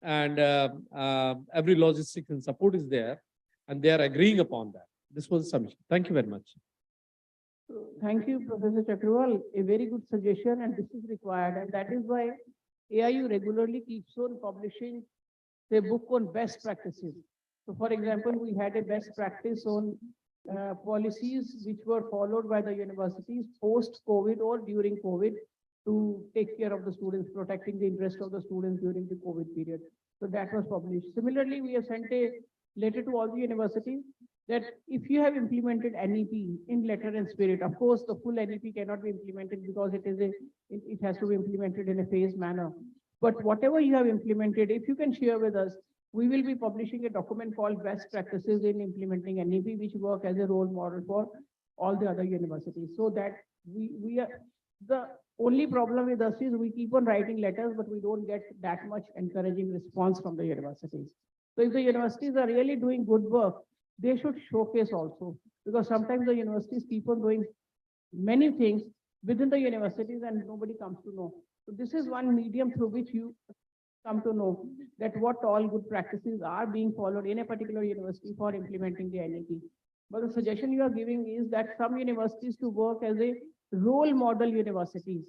and every logistics and support is there, and they are agreeing upon that. This was a submission. Thank you very much. Thank you, Professor Chakraval. A very good suggestion, and this is required, and that is why AIU regularly keeps on publishing a book on best practices. So, for example, we had a best practice on policies which were followed by the universities post-COVID or during COVID to take care of the students, protecting the interest of the students during the COVID period. So that was published. Similarly, we have sent a letter to all the universities that if you have implemented NEP in letter and spirit, of course, the full NEP cannot be implemented because it has to be implemented in a phased manner. But whatever you have implemented, if you can share with us, we will be publishing a document called Best Practices in Implementing NEP, which work as a role model for all the other universities. So that we are, the only problem with us is we keep on writing letters, but we don't get that much encouraging response from the universities. So if the universities are really doing good work, they should showcase also, because sometimes the universities keep on doing many things within the universities and nobody comes to know. So this is one medium through which you come to know that what all good practices are being followed in a particular university for implementing the NEP. But the suggestion you are giving is that some universities to work as a role model universities,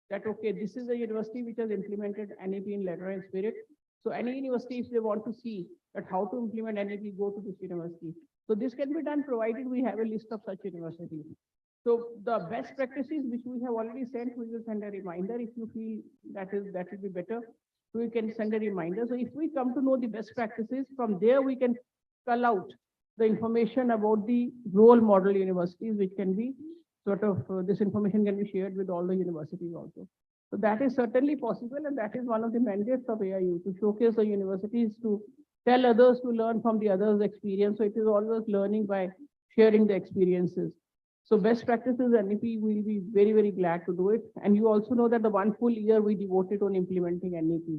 that okay, this is a university which has implemented NEP in letter and spirit. So any university, if they want to see that how to implement NEP, go to this university. So this can be done provided we have a list of such universities. So the best practices which we have already sent, we will send a reminder. If you feel that will be better, we can send a reminder. So if we come to know the best practices, from there we can cull out the information about the role model universities, which can be sort of, this information can be shared with all the universities also. So that is certainly possible, and that is one of the mandates of AIU, to showcase the universities, to tell others to learn from the others' experience. So it is always learning by sharing the experiences. So best practices NEP, we'll be very, very glad to do it. And you also know that the one full year we devoted on implementing NEP.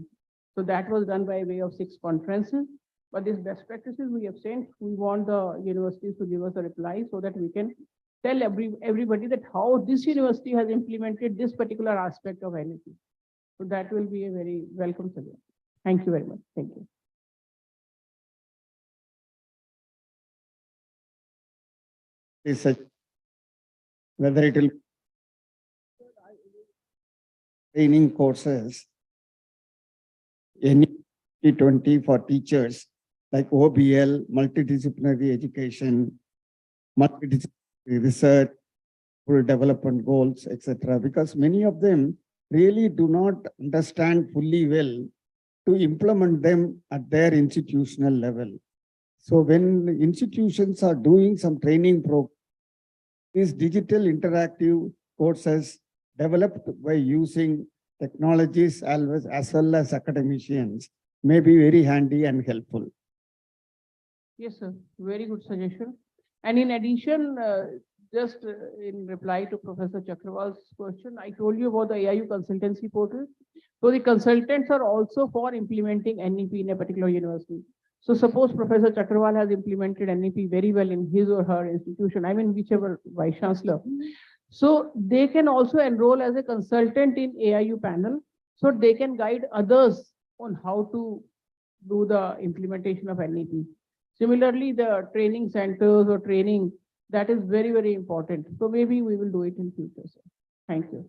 So that was done by way of 6 conferences. But these best practices we have sent, we want the universities to give us a reply so that we can tell everybody that how this university has implemented this particular aspect of NEP. So that will be a very welcome suggestion. Thank you very much. Thank you. Whether it will training courses, any 20 for teachers like OBL, multidisciplinary education, multidisciplinary research, development goals, etc. Because many of them really do not understand fully well to implement them at their institutional level. So when institutions are doing some training programs, these digital interactive courses developed by using technologies as well as academicians may be very handy and helpful. Yes, sir. Very good suggestion. And in addition, just in reply to Professor Chakraval's question, I told you about the AIU consultancy portal. So the consultants are also for implementing NEP in a particular university. So suppose Professor Chakraval has implemented NEP very well in his or her institution, I mean, whichever Vice-Chancellor. So they can also enroll as a consultant in AIU panel. So they can guide others on how to do the implementation of NEP. Similarly, the training centers or training, that is very, very important. So maybe we will do it in future, sir. Thank you.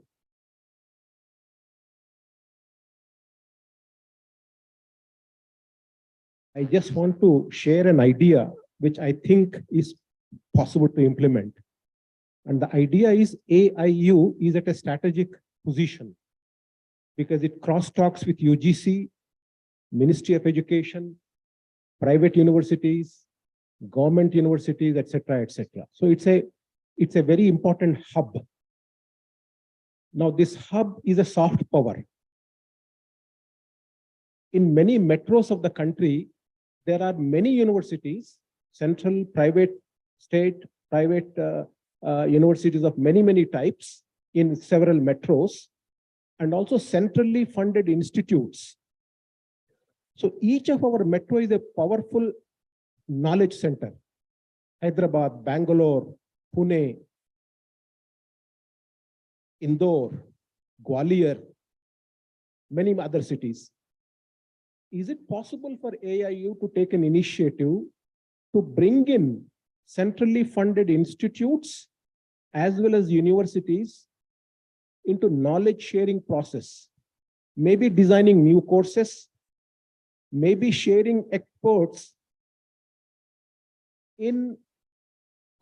I just want to share an idea which I think is possible to implement. And the idea is AIU is at a strategic position because it cross-talks with UGC, Ministry of Education, private universities, government universities, etc., etc. So it's a very important hub. Now this hub is a soft power. In many metros of the country, there are many universities, central, private, state, private universities of many types in several metros, and also centrally funded institutes. So each of our metro is a powerful knowledge center. Hyderabad, Bangalore, Pune, Indore, Gwalior, many other cities. Is it possible for AIU to take an initiative to bring in centrally funded institutes as well as universities into knowledge sharing process? Maybe designing new courses, maybe sharing experts in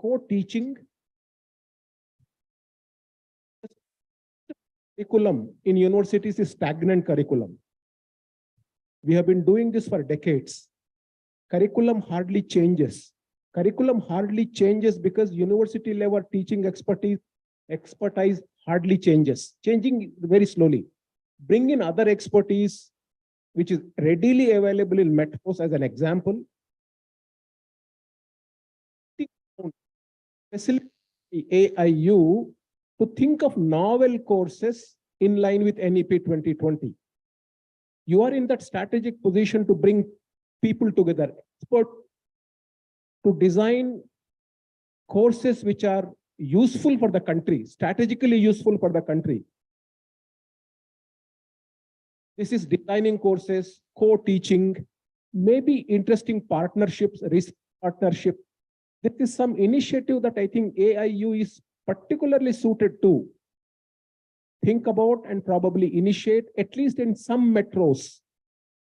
co-teaching. Curriculum in universities is stagnant curriculum. We have been doing this for decades. Curriculum hardly changes. Curriculum hardly changes because university level teaching expertise hardly changes, changing very slowly. Bring in other expertise, which is readily available in metros as an example. Facilitate AIU to think of novel courses in line with NEP 2020. You are in that strategic position to bring people together, expert to design courses which are useful for the country, strategically useful for the country. This is designing courses, co-teaching, maybe interesting partnerships, risk partnership. This is some initiative that I think AIU is particularly suited to think about and probably initiate, at least in some metros.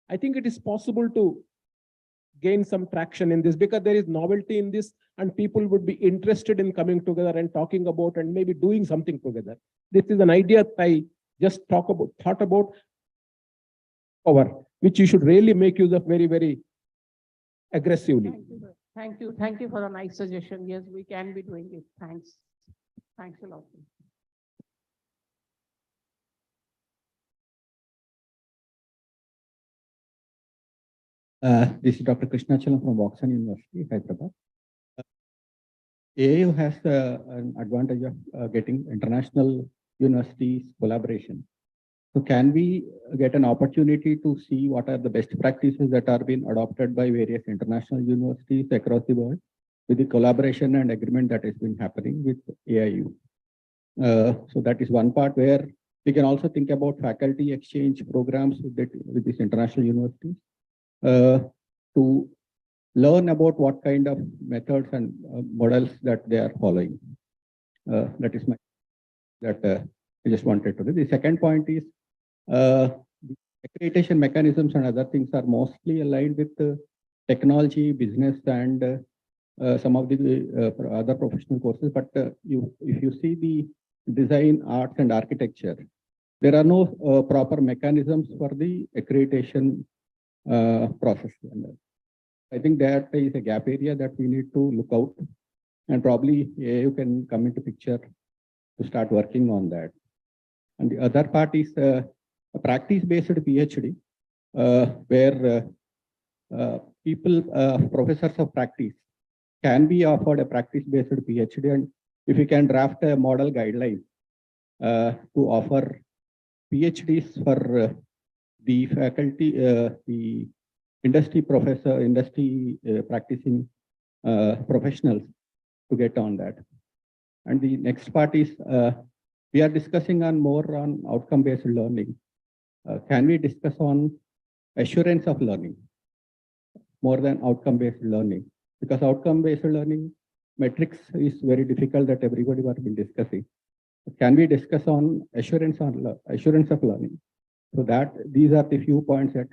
I think it is possible to gain some traction in this because there is novelty in this and people would be interested in coming together and talking about and maybe doing something together. This is an idea that I just thought about, which you should really make use of very aggressively. Thank you for a nice suggestion. Yes, we can be doing it. Thanks a lot. This is Dr. Krishnachalam from Oxford University, Hyderabad. AIU has an advantage of getting international universities collaboration. So can we get an opportunity to see what are the best practices that are being adopted by various international universities across the world with the collaboration and agreement that has been happening with AIU? So that is one part where we can also think about faculty exchange programs with these international universities. To learn about what kind of methods and models that they are following. That is I just wanted to do. The second point is the accreditation mechanisms and other things are mostly aligned with technology, business, and some of the other professional courses. But if you see the design, arts, and architecture, there are no proper mechanisms for the accreditation process. And I think that is a gap area that we need to look out, and probably you can come into picture to start working on that. And the other part is a practice-based PhD, where professors of practice can be offered a practice-based PhD, and if we can draft a model guideline to offer PhDs for the faculty, the industry practicing professionals to get on that. And the next part is we are discussing more on outcome-based learning. Can we discuss on assurance of learning more than outcome-based learning? Because outcome-based learning metrics is very difficult that everybody has been discussing. Can we discuss on assurance of learning? So that these are the few points that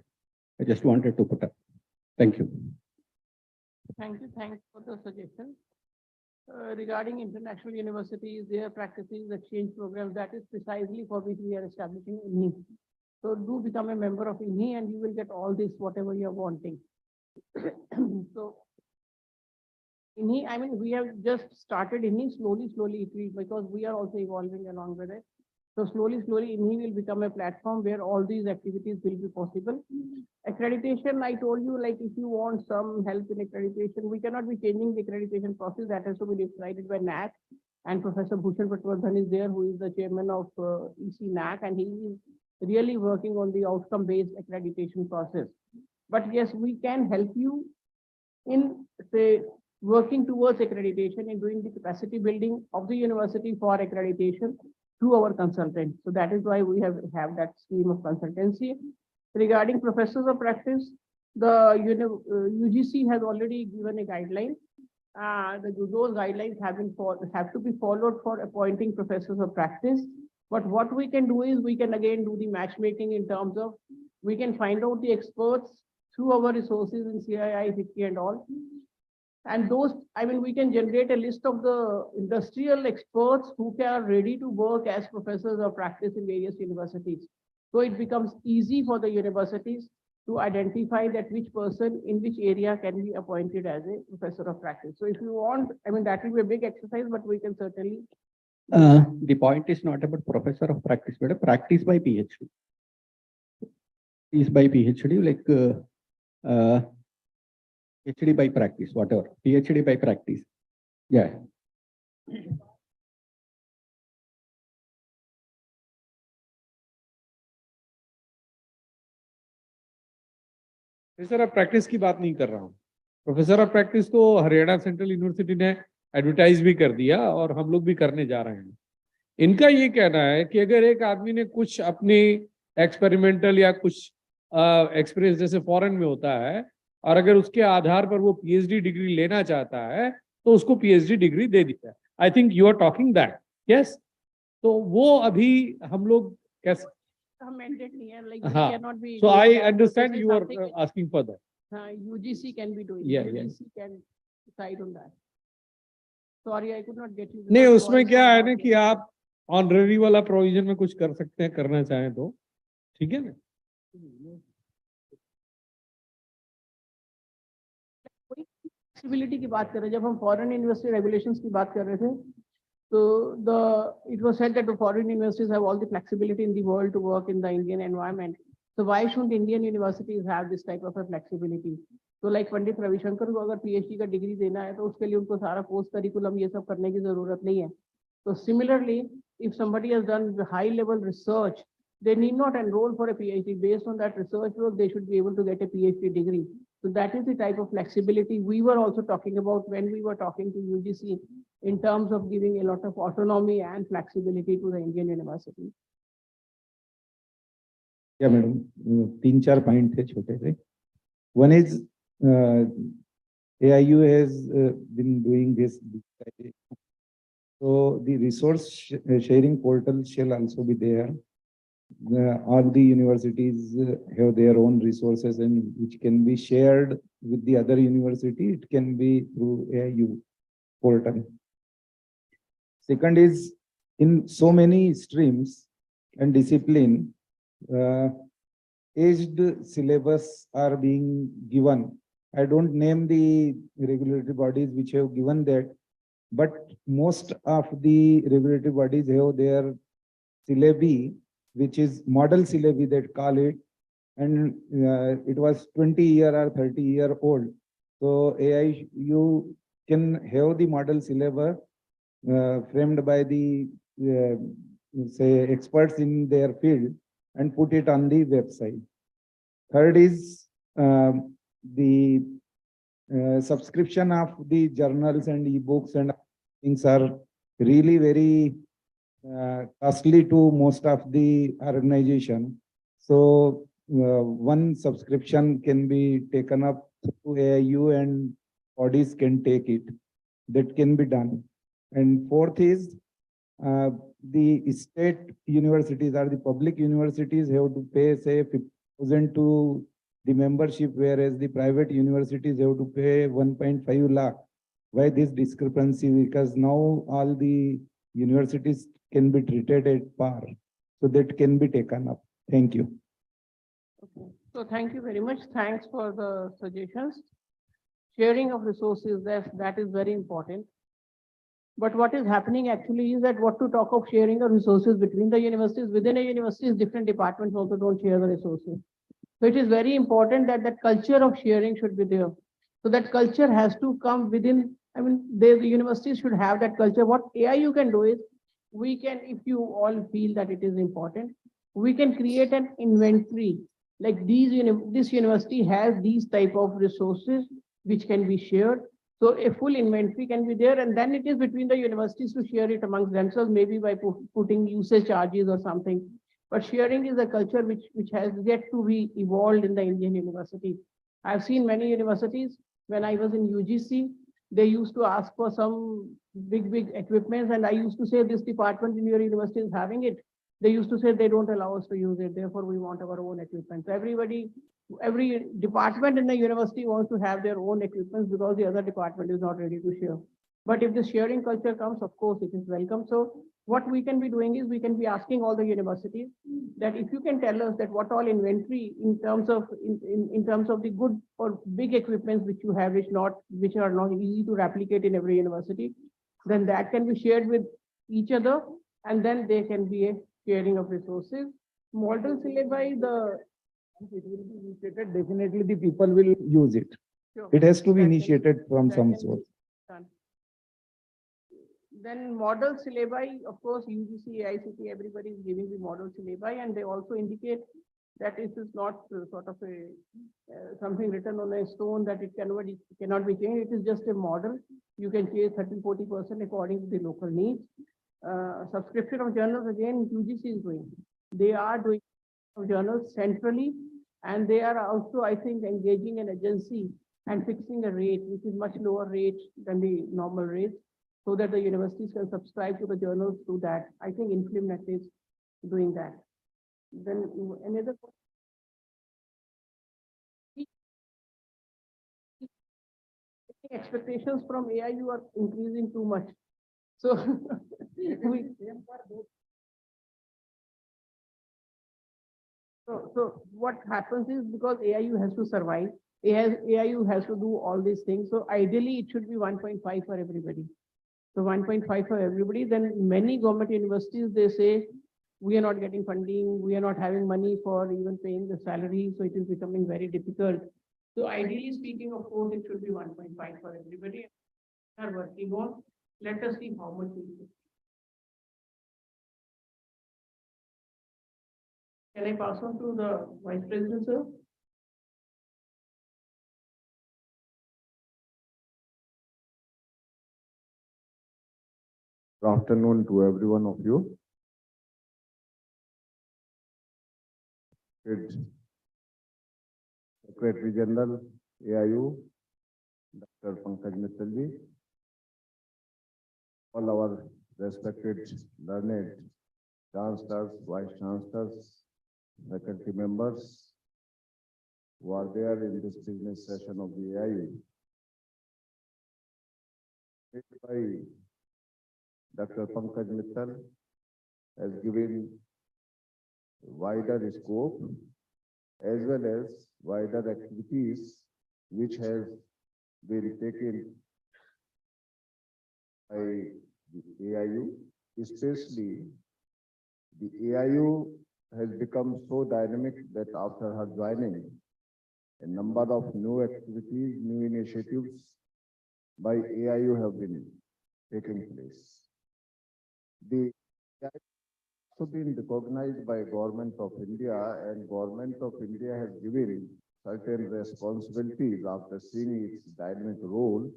I just wanted to put up. Thank you. Thanks for the suggestion. Regarding international universities, their practices, exchange programs, that is precisely for which we are establishing INHI. So do become a member of INHI and you will get all this, whatever you are wanting. So INHI, I mean, we have just started INHI slowly, it will, because we are also evolving along with it. So slowly, INHI will become a platform where all these activities will be possible. Accreditation, I told you, like if you want some help in accreditation, we cannot be changing the accreditation process. That has to be decided by NAC. And Professor Bhushan Patwardhan is there, who is the chairman of EC NAC, and he is really working on the outcome-based accreditation process. But yes, we can help you in, say, working towards accreditation and doing the capacity building of the university for accreditation through our consultant. So that is why we have that scheme of consultancy. Regarding professors of practice, the UGC has already given a guideline. Those guidelines have to be followed for appointing professors of practice. But what we can do is we can again do the matchmaking in terms of we can find out the experts through our resources in CII, HICI and all. And those, I mean, we can generate a list of the industrial experts who are ready to work as professors of practice in various universities. So it becomes easy for the universities to identify that which person in which area can be appointed as a professor of practice. So if you want, I mean, that will be a big exercise, but we can certainly. The point is not about professor of practice, but a practice by PhD. Is by PhD, like PhD by practice, whatever. PhD by practice. Yeah. Professor of practice की बात नहीं कर रहा हूँ. Professor of practice तो Haryana central university ने advertise भी कर दिया और हम लोग भी करने जा रहे हैं. इनका ये कहना है कि अगर एक आदमी ने कुछ अपनी एक्सपेरिमेंटल या कुछ एक्सपीरियंस जैसे फॉरेन में होता है और अगर उसके आधार पर वो पीएचडी डिग्री लेना चाहता है तो उसको पीएचडी डिग्री दे दी है. I think you are talking that. Yes. तो वो अभी हम लोग कैसे Mandate here, like cannot be. So I understand you are asking for that. UGC can be doing. Yeah, UGC can decide on that. Sorry, I could not get you. नहीं, उसमें क्या है ना कि आप ऑनररी वाला प्रोविजन में कुछ कर सकते हैं, करना चाहें तो ठीक है ना. फ्लेक्सिबिलिटी की बात कर रहे हैं, जब हम फॉरेन यूनिवर्सिटी रेगुलेशंस की बात कर रहे थे, so it was said that the foreign universities have all the flexibility in the world to work in the Indian environment. So why shouldn't Indian universities have this type of a flexibility? So like Pandit Ravi Shankar को अगर PhD का degree देना है तो उसके लिए उनको सारा कोर्स करिकुलम ये सब करने की जरूरत नहीं है. So similarly, if somebody has done high level research, they need not enroll for a PhD. Based on that research work, they should be able to get a PhD degree. So that is the type of flexibility we were also talking about when we were talking to UGC in terms of giving a lot of autonomy and flexibility to the Indian university. Yeah, madam. 3-4 points थे छोटे से. One is AIU has been doing this. So the resource sharing portal shall also be there. All the universities have their own resources and which can be shared with the other university. It can be through AIU portal. Second is, in so many streams and discipline, aged syllabus are being given. I don't name the regulatory bodies which have given that, but most of the regulatory bodies have their syllabi, which is model syllabi that call it, and it was 20-year or 30-year old. So AIU can have the model syllabus framed by the say experts in their field and put it on the website. Third is the subscription of the journals and ebooks and things are really very costly to most of the organization. So one subscription can be taken up through AIU and bodies can take it. That can be done. And fourth is the state universities or the public universities have to pay say 50,000 to the membership, whereas the private universities have to pay 1.5 lakh. Why this discrepancy? Because now all the universities can be treated at par. So that can be taken up. Thank you. Okay. So thank you very much. Thanks for the suggestions. Sharing of resources, that is very important. But what is happening actually is that what to talk of sharing of resources between the universities, within a university, different departments also don't share the resources. So it is very important that that culture of sharing should be there. So that culture has to come within, I mean, the universities should have that culture. What AIU can do is, we can, if you all feel that it is important, we can create an inventory. Like this university has these type of resources which can be shared. So a full inventory can be there, and then it is between the universities to share it amongst themselves, maybe by putting usage charges or something. But sharing is a culture which has yet to be evolved in the Indian university. I've seen many universities, when I was in UGC, they used to ask for some big equipments, and I used to say, this department in your university is having it. They used to say they don't allow us to use it, therefore we want our own equipment. So every department in the university wants to have their own equipment because the other department is not ready to share. But if the sharing culture comes, of course, it is welcome. So what we can be doing is, we can be asking all the universities that if you can tell us that what all inventory in terms of the good or big equipments which you have, which are not easy to replicate in every university, then that can be shared with each other, and then there can be a sharing of resources. Model syllabi, it will be initiated, definitely the people will use it. Sure. It has to be That can- initiated from that some can be source. done. Then model syllabi, of course, UGC, AICT, everybody is giving the model syllabi, and they also indicate that it is not sort of a something written on a stone that it cannot be changed. It is just a model. You can change 30-40% according to the local needs. Subscription of journals, again, UGC is doing. They are doing journals centrally, and they are also, I think, engaging an agency and fixing a rate which is much lower rate than the normal rate, so that the universities can subscribe to the journals through that. I think InfluMet is doing that. Then another expectations from AIU are increasing too much. So So what happens is, because AIU has to survive, AIU has to do all these things. So ideally, it should be 1.5 for everybody. So 1.5 for everybody. Then many government universities, they say, we are not getting funding, we are not having money for even paying the salary. So it is becoming very difficult. So ideally speaking, of course, it should be 1.5 for everybody. We are working on. Let us see how much we can. Can I pass on to the Vice President, sir? Good afternoon to every one of you. It's Secretary General, AIU, Dr. Pankaj Mittalji, all our respected learned chancellors, vice chancellors, faculty members who are there in this business session of the AIU. By Dr. Pankaj Mittal has given wider scope as well as wider activities which have been taken by the AIU, especially the AIU has become so dynamic that after her joining, a number of new activities, new initiatives by AIU have been taking place. The AIU has also been recognized by Government of India, and Government of India has given certain responsibilities after seeing its dynamic role,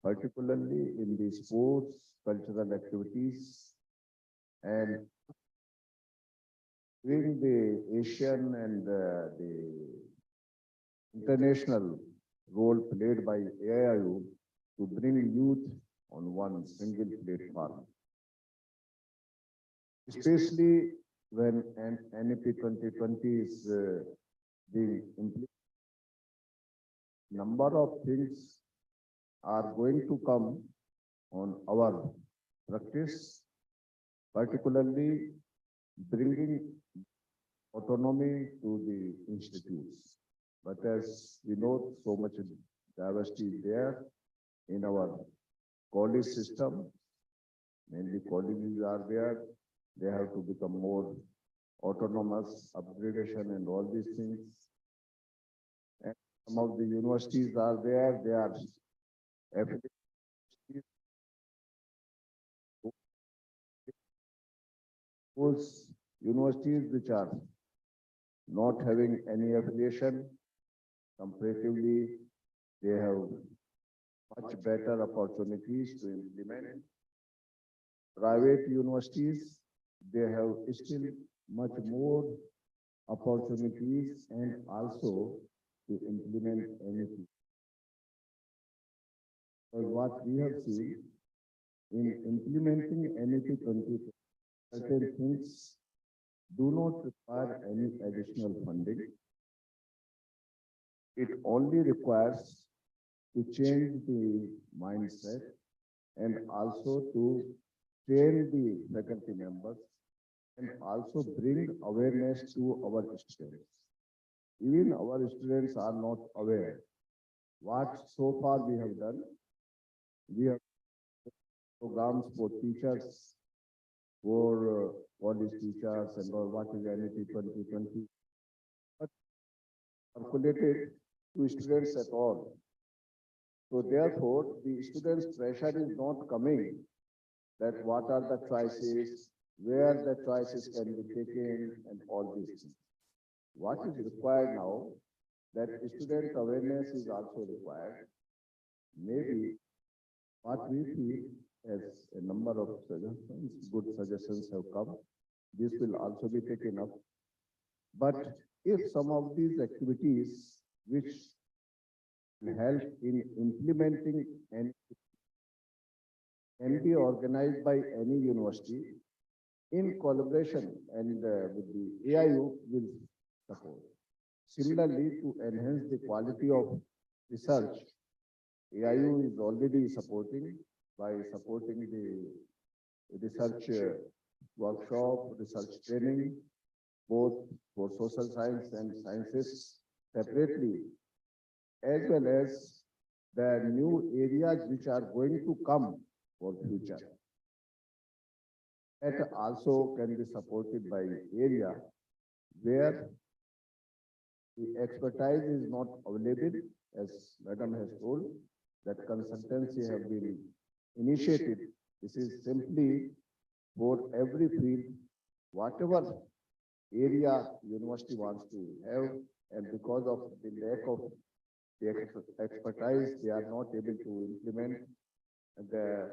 particularly in the sports, cultural activities, and during the Asian and the international role played by AIU to bring youth on one single platform. Especially when NEP 2020 is being implemented. Number of things are going to come on our practice, particularly bringing autonomy to the institutes. But as we know, so much diversity is there in our college system. Mainly colleges are there. They have to become more autonomous, upgradation and all these things. And some of the universities are there. They are affiliated. Those universities which are not having any affiliation, comparatively, they have much better opportunities to implement. Private universities, they have still much more opportunities and also to implement anything. But what we have seen in implementing anything, certain things do not require any additional funding. It only requires to change the mindset and also to train the faculty members and also bring awareness to our students. Even our students are not aware what so far we have done. We have programs for teachers, for college teachers and all what is NEP 2020, but calculated to students at all. So therefore, the students' pressure is not coming that what are the choices, where the choices can be taken and all these things. What is required now, that student awareness is also required. Maybe what we feel as a number of suggestions, good suggestions have come, this will also be taken up. But if some of these activities which will help in implementing and can be organized by any university in collaboration and with the AIU will support. Similarly, to enhance the quality of research, AIU is already supporting by supporting the research workshop, research training, both for social science and sciences separately, as well as the new areas which are going to come for future. That also can be supported by area where the expertise is not available, as Madam has told, that consultancy have been initiated. This is simply for every field, whatever area university wants to have, and because of the lack of the expertise, they are not able to implement. The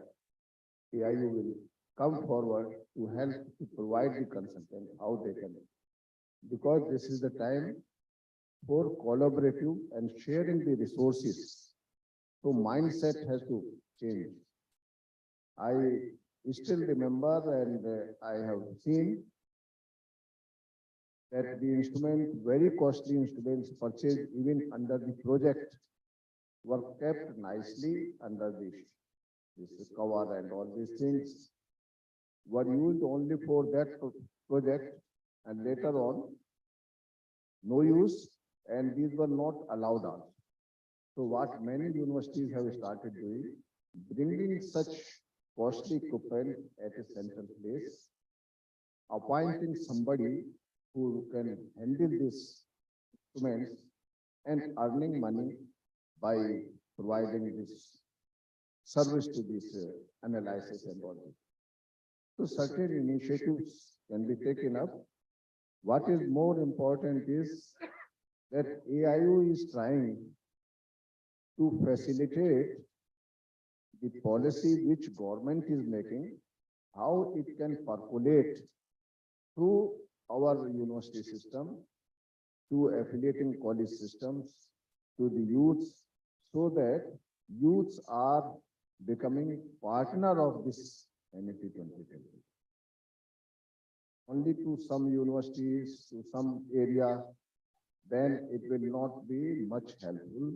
AIU will come forward to help to provide the consultant how they can, because this is the time for collaborative and sharing the resources. So mindset has to change. I still remember and I have seen that the instrument, very costly instruments purchased even under the project were kept nicely under this cover, and all these things were used only for that project, and later on no use, and these were not allowed on. So what many universities have started doing, bringing such costly equipment at a central place, appointing somebody who can handle these instruments and earning money by providing this service to this analysis and all. So certain initiatives can be taken up. What is more important is that AIU is trying to facilitate the policy which government is making, how it can percolate through our university system, to affiliating college systems, to the youths, so that youths are becoming partner of this NEP 2020. Only to some universities, to some area, then it will not be much helpful.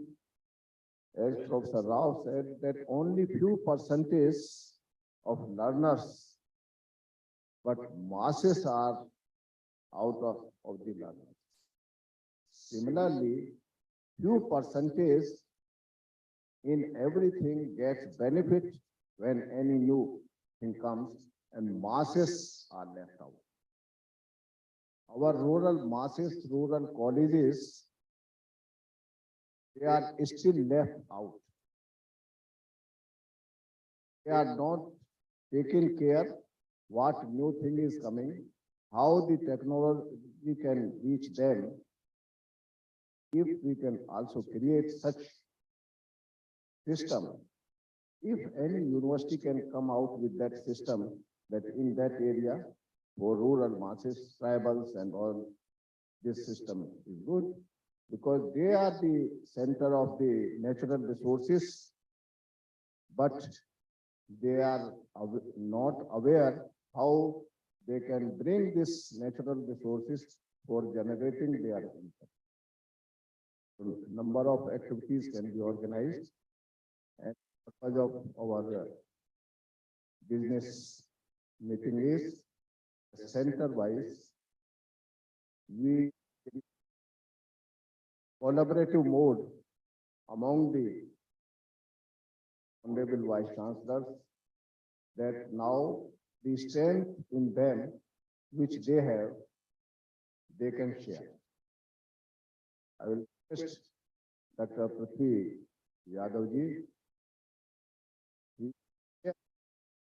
As Professor Rao said, that only few percentage of learners, but masses are out of the learners. Similarly, few percentage in everything gets benefit when any new thing comes, and masses are left out. Our rural masses, rural colleges, they are still left out. They are not taking care what new thing is coming, how the technology can reach them. If we can also create such system, if any university can come out with that system, that in that area for rural masses, tribals and all, this system is good because they are the center of the natural resources, but they are not aware how they can bring this natural resources for generating their income. So, number of activities can be organized, and purpose of our business meeting is center-wise. We collaborative mode among the Honorable Vice-Chancellors, that now the strength in them which they have, they can share. I will request Dr. Prithvi Yadavji,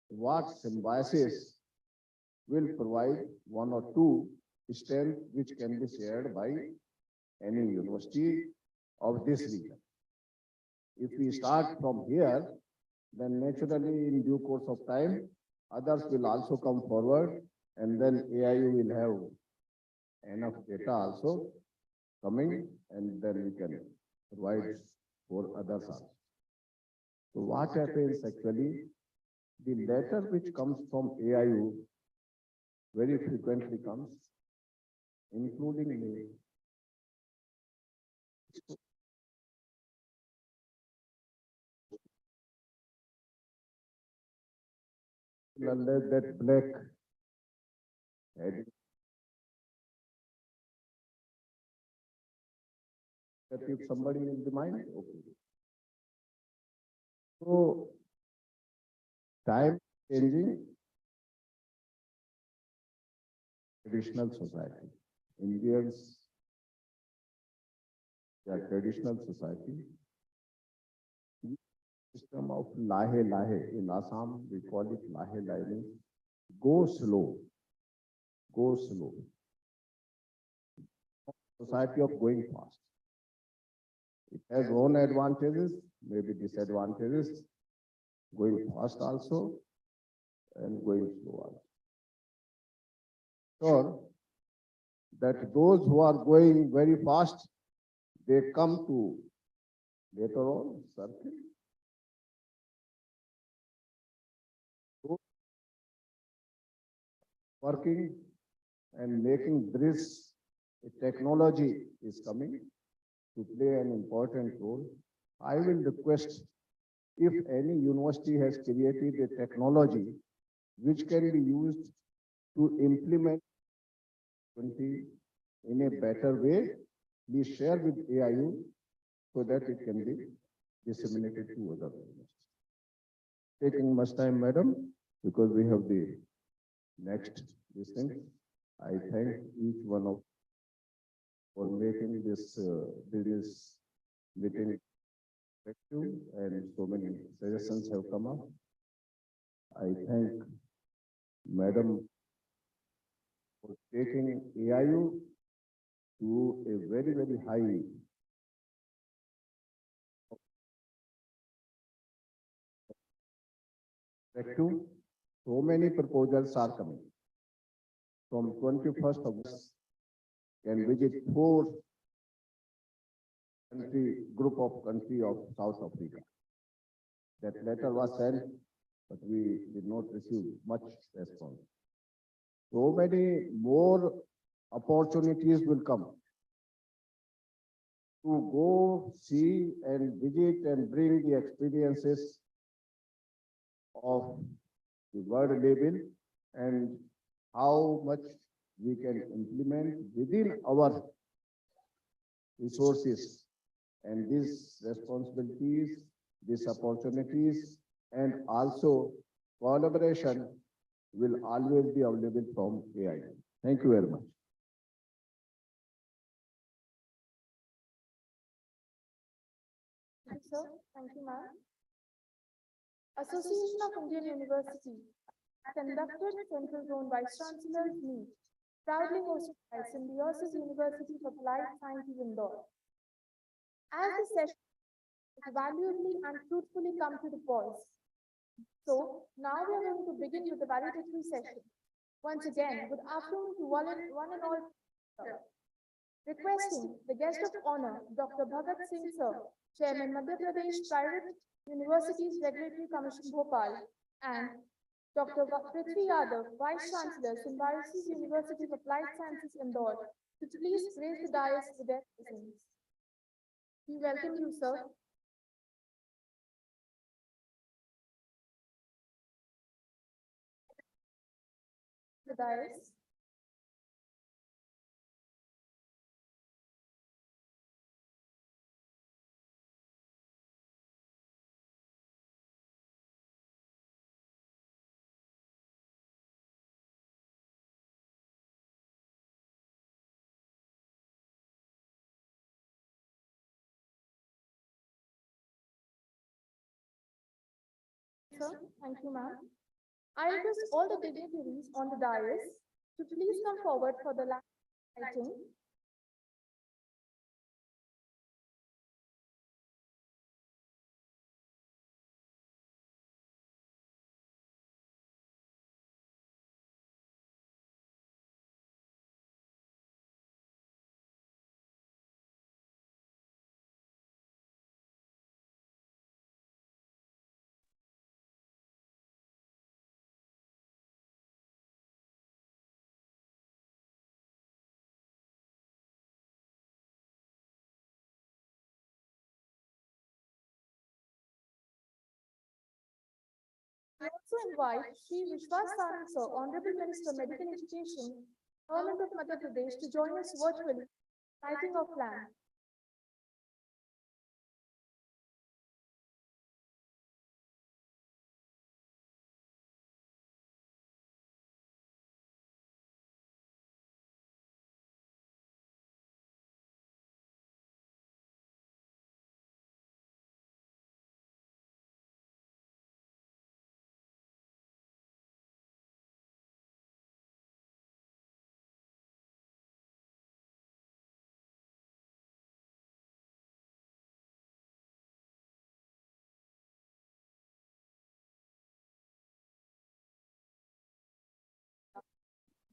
what symbiosis will provide one or two strengths which can be shared by any university of this region. If we start from here, then naturally in due course of time, others will also come forward, and then AIU will have enough data also coming, and then we can provide for others also. So what happens actually, the letter which comes from AIU very frequently comes, including me. That black head. That if somebody in the mind, okay. So time changing traditional society. Indians, they are traditional society. System of lahe. In Assam, we call it lahe. Go slow. Go slow. Society of going fast. It has own advantages, maybe disadvantages. Going fast also, and going slow also. So that those who are going very fast, they come to later on circle. Working and making this technology is coming to play an important role. I will request, if any university has created a technology which can be used to implement in a better way, please share with AIU so that it can be disseminated to other universities. Taking much time, madam, because we have the next thing. I thank each one of for making this business meeting effective, and so many suggestions have come up. I thank Madam for taking AIU to a very, very high effective. So many proposals are coming. From 21st of this, can visit 4 group of country of South Africa. That letter was sent, but we did not receive much response. So many more opportunities will come. to go, see and visit and bring the experiences of the word label and how much we can implement within our resources. And these responsibilities, these opportunities, and also collaboration will always be available from AIU. Thank you very much. Thank you, sir. Thank you, ma'am. Association of Indian University conducted Central Zone Vice-Chancellor Meet, proudly hosted by Symbiosis University of Applied Sciences Indore. As the session has valuably and truthfully come to the pause, so now we are going to begin with the valedictory session. Once again, good afternoon to one and all. Requesting the guest of honor, Dr. Bhagat Singh Sir, Chairman Madhya Pradesh Private Universities Regulatory Commission Bhopal, and Dr. Prithvi Yadav, Vice Chancellor, Symbiosis University of Applied Sciences Indore, to please grace the dais with their presence. We welcome you, sir. The dais. Sir, thank you, ma'am. I request all the dignitaries on the dais to please come forward for the last item. I also invite Shri Vishwas Sarang Sir, Honorable Minister Medical Education, Government of Madhya Pradesh, to join us virtually, lighting of lamp.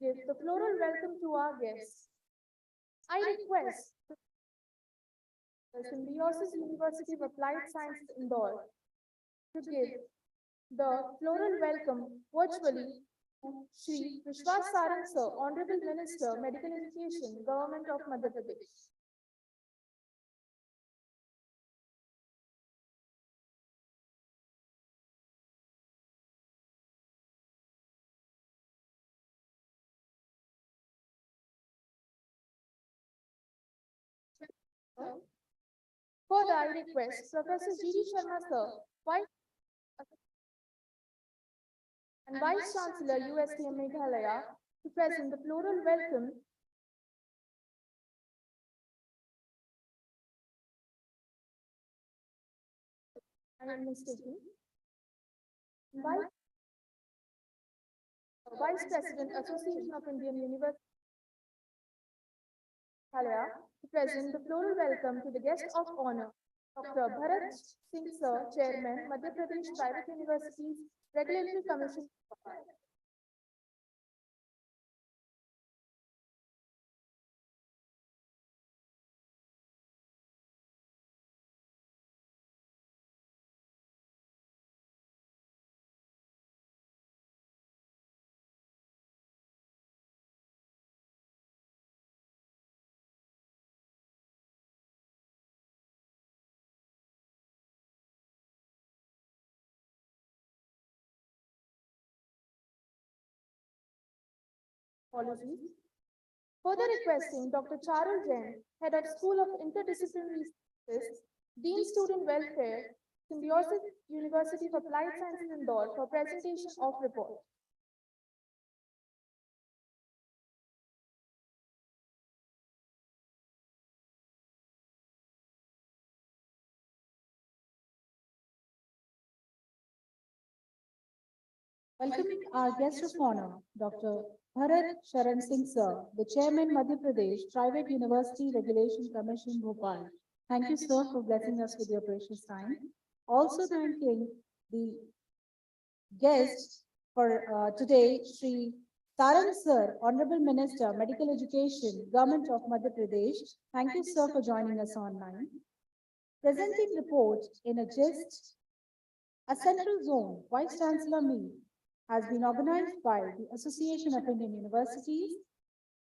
Give the floral welcome to our guests. I request the Symbiosis University of Applied Sciences Indore to give the floral welcome virtually to Shri Vishwas Sarang Sir, Honorable Minister, Medical Education, Government of Madhya Pradesh. Further, I request Professor G.D. Sharma Sir, Vice Chancellor, USTM Meghalaya, to present the floral welcome I am mistaken. Vice President, Association of Indian Universities, Meghalaya, to present the floral welcome to the guest of honor, Dr. Bharat Singh Sir, Chairman, Madhya Pradesh Private Universities Regulatory Commission. policies. Further requesting Dr. Charul Jain, Head of School of Interdisciplinary Studies, Dean Student Welfare, Symbiosis University of Applied Sciences Indore for presentation of report. Welcoming our guest of honor, Dr. Bharat Sharan Singh Sir, the Chairman, Madhya Pradesh Private University Regulation Commission, Bhopal. Thank you, sir, for blessing us with your precious time. Also thanking the guest for today, Shri Tarang Sir, Honorable Minister, Medical Education, Government of Madhya Pradesh. Thank you, sir, for joining us online. Presenting report in a gist, a central zone Vice-Chancellor Meet has been organized by the Association of Indian Universities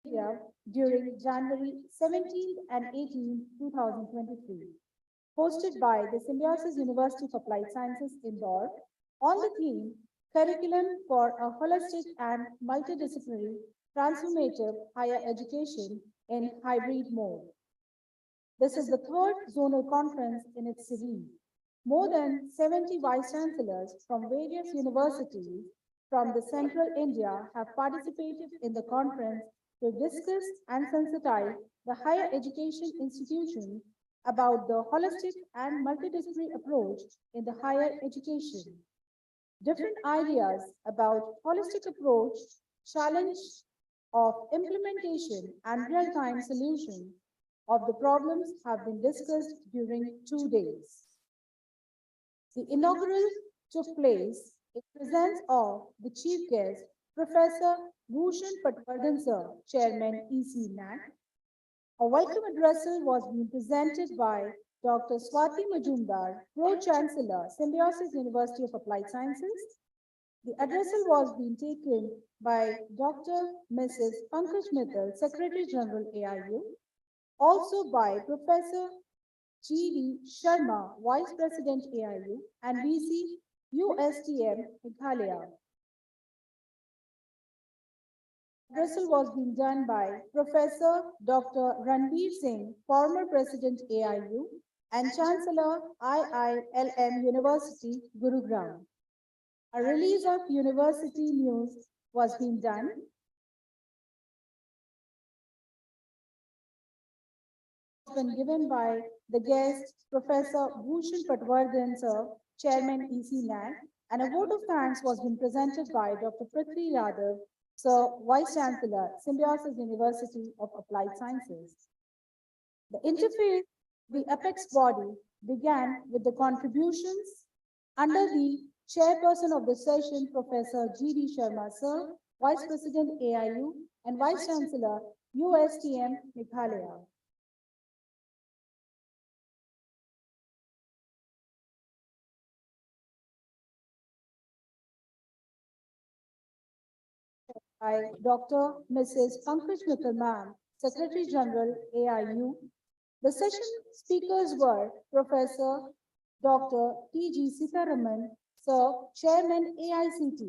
India during January 17th and 18th, 2023, hosted by the Symbiosis University of Applied Sciences, Indore, on the theme Curriculum for a Holistic and Multidisciplinary Transformative Higher Education in Hybrid Mode. This is the third zonal conference in its series. More than 70 vice-chancellors from various universities from the central India have participated in the conference to discuss and sensitize the higher education institutions about the holistic and multidisciplinary approach in the higher education. Different ideas about holistic approach, challenge of implementation and real-time solution of the problems have been discussed during 2 days. The inaugural took place in presence of the chief guest, Professor Bhushan Patwardhan Sir, Chairman EC NAC. A welcome address was being presented by Dr. Swati Majumdar, Pro-Chancellor, Symbiosis University of Applied Sciences. The address was being taken by Dr. Mrs. Pankaj Mittal, Secretary General AIU, also by Professor G.D. Sharma, Vice President AIU, and VC USTM Meghalaya. Address was being done by Professor Dr. Ranveer Singh, former President AIU and Chancellor IILM University, Gurugram. A release of university news was being done. Been given by the guest, Professor Bhushan Patwardhan Sir, Chairman EC NAC, and a vote of thanks was being presented by Dr. Prithvi Yadav, Sir, Vice-Chancellor, Symbiosis University of Applied Sciences. The interface, the apex body, began with the contributions under the chairperson of the session, Professor G.D. Sharma Sir, Vice President AIU and Vice-Chancellor USTM Meghalaya. By Dr. Mrs. Pankaj Mittal Ma'am, Secretary General AIU. The session speakers were Professor Dr. T.G. Sitaraman, Sir, Chairman AICT,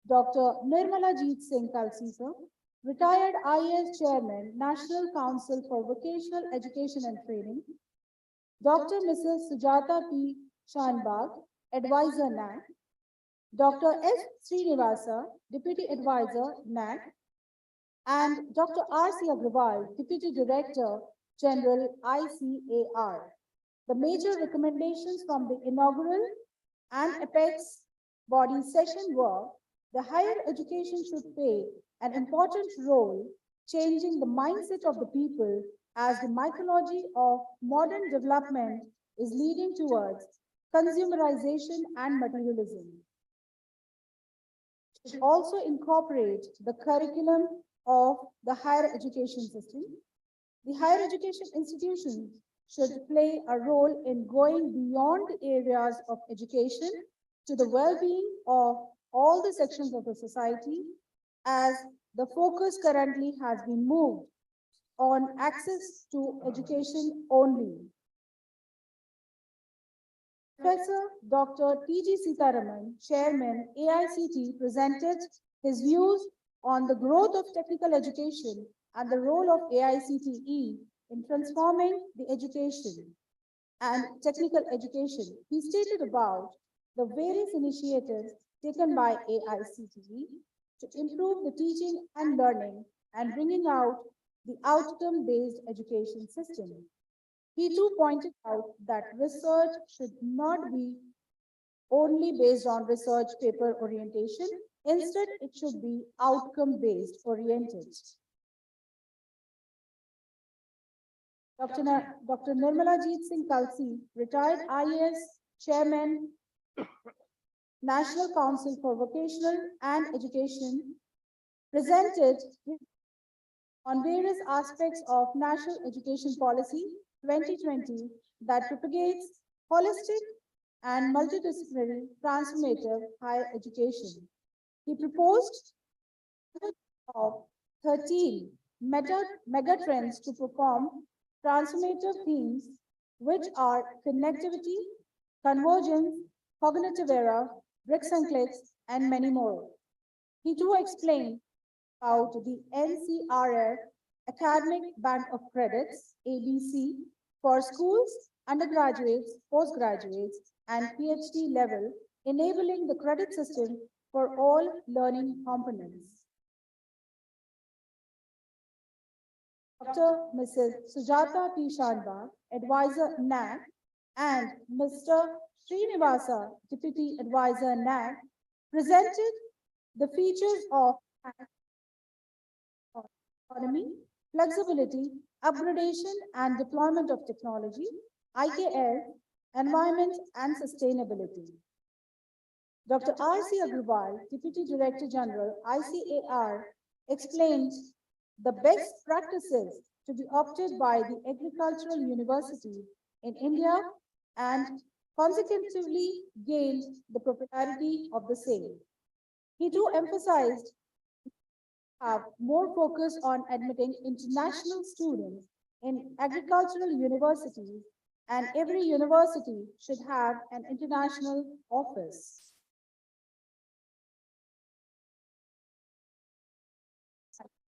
Dr. Nirmalajit Singh Kalsi, Sir, retired IAS Chairman, National Council for Vocational Education and Training, Dr. Mrs. Sujata P. Shanbag, Advisor NAC, Dr. S. Srinivasa, Deputy Advisor NAC, and Dr. R.C. Agrawal, Deputy Director General ICAR. The major recommendations from the inaugural and apex body session were: the higher education should play an important role changing the mindset of the people as the mythology of modern development is leading towards consumerization and materialism. It should also incorporate the curriculum of the higher education system. The higher education institutions should play a role in going beyond the areas of education to the well-being of all the sections of the society, as the focus currently has been moved on access to education only. Professor Dr. T.G. Sitaraman, Chairman AICT, presented his views on the growth of technical education and the role of AICTE in transforming the education and technical education. He stated about the various initiatives taken by AICTE to improve the teaching and learning and bringing out the outcome-based education system. He too pointed out that research should not be only based on research paper orientation. Instead, it should be outcome-based oriented. Dr. Nirmalajit Singh Kalsi, retired IAS Chairman, National Council for Vocational and Education, presented on various aspects of National Education Policy 2020 that propagates holistic and multidisciplinary transformative higher education. He proposed of 13 mega trends to perform transformative themes, which are connectivity, convergence, cognitive era, bricks and clicks, and many more. He too explained about the NCRF Academic Bank of Credits, ABC, for schools, undergraduates, postgraduates, and PhD level, enabling the credit system for all learning components. Dr. Mrs. Sujata P. Shanbag, Advisor NAC, and Mr. Srinivasa, Deputy Advisor NAC, presented the features of autonomy, flexibility, upgradation and deployment of technology, IKL, environment and sustainability. Dr. R.C. Agrawal, Deputy Director General, ICAR, explained the best practices to be opted by the agricultural university in India and consequently gained the popularity of the same. He too emphasized have more focus on admitting international students in agricultural universities, and every university should have an international office.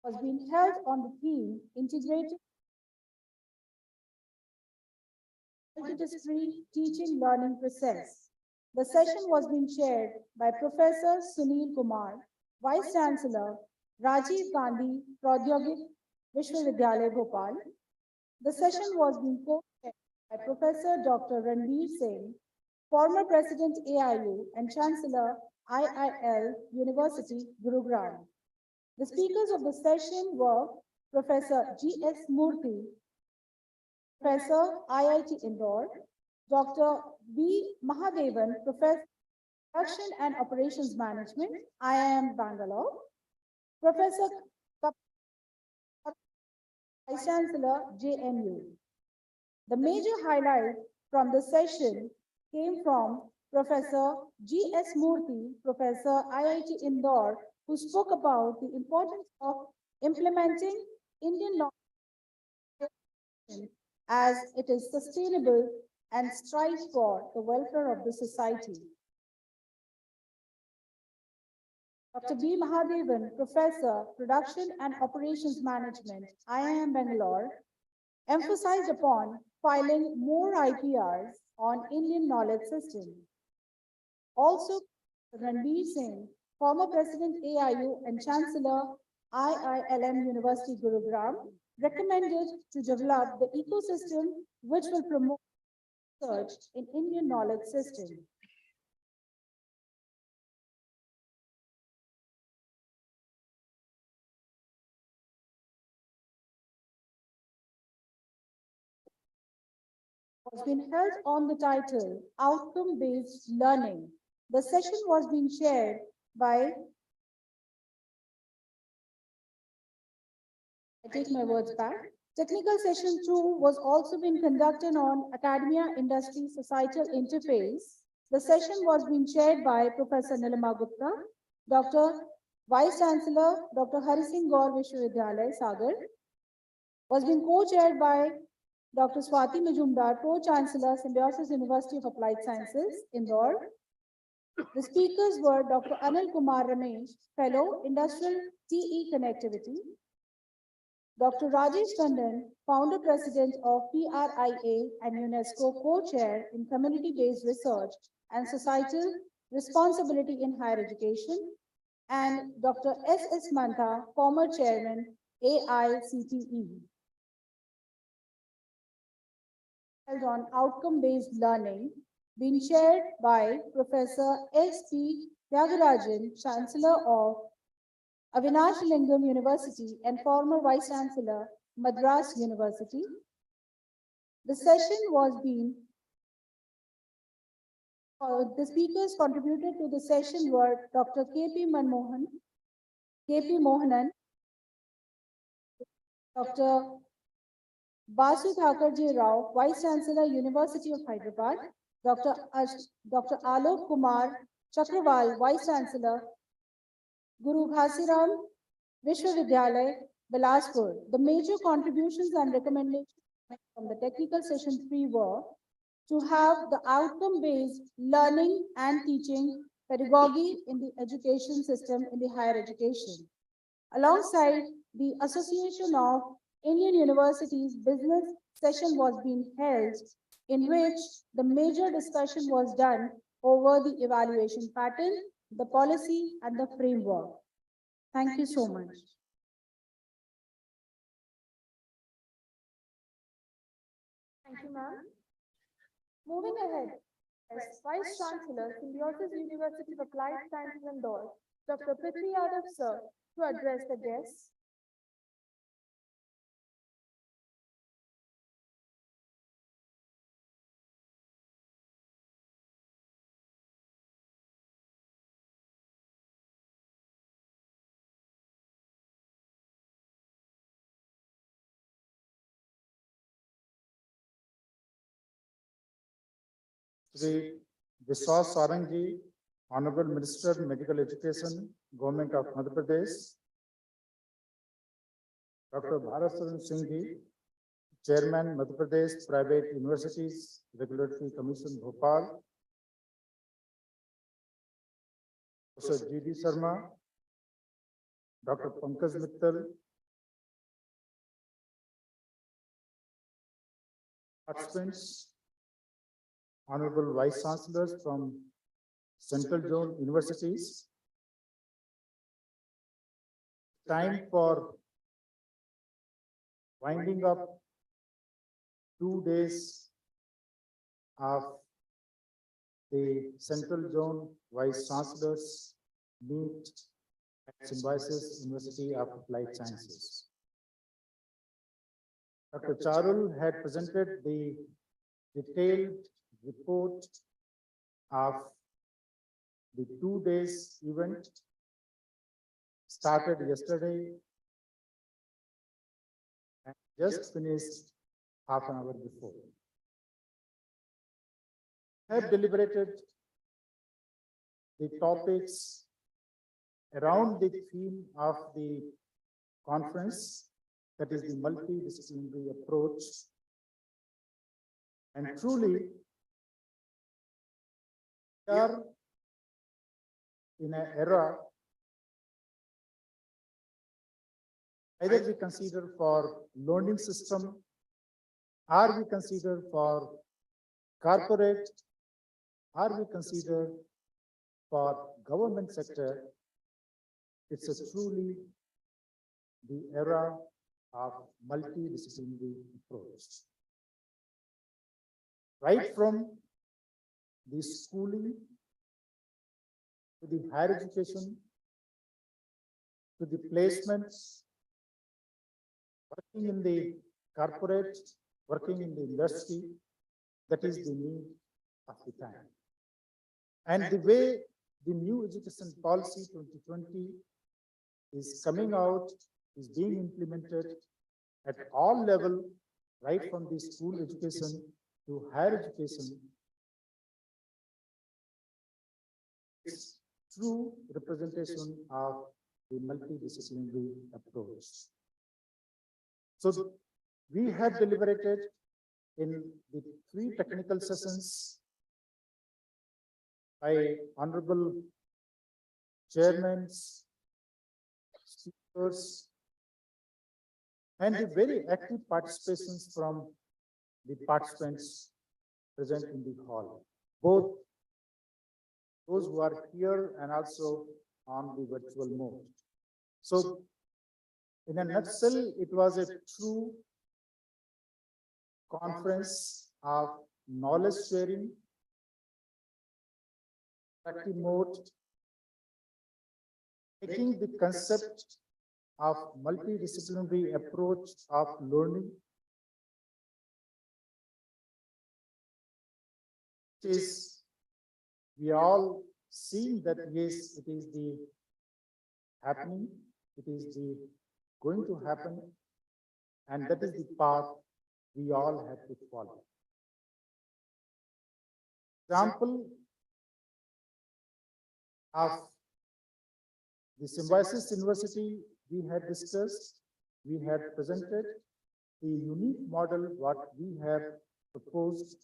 Was being held on the theme integrated multidisciplinary teaching learning process. The session was being chaired by Professor Sunil Kumar, Vice Chancellor, Rajiv Gandhi Pradyogik Vishwavidyalaya Bhopal. The session was being co-chaired by Professor Dr. Ranveer Singh, former President AIU and Chancellor IIL University, Gurugram. The speakers of the session were Professor G.S. Murthy, Professor IIT Indore, Dr. B. Mahadevan, Professor Production and Operations Management, IIM Bangalore, Professor Vice Chancellor, JNU. The major highlight from the session came from Professor G.S. Murthy, Professor IIT Indore, who spoke about the importance of implementing Indian law as it is sustainable and strives for the welfare of the society. Dr. B. Mahadevan, Professor, Production and Operations Management, IIM Bangalore, emphasized upon filing more IPRs on Indian knowledge system. Also, Ranveer Singh, former President AIU and Chancellor IILM University Gurugram, recommended to develop the ecosystem which will promote research in Indian knowledge system. Was being held on the title Outcome-Based Learning. The session was being chaired by, I take my words back. Technical session 2 was also being conducted on academia, industry, societal interface. The session was being chaired by Professor Nilima Gupta, Dr. Vice Chancellor, Dr. Hari Singh Gaur Vishwavidyalaya, Sagar. Was being co-chaired by Dr. Swati Majumdar, Pro-Chancellor, Symbiosis University of Applied Sciences, Indore. The speakers were Dr. Anil Kumar Ramesh, Fellow, Industrial TE Connectivity, Dr. Rajesh Tandon, Founder President of PRIA and UNESCO Co-Chair in Community-Based Research and Societal Responsibility in Higher Education, and Dr. S.S. Mantha, former Chairman, AICTE. Held on outcome-based learning, being chaired by Professor S.P. Tyagarajan, Chancellor of Avinash Lingam University and former Vice Chancellor, Madras University. The session was the speakers contributed to the session were Dr. K.P. Mohanan, Dr. Basu Thakurji Rao, Vice Chancellor, University of Hyderabad, Dr. Alok Kumar Chakrawal, Vice Chancellor, Guru Ghasiram Vishwavidyalaya, Bilaspur. The major contributions and recommendations from the technical session 3 were to have the outcome-based learning and teaching pedagogy in the education system in the higher education. Alongside the Association of Indian Universities business session was being held, in which the major discussion was done over the evaluation pattern, the policy, and the framework. Thank you so much. Thank you, ma'am. Moving ahead, as Vice Chancellor, Symbiosis University of Applied Sciences and Law, Dr. Prithvi Yadav, sir, to address the guests. Shri Vishwas Sarangji, Honorable Minister of Medical Education, Government of Madhya Pradesh. Dr. Bharat Saran Singh Ji, Chairman, Madhya Pradesh Private Universities Regulatory Commission, Bhopal. Professor G.D. Sharma, Dr. Pankaj Mittal, participants, Honorable Vice Chancellors from Central Zone Universities. Time for winding up 2 days of the Central Zone Vice Chancellors Meet at Symbiosis University of Applied Sciences. Dr. Charul had presented the detailed report of the 2 days event started yesterday and just finished half an hour before. We have deliberated the topics around the theme of the conference, that is the multidisciplinary approach. And truly, we are in an era either we consider for learning system or we consider for corporate or we consider for government sector. It's a truly the era of multidisciplinary approach. Right from the schooling to the higher education to the placements, working in the corporate, working in the industry, that is the need of the time. And the way the new education policy 2020 is coming out, is being implemented at all levels, right from the school education to higher education. It's true representation of the multidisciplinary approach. So we have deliberated in the 3 technical sessions by honorable chairmen, speakers, and the very active participations from the participants present in the hall, both those who are here and also on the virtual mode. So, in a nutshell, it was a true conference of knowledge sharing, active mode, taking the concept of multidisciplinary approach of learning, which is we all seeing that yes, it is the happening, it is the going to happen, and that is the path we all have to follow. Example of the Symbiosis University we had discussed, we had presented the unique model what we have proposed,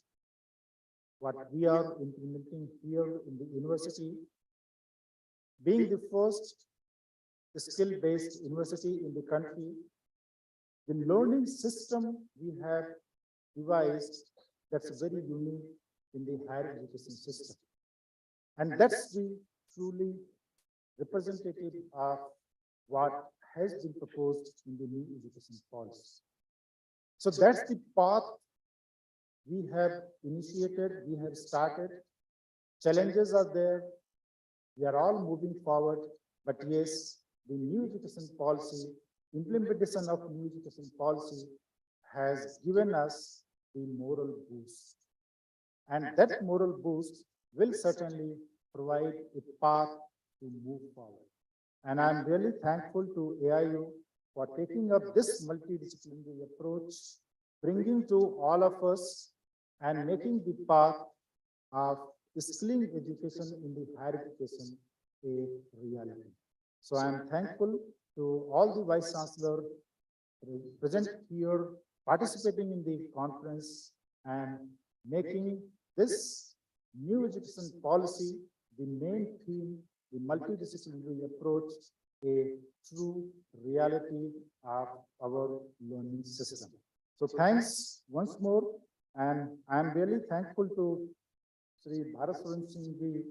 what we are implementing here in the university, being the first skill-based university in the country. The learning system we have devised that's very unique in the higher education system. And that's the truly representative of what has been proposed in the new education policy. So that's the path we have initiated, we have started. Challenges are there. We are all moving forward, but yes, the new education policy, implementation of new education policy has given us the moral boost. And that moral boost will certainly provide a path to move forward. And I'm really thankful to AIU for taking up this multidisciplinary approach, bringing to all of us and making the path of skilling education in the higher education a reality. So I'm thankful to all the Vice-Chancellor present here, participating in the conference and making this new education policy the main theme, the multidisciplinary approach, a true reality of our learning system. So thanks once more, and I'm really thankful to Sri Bharat Singh Ji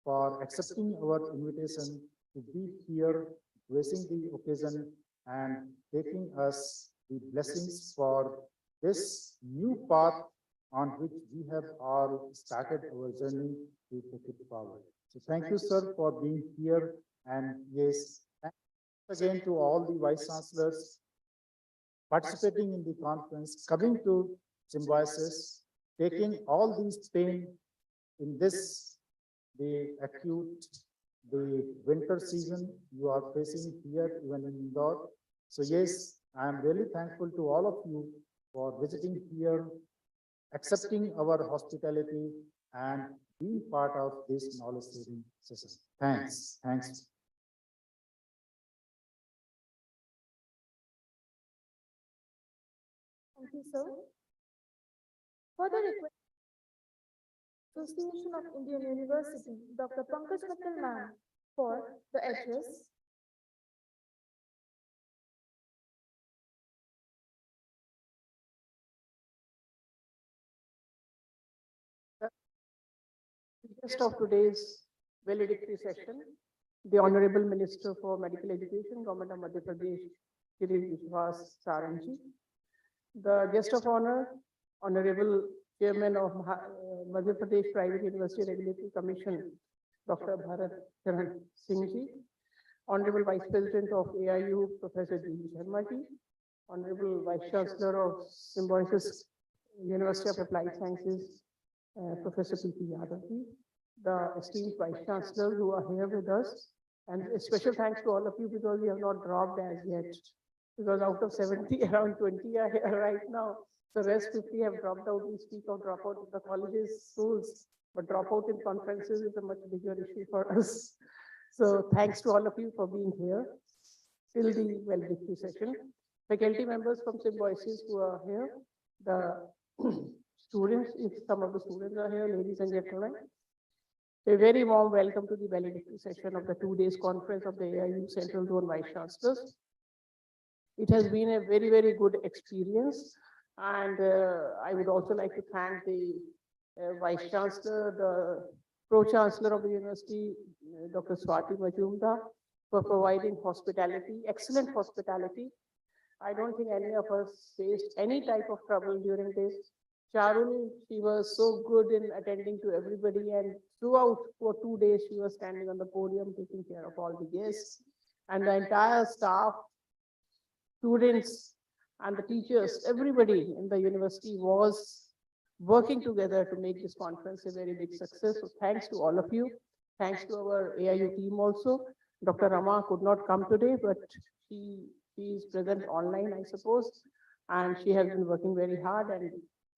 for accepting our invitation to be here, gracing the occasion and taking us the blessings for this new path on which we have all started our journey to take it forward. So thank you, sir, for being here. And yes, thanks again to all the Vice Chancellors participating in the conference, coming to Symbiosis, taking all these pain in this, the acute, the winter season you are facing here, even in Indore. So yes, I am really thankful to all of you for visiting here, accepting our hospitality and being part of this knowledge sharing session. Thanks. Thanks. Thank you, sir. Further request Association of Indian University, Dr. Pankaj Mittal ma'am, for the address. Guest of today's valedictory session, the Honorable Minister for Medical Education, Government of Madhya Pradesh, Shri Vishwas Saranji. The guest of honor, Honorable Chairman of Madhya Pradesh Private University Regulatory Commission, Dr. Bharat Charan Singh Ji. Honorable Vice President of AIU, Professor G. Sharma Ji. Honorable Vice Chancellor of Symbiosis University of Applied Sciences, Professor P.P. Yadav Ji. The esteemed Vice Chancellors who are here with us. And a special thanks to all of you because we have not dropped as yet. Because out of 70, around 20 are here right now. The rest 50 have dropped out. We speak of dropout in the colleges, schools, but dropout in conferences is a much bigger issue for us. So thanks to all of you for being here till the valedictory session. Faculty members from Symbiosis who are here, the students, if some of the students are here, ladies and gentlemen, A very warm welcome to the valedictory session of the 2 days conference of the AIU Central Zone Vice Chancellors. It has been a very, very good experience. And I would also like to thank the Vice Chancellor, the Pro-Chancellor of the University, Dr. Swati Majumdar, for providing hospitality, excellent hospitality. I don't think any of us faced any type of trouble during this. Charul, she was so good in attending to everybody, and throughout for 2 days, she was standing on the podium taking care of all the guests. And the entire staff, students, and the teachers, everybody in the university was working together to make this conference a very big success. So thanks to all of you. Thanks to our AIU team also. Dr. Rama could not come today, but she is present online, I suppose. And she has been working very hard, and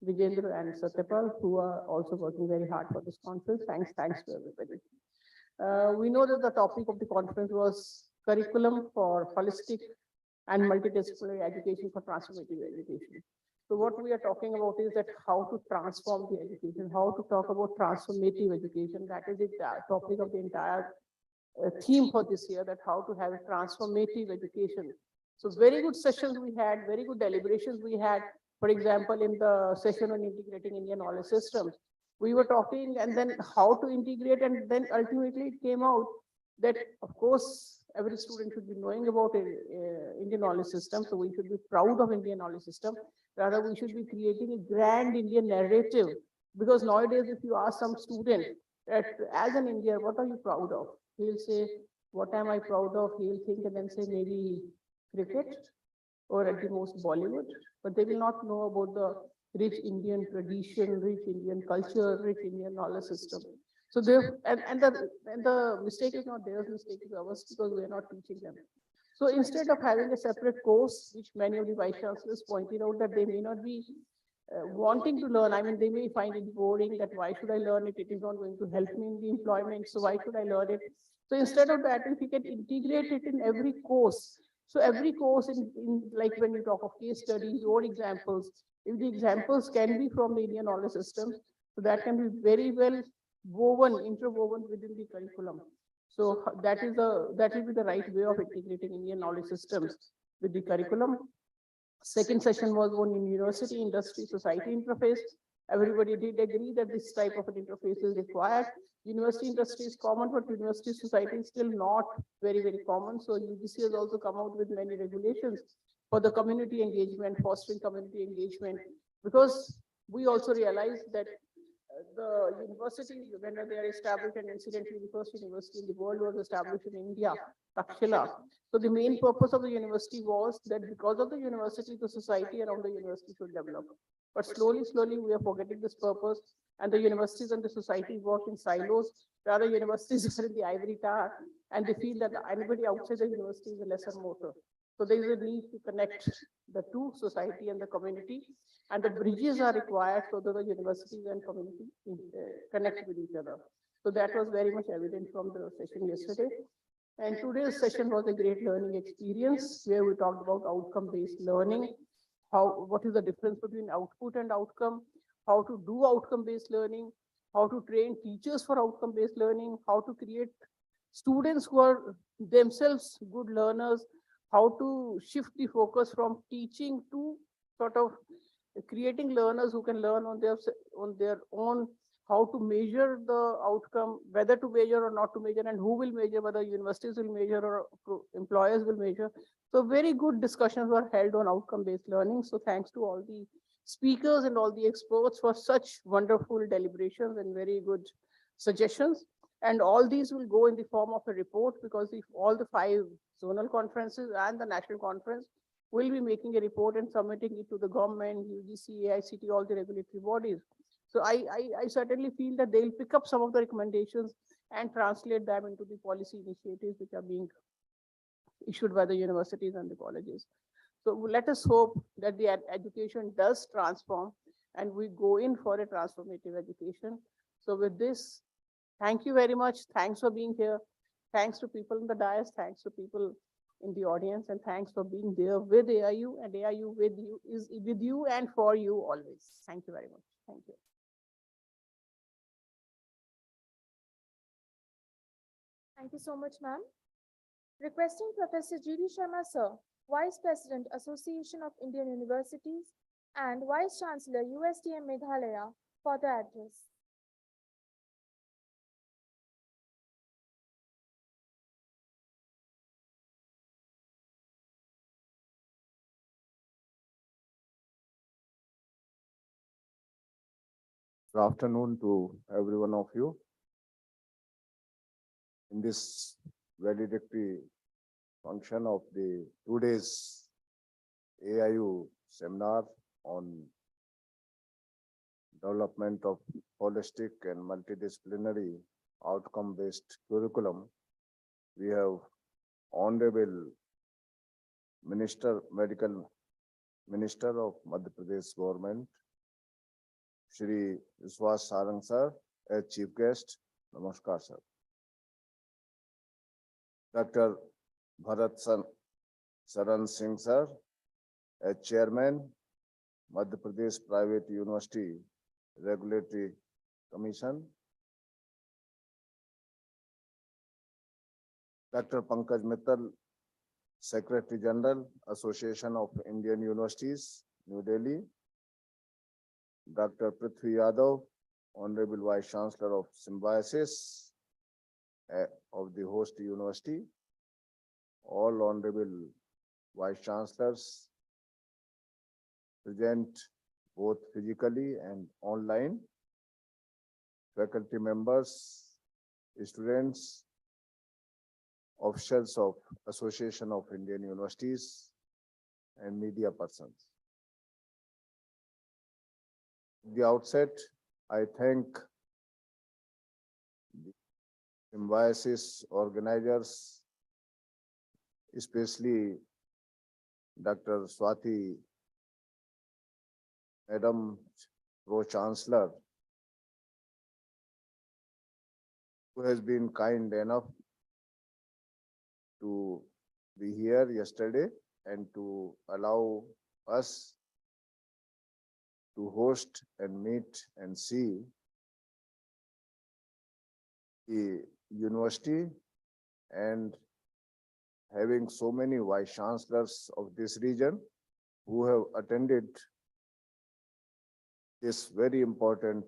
Vijendra and Satyapal, who are also working very hard for this conference. Thanks to everybody. We know that the topic of the conference was curriculum for holistic and multidisciplinary education for transformative education. So what we are talking about is that how to transform the education, how to talk about transformative education. That is the topic of the entire theme for this year, that how to have a transformative education. So very good sessions we had, very good deliberations we had. For example, in the session on integrating Indian knowledge systems, we were talking and then how to integrate, and then ultimately it came out that, of course, every student should be knowing about Indian knowledge system. So we should be proud of Indian knowledge system. Rather, we should be creating a grand Indian narrative, because nowadays, if you ask some student that as an Indian, what are you proud of? He'll say, what am I proud of? He'll think and then say maybe cricket, or at the most Bollywood, but they will not know about the rich Indian tradition, rich Indian culture, rich Indian knowledge system. So the mistake is not theirs, mistake is ours, because we are not teaching them. So instead of having a separate course, which many of the vice chancellors pointed out that they may not be wanting to learn, I mean, they may find it boring, that why should I learn it? It is not going to help me in the employment, so why should I learn it? So instead of that, if we can integrate it in every course, so every course in like when you talk of case studies or examples, if the examples can be from the Indian knowledge system, so that can be very well woven, interwoven within the curriculum. So that will be the right way of integrating Indian knowledge systems with the curriculum. Second session was on university, industry, society interface. Everybody did agree that this type of an interface is required. University industry is common, but university society is still not very, very common. So UGC has also come out with many regulations for the community engagement, fostering community engagement, because we also realize that the university, when they are established, and incidentally, the first university in the world was established in India, Takshila. So the main purpose of the university was that because of the university, the society around the university should develop. But slowly, we are forgetting this purpose, and the universities and the society work in silos. Rather, universities are in the ivory tower, and they feel that anybody outside the university is a lesser motor. So there is a need to connect the two, society and the community, and the bridges are required so that the universities and community connect with each other. So that was very much evident from the session yesterday. And today's session was a great learning experience where we talked about outcome-based learning, what is the difference between output and outcome, how to do outcome-based learning, how to train teachers for outcome-based learning, how to create students who are themselves good learners, how to shift the focus from teaching to sort of creating learners who can learn on their own, how to measure the outcome, whether to measure or not to measure, and who will measure, whether universities will measure or employers will measure. So very good discussions were held on outcome-based learning. So thanks to all the speakers and all the experts for such wonderful deliberations and very good suggestions. And all these will go in the form of a report, because if all the 5 zonal conferences and the national conference will be making a report and submitting it to the government, UGC, AICT, all the regulatory bodies. So I certainly feel that they'll pick up some of the recommendations and translate them into the policy initiatives which are being issued by the universities and the colleges. So let us hope that the education does transform and we go in for a transformative education. So with this, thank you very much. Thanks for being here. Thanks to people in the dais. Thanks to people in the audience, and thanks for being there with AIU, and AIU with you is with you and for you always. Thank you very much. Thank you. Thank you so much, ma'am. Requesting Professor G.D. Sharma, sir, Vice President, Association of Indian Universities and Vice-Chancellor, USTM Meghalaya, for the address. Good afternoon to every one of you. In this valedictory function of the 2 days AIU seminar on development of holistic and multidisciplinary outcome-based curriculum, we have Honorable Medical Minister of Madhya Pradesh Government, Shri Vishwas Sarang sir, as chief guest. Namaskar sir. Dr. Bharat Saran Singh sir, as chairman, Madhya Pradesh Private University Regulatory Commission. Dr. Pankaj Mittal, Secretary General, Association of Indian Universities, New Delhi. Dr. Prithvi Yadav, Honorable Vice-Chancellor of Symbiosis of the host university. All Honorable Vice-Chancellors present both physically and online. Faculty members, students, officials of Association of Indian Universities, and media persons. At the outset, I thank the Symbiosis organizers, especially Dr. Swati, Madam Pro-Chancellor, who has been kind enough to be here yesterday and to allow us to host and meet and see the university, and having so many vice chancellors of this region who have attended this very important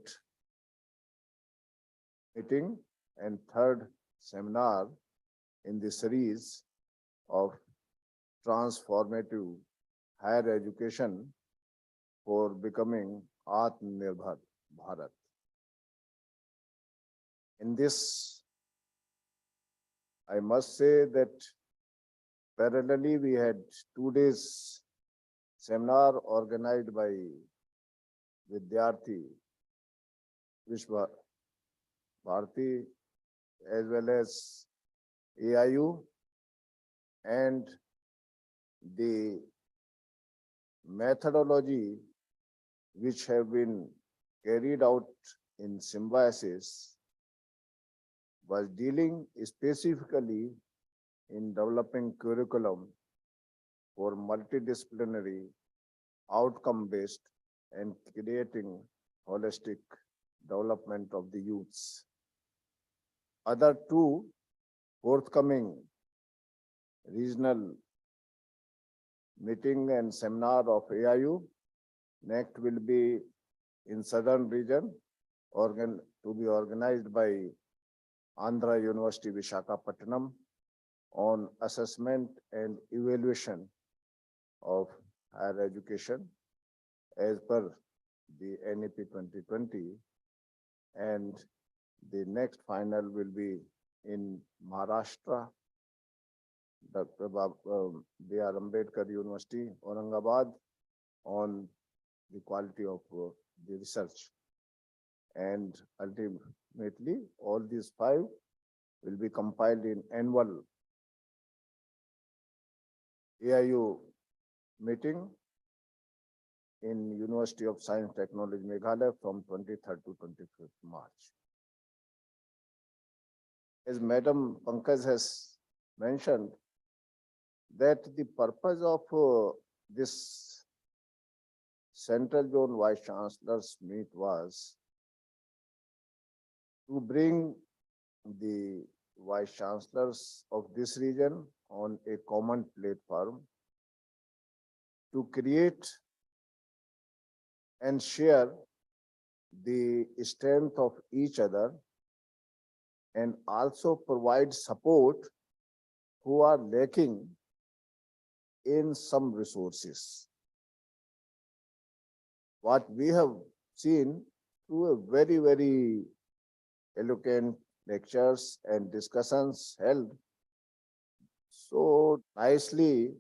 meeting and third seminar in the series of transformative higher education for becoming Atmanirbhar Bharat. In this, I must say that parallelly we had 2 days seminar organized by Vidyarthi Vishwa Bharati as well as AIU, and the methodology which have been carried out in Symbiosis was dealing specifically in developing curriculum for multidisciplinary, outcome-based, and creating holistic development of the youths. Other two forthcoming regional meeting and seminar of AIU, next will be in southern region, to be organized by Andhra University Visakhapatnam on assessment and evaluation of higher education as per the NEP 2020, and the next final will be in Maharashtra, Dr. B.R. Ambedkar University, Aurangabad, on the quality of the research. And ultimately, all these 5 will be compiled in annual AIU meeting in University of Science Technology Meghalaya from 23rd to 25th March. As Madam Pankaj has mentioned, that the purpose of this Central Zone Vice Chancellors Meet was to bring the vice chancellors of this region on a common platform to create and share the strength of each other and also provide support who are lacking in some resources. What we have seen through a very, very eloquent lectures and discussions held so nicely,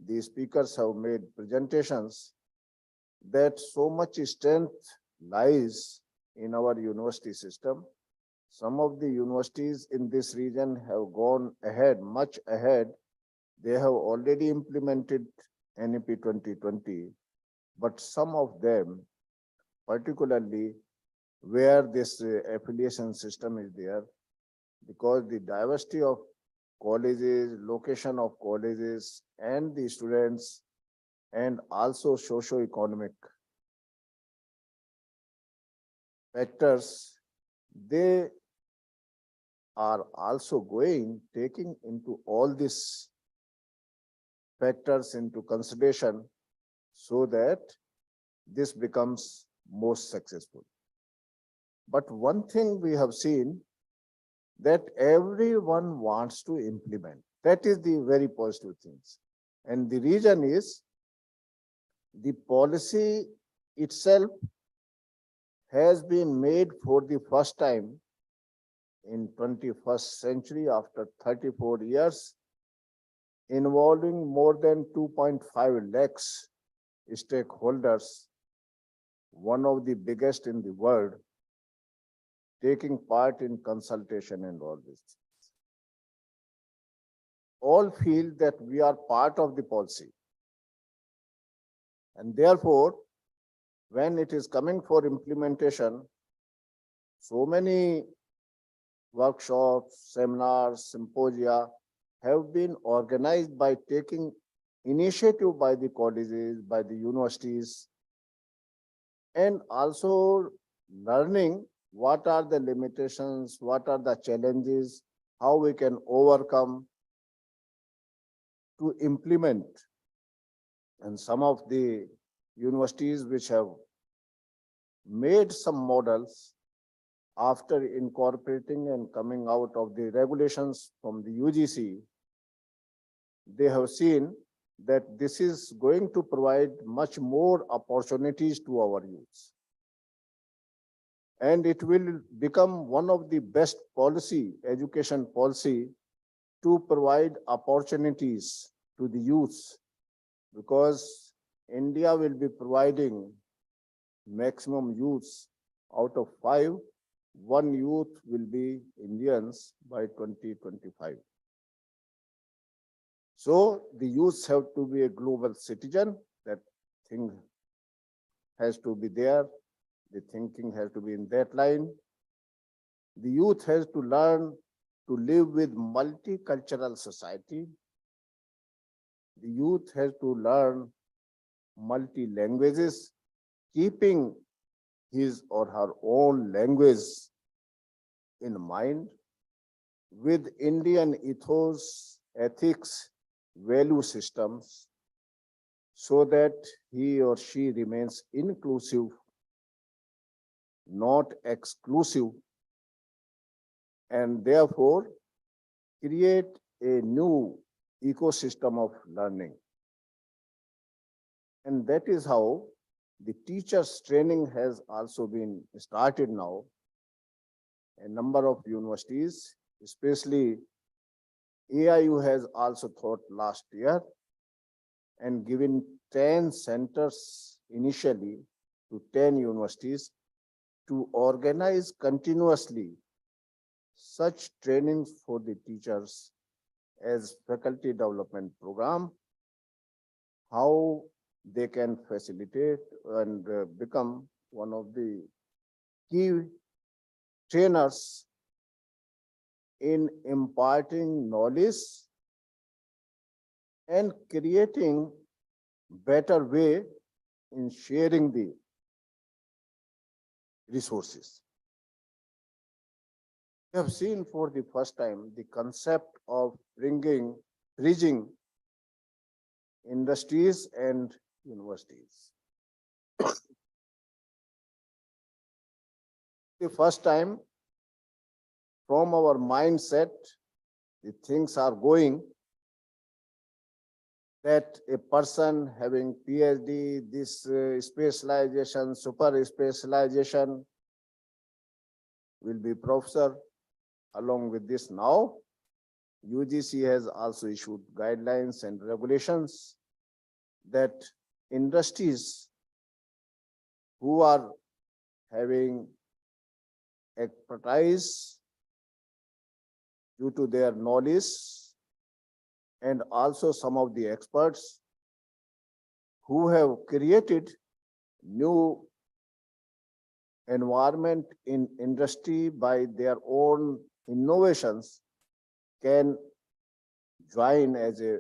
the speakers have made presentations that so much strength lies in our university system. Some of the universities in this region have gone ahead, much ahead. They have already implemented NEP 2020, but some of them, particularly where this affiliation system is there, because the diversity of colleges, location of colleges and the students, and also socio-economic factors, they are also taking into all these factors into consideration so that this becomes most successful. But one thing we have seen that everyone wants to implement. That is the very positive things. And the reason is the policy itself has been made for the first time in 21st century after 34 years, involving more than 2.5 lakhs stakeholders, one of the biggest in the world, taking part in consultation and all this. All feel that we are part of the policy. And therefore, when it is coming for implementation, so many workshops, seminars, symposia have been organized by taking initiative by the colleges, by the universities, and also learning what are the limitations, what are the challenges, how we can overcome to implement. And some of the universities which have made some models after incorporating and coming out of the regulations from the UGC, they have seen that this is going to provide much more opportunities to our youth. And it will become one of the best education policy to provide opportunities to the youth, because India will be providing maximum youths out of 5, 1 youth will be Indians by 2025. So the youths have to be a global citizen. That thing has to be there. The thinking has to be in that line. The youth has to learn to live with multicultural society. The youth has to learn multi-languages, keeping his or her own language in mind with Indian ethos, ethics, value systems, so that he or she remains inclusive, not exclusive, and therefore create a new ecosystem of learning. And that is how the teachers' training has also been started now. A number of universities, especially AIU, has also thought last year and given 10 centers initially to 10 universities to organize continuously such trainings for the teachers as faculty development program, how they can facilitate and become one of the key trainers in imparting knowledge and creating better way in sharing the resources. We have seen for the first time the concept of bridging industries and universities. The first time from our mindset, the things are going that a person having PhD, this specialization, super specialization will be professor. Along with this now, UGC has also issued guidelines and regulations that industries who are having expertise due to their knowledge and also some of the experts who have created new environment in industry by their own innovations can join as a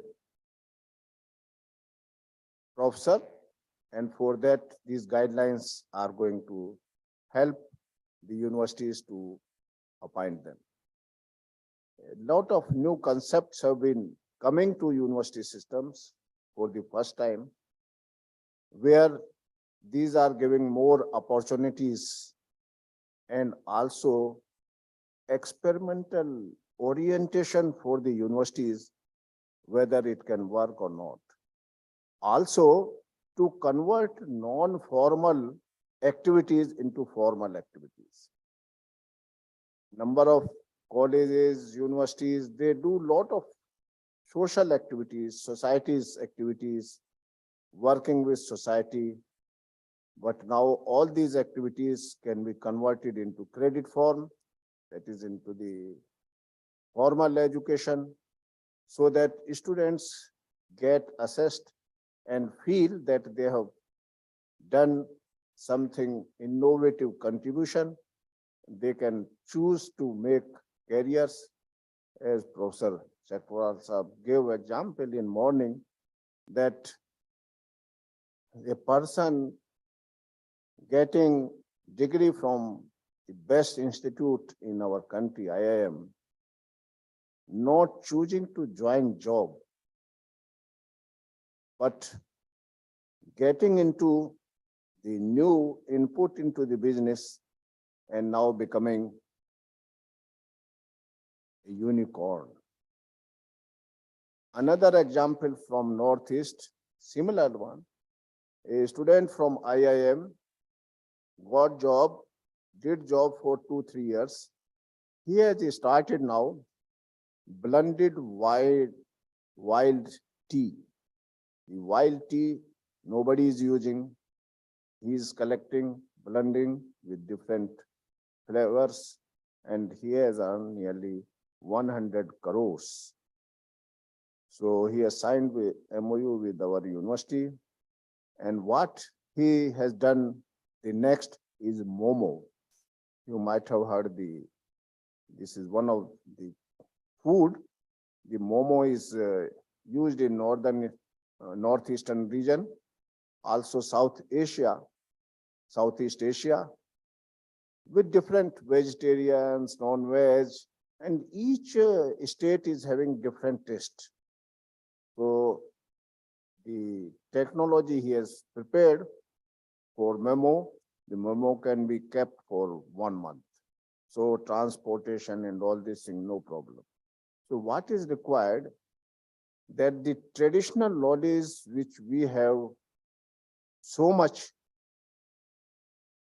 professor, and for that these guidelines are going to help the universities to appoint them. A lot of new concepts have been coming to university systems for the first time, where these are giving more opportunities and also experimental orientation for the universities, whether it can work or not. Also, to convert non-formal activities into formal activities. Number of colleges, universities, they do a lot of social activities, societies activities, working with society. But now all these activities can be converted into credit form, that is into the formal education, so that students get assessed and feel that they have done something innovative contribution. They can choose to make careers, as Professor Chakravarti Sahab gave example in morning, that a person getting degree from the best institute in our country, IIM, not choosing to join job, but getting into the new input into the business and now becoming a unicorn. Another example from Northeast, similar one, a student from IIM got job, did job for 2-3 years. He has started now blended wild tea. The wild tea nobody is using. He is collecting, blending with different flavors, and he has earned nearly 100 crores. So he has signed with MOU with our university, and what he has done, the next is Momo. You might have heard this is one of the food. The Momo is used in northeastern region, also Southeast Asia, with different vegetarians, non-veg, and each state is having different taste. So the technology he has prepared for Memo, the Memo can be kept for 1 month. So transportation and all this thing, no problem. So what is required, that the traditional knowledge which we have so much,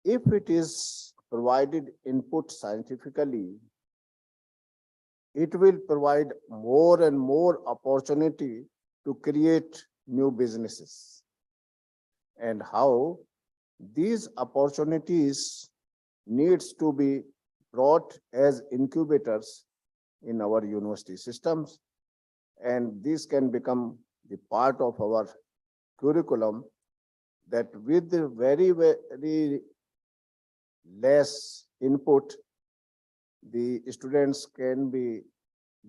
if it is provided input scientifically, it will provide more and more opportunity to create new businesses. And how these opportunities needs to be brought as incubators in our university systems, and this can become the part of our curriculum, that with the very less input, the students can be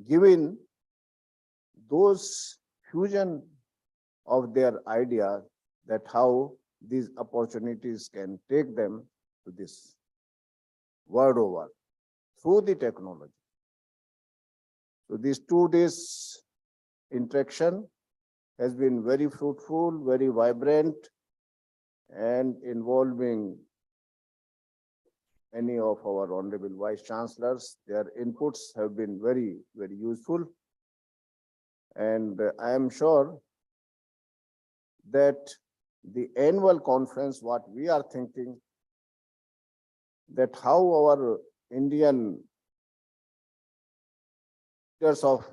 given those fusion of their idea, that how these opportunities can take them to this world over. through the technology. So these 2 days interaction has been very fruitful, very vibrant, and involving many of our honorable vice chancellors. Their inputs have been very, very useful. And I am sure that the annual conference, what we are thinking, that how our Indian leaders of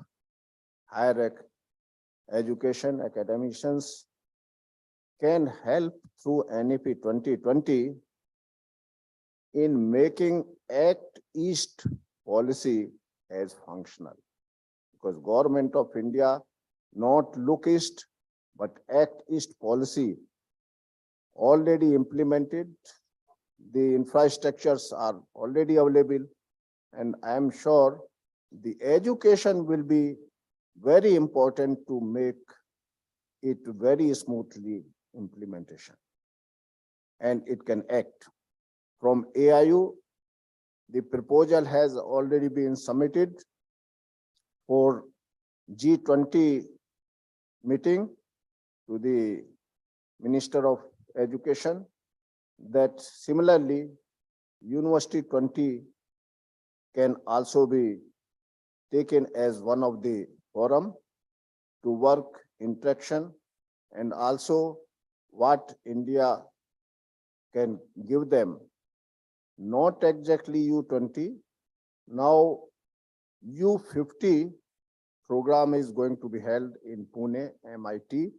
higher education, academicians, can help through NEP 2020 in making Act East policy as functional. Because Government of India not look East, but Act East policy already implemented. The infrastructures are already available, and I am sure the education will be very important to make it very smoothly implementation. And it can act. From AIU, the proposal has already been submitted for G20 meeting to the Minister of Education, that similarly University 20 can also be taken as one of the forum to work interaction, and also what India can give them, not exactly U20. Now U50 program is going to be held in Pune, MIT,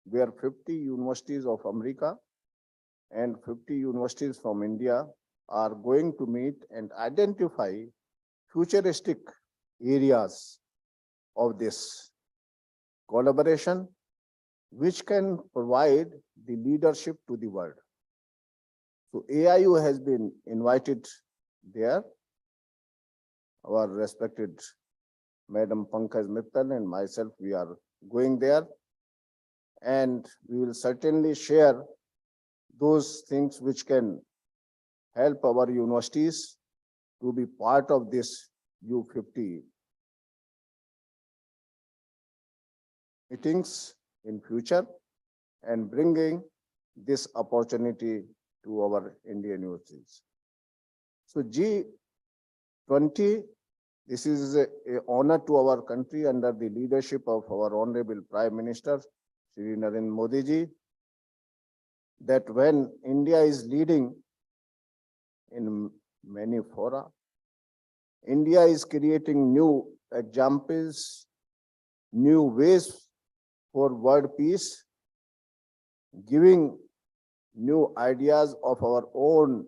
where 50 universities of America and 50 universities from India are going to meet and identify futuristic areas of this collaboration, which can provide the leadership to the world. So AIU has been invited there. Our respected Madam Pankaj Mittal and myself, we are going there, and we will certainly share those things which can help our universities to be part of this U50 meetings in future, and bringing this opportunity to our Indian universities. So G20, this is a honor to our country under the leadership of our Honorable Prime Minister, Shri Narendra Modi ji, that when India is leading in many fora, India is creating new examples, new ways for world peace, giving new ideas of our own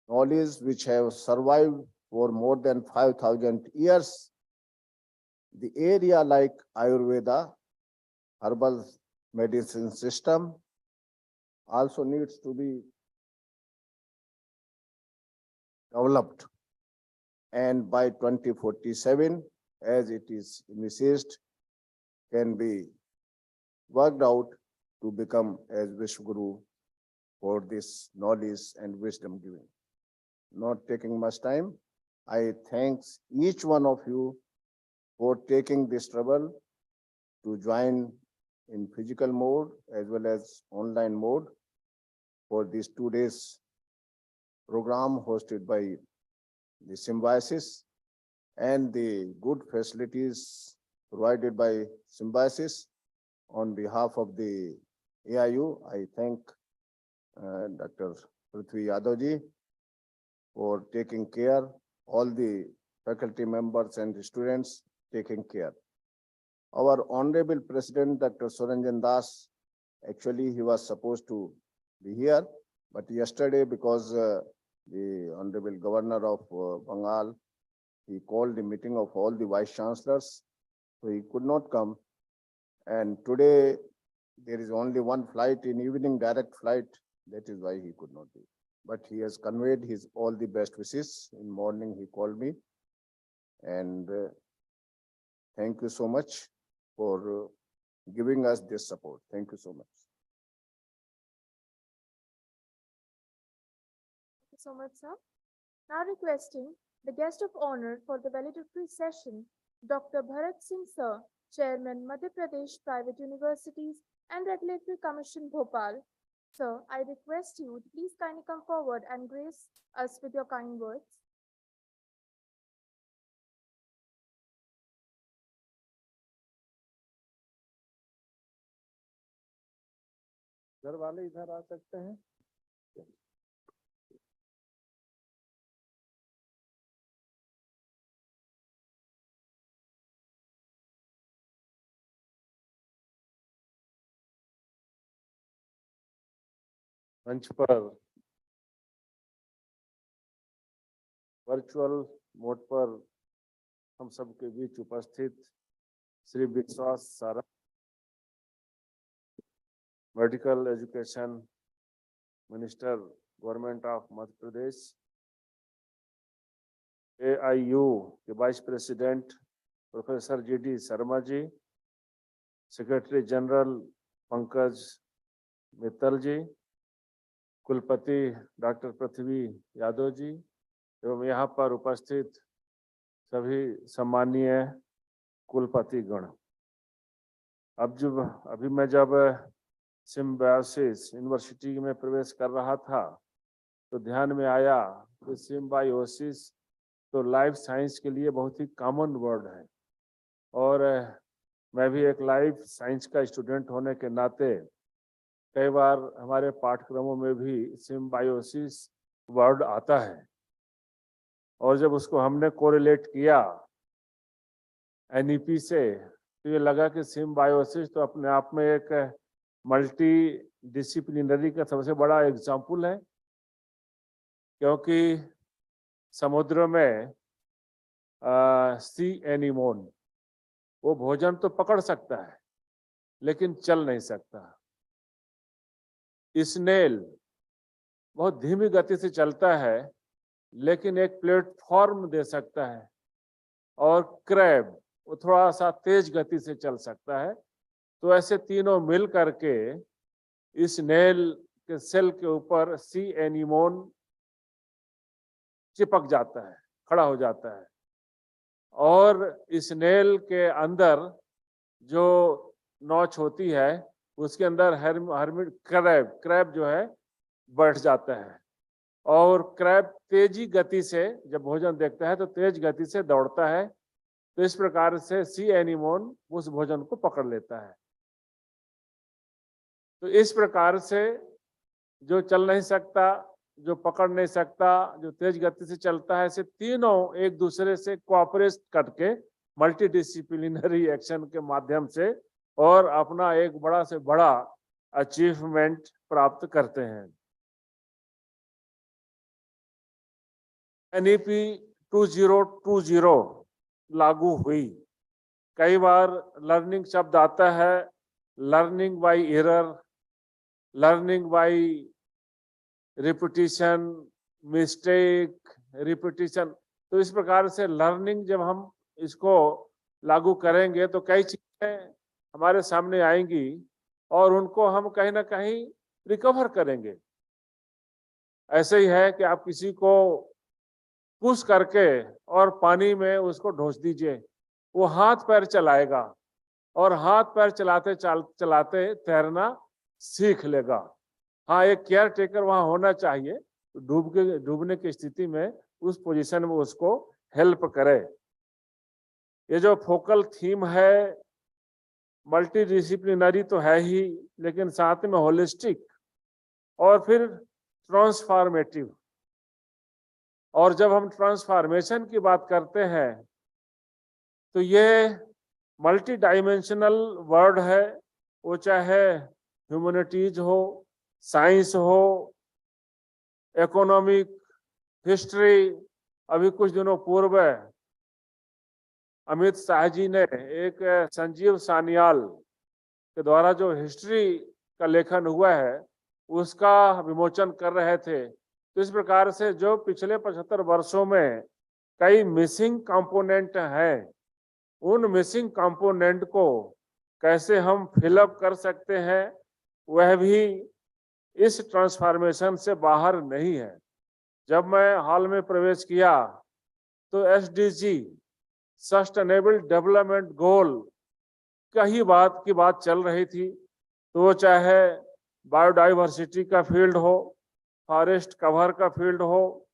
knowledge which have survived for more than 5,000 years. The area like Ayurveda, herbal medicine system also needs to be developed. And by 2047, as it is envisaged, can be worked out to become as Vishwaguru for this knowledge and wisdom giving. Not taking much time, I thank each one of you for taking this trouble to join in physical mode as well as online mode for these 2 days program hosted by the Symbiosis, and the good facilities provided by Symbiosis. On behalf of the AIU, I thank Dr. Prithvi Yadav ji for taking care, all the faculty members and the students taking care. Our Honorable President, Dr. Suranjan Das, actually he was supposed to be here, but yesterday, because the Honorable Governor of Bengal, he called the meeting of all the Vice Chancellors, so he could not come. And today there is only one flight in evening, direct flight. That is why he could not be. But he has conveyed his all the best wishes. In morning he called me, and thank you so much for giving us this support. Thank you so much. Thank you so much, sir. Now requesting the guest of honor for the valedictory session, Dr. Bharat Singh Sir, Chairman, Madhya Pradesh Private Universities and Regulatory Commission, Bhopal. Sir, I request you to please kindly come forward and grace us with your kind words. घर वाले इधर आ सकते हैं। मंच पर virtual mode पर हम सबके बीच उपस्थित Shri Vishwas Sarang medical education minister government of Madhya Pradesh, AIU के vice president professor GD Sharma ji, secretary general Pankaj Mittal ji, कुलपति डॉक्टर पृथ्वी यादव जी एवं यहाँ पर उपस्थित सभी सम्मानीय कुलपति गण। अभी मैं जब सिम्बायोसिस यूनिवर्सिटी में प्रवेश कर रहा था तो ध्यान में आया कि सिम्बायोसिस तो लाइफ साइंस के लिए बहुत ही कॉमन वर्ड है और मैं भी एक लाइफ साइंस का स्टूडेंट होने के नाते कई बार हमारे पाठ्यक्रमों में भी सिम्बायोसिस वर्ड आता है और जब उसको हमने कोरिलेट किया NEP से तो ये लगा कि सिम्बायोसिस तो अपने आप में एक मल्टी डिसिप्लिनरी का सबसे बड़ा एग्जाम्पल है, क्योंकि समुद्र में सी एनीमोन वो भोजन तो पकड़ सकता है लेकिन चल नहीं सकता। स्नेल बहुत धीमी गति से चलता है लेकिन एक प्लेटफॉर्म दे सकता है और क्रैब वो थोड़ा सा तेज गति से चल सकता है। तो ऐसे तीनों मिल करके स्नेल के सेल के ऊपर सी एनीमोन चिपक जाता है, खड़ा हो जाता है और स्नेल के अंदर जो नोच होती है उसके अंदर हर्मिट क्रैब जो है बैठ जाता है और क्रैब तेजी गति से जब भोजन देखता है तो तेज गति से दौड़ता है। तो इस प्रकार से सी एनीमोन उस भोजन को पकड़ लेता है। तो इस प्रकार से जो चल नहीं सकता, जो पकड़ नहीं सकता, जो तेज गति से चलता है, ऐसे तीनों एक दूसरे से कोऑपरेट करके मल्टी डिसिप्लिनरी एक्शन के माध्यम से और अपना एक बड़ा से बड़ा अचीवमेंट प्राप्त करते हैं। NEP 2020 लागू हुई। कई बार लर्निंग शब्द आता है, learning by error, learning by repetition, mistake, repetition. तो इस प्रकार से लर्निंग जब हम इसको लागू करेंगे तो कई चीजें हमारे सामने आएंगी और उनको हम कहीं ना कहीं रिकवर करेंगे। ऐसे ही है कि आप किसी को पुश करके और पानी में उसको ढोस दीजिए, वो हाथ पैर चलाएगा और हाथ पैर चलाते चलाते तैरना सीख लेगा। हाँ, एक केयर टेकर वहां होना चाहिए, डूबने की स्थिति में उस पोजीशन में उसको हेल्प करे। ये जो फोकल थीम है मल्टी डिसिप्लिनरी तो है ही, लेकिन साथ में होलिस्टिक और फिर ट्रांसफॉर्मेटिव। और जब हम ट्रांसफॉर्मेशन की बात करते हैं तो ये मल्टी डायमेंशनल वर्ड है, वो चाहे ह्यूमैनिटीज हो, साइंस हो, इकोनॉमिक, हिस्ट्री। अभी कुछ दिनों पूर्व अमित शाह जी ने एक संजीव सान्याल के द्वारा जो हिस्ट्री का लेखन हुआ है उसका विमोचन कर रहे थे। तो इस प्रकार से जो पिछले 75 वर्षों में कई मिसिंग कंपोनेंट हैं, उन मिसिंग कंपोनेंट को कैसे हम फिलअप कर सकते हैं, वह भी इस ट्रांसफॉर्मेशन से बाहर नहीं है। जब मैं हॉल में प्रवेश किया तो SDG सस्टेनेबल डेवलपमेंट गोल का ही बात चल रही थी। तो वो चाहे बायोडाइवर्सिटी का फील्ड हो, फॉरेस्ट कवर का फील्ड हो,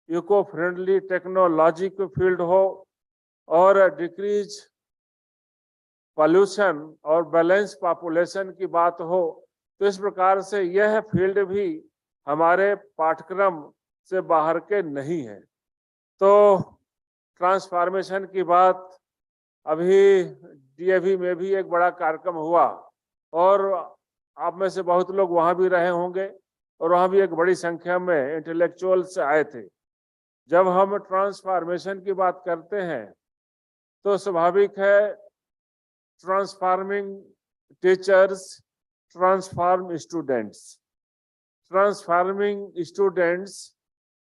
इको फ्रेंडली टेक्नोलॉजी का फील्ड हो, और डिक्रीज पॉल्यूशन और बैलेंस पॉपुलेशन की बात हो। तो इस प्रकार से यह फील्ड भी हमारे पाठ्यक्रम से बाहर के नहीं है। तो ट्रांसफॉर्मेशन की बात, अभी DAV में भी एक बड़ा कार्यक्रम हुआ और आप में से बहुत लोग वहां भी रहे होंगे, और वहां भी एक बड़ी संख्या में इंटेलेक्चुअल्स आए थे। जब हम ट्रांसफॉर्मेशन की बात करते हैं तो स्वाभाविक है, transforming teachers transform students, transforming students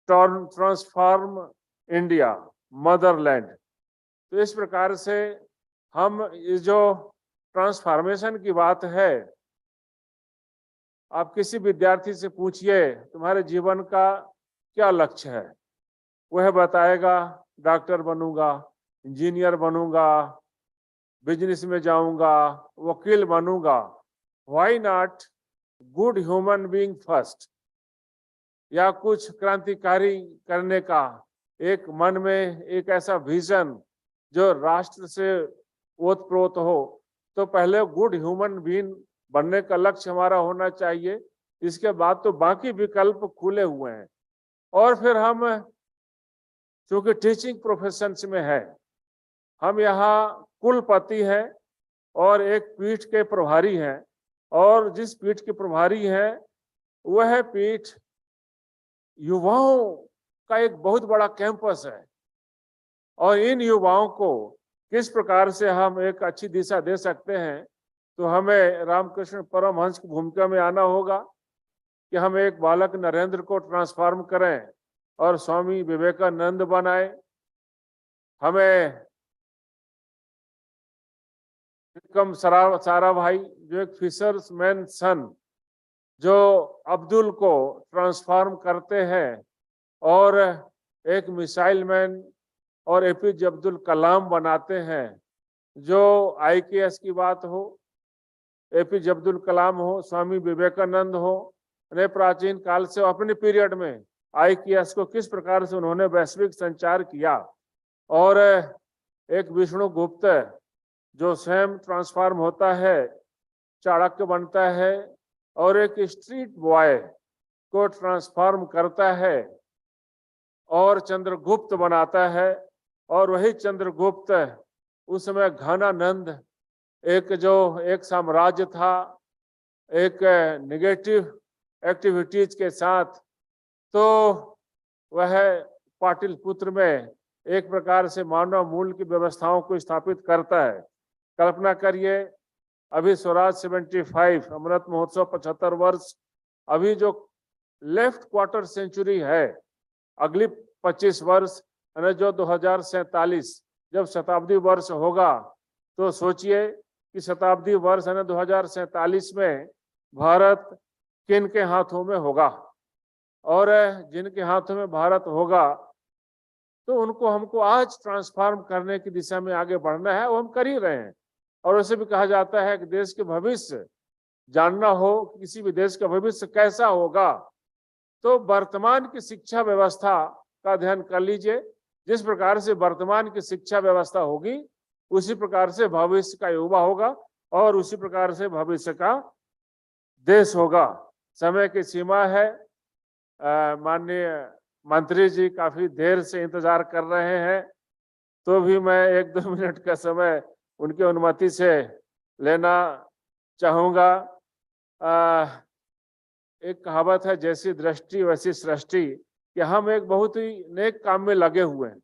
transform India Motherland. तो इस प्रकार से हम ये जो ट्रांसफॉर्मेशन की बात है, आप किसी विद्यार्थी से पूछिए तुम्हारे जीवन का क्या लक्ष्य है, वह बताएगा डॉक्टर बनूंगा, इंजीनियर बनूंगा, बिजनेस में जाऊंगा, वकील बनूंगा। Why not good human being first, या कुछ क्रांतिकारी करने का एक मन में एक ऐसा विजन जो राष्ट्र से ओतप्रोत हो, तो पहले गुड ह्यूमन बीइंग बनने का लक्ष्य हमारा होना चाहिए। इसके बाद तो बाकी विकल्प खुले हुए हैं। और फिर हम चूंकि टीचिंग प्रोफेशन में है, हम यहाँ कुलपति हैं और एक पीठ के प्रभारी हैं, और जिस पीठ के प्रभारी हैं वह पीठ युवाओं का एक बहुत बड़ा कैंपस है, और इन युवाओं को किस प्रकार से हम एक अच्छी दिशा दे सकते हैं, तो हमें रामकृष्ण परमहंस की भूमिका में आना होगा कि हम एक बालक नरेंद्र को ट्रांसफॉर्म करें और स्वामी विवेकानंद बनाए। हमें विक्रम सारा भाई जो एक फिशरमैन सन, जो अब्दुल को ट्रांसफॉर्म करते हैं और एक मिसाइल मैन और APJ अब्दुल कलाम बनाते हैं। जो IKS की बात हो, APJ अब्दुल कलाम हो, स्वामी विवेकानंद हो, ने प्राचीन काल से अपने पीरियड में IKS को किस प्रकार से उन्होंने वैश्विक संचार किया, और एक विष्णु गुप्त जो स्वयं ट्रांसफॉर्म होता है, चाणक्य बनता है, और एक स्ट्रीट बॉय को ट्रांसफॉर्म करता है और चंद्रगुप्त बनाता है। और वही चंद्रगुप्त उस समय घनानंद एक साम्राज्य था, एक नेगेटिव एक्टिविटीज के साथ, तो वह पाटलिपुत्र में एक प्रकार से मानव मूल की व्यवस्थाओं को स्थापित करता है। कल्पना करिए, अभी स्वराज 75 अमृत महोत्सव 75 वर्ष, अभी जो लेफ्ट क्वार्टर सेंचुरी है, अगली 25 वर्ष यानी जो 2047 जब शताब्दी वर्ष होगा, तो सोचिए कि शताब्दी वर्ष यानी 2047 में भारत किन के हाथों में होगा, और जिनके हाथों में भारत होगा तो उनको हमको आज ट्रांसफॉर्म करने की दिशा में आगे बढ़ना है, वो हम कर ही रहे हैं। और उसे भी कहा जाता है कि देश के भविष्य जानना हो, किसी भी देश का भविष्य कैसा होगा, तो वर्तमान की शिक्षा व्यवस्था का अध्ययन कर लीजिए। जिस प्रकार से वर्तमान की शिक्षा व्यवस्था होगी, उसी प्रकार से भविष्य का युवा होगा, और उसी प्रकार से भविष्य का देश होगा। समय की सीमा है। माननीय मंत्री जी काफी देर से इंतजार कर रहे हैं, तो भी मैं 1-2 मिनट का समय उनकी अनुमति से लेना चाहूंगा। एक कहावत है, जैसी दृष्टि वैसी सृष्टि, कि हम एक बहुत ही नेक काम में लगे हुए हैं।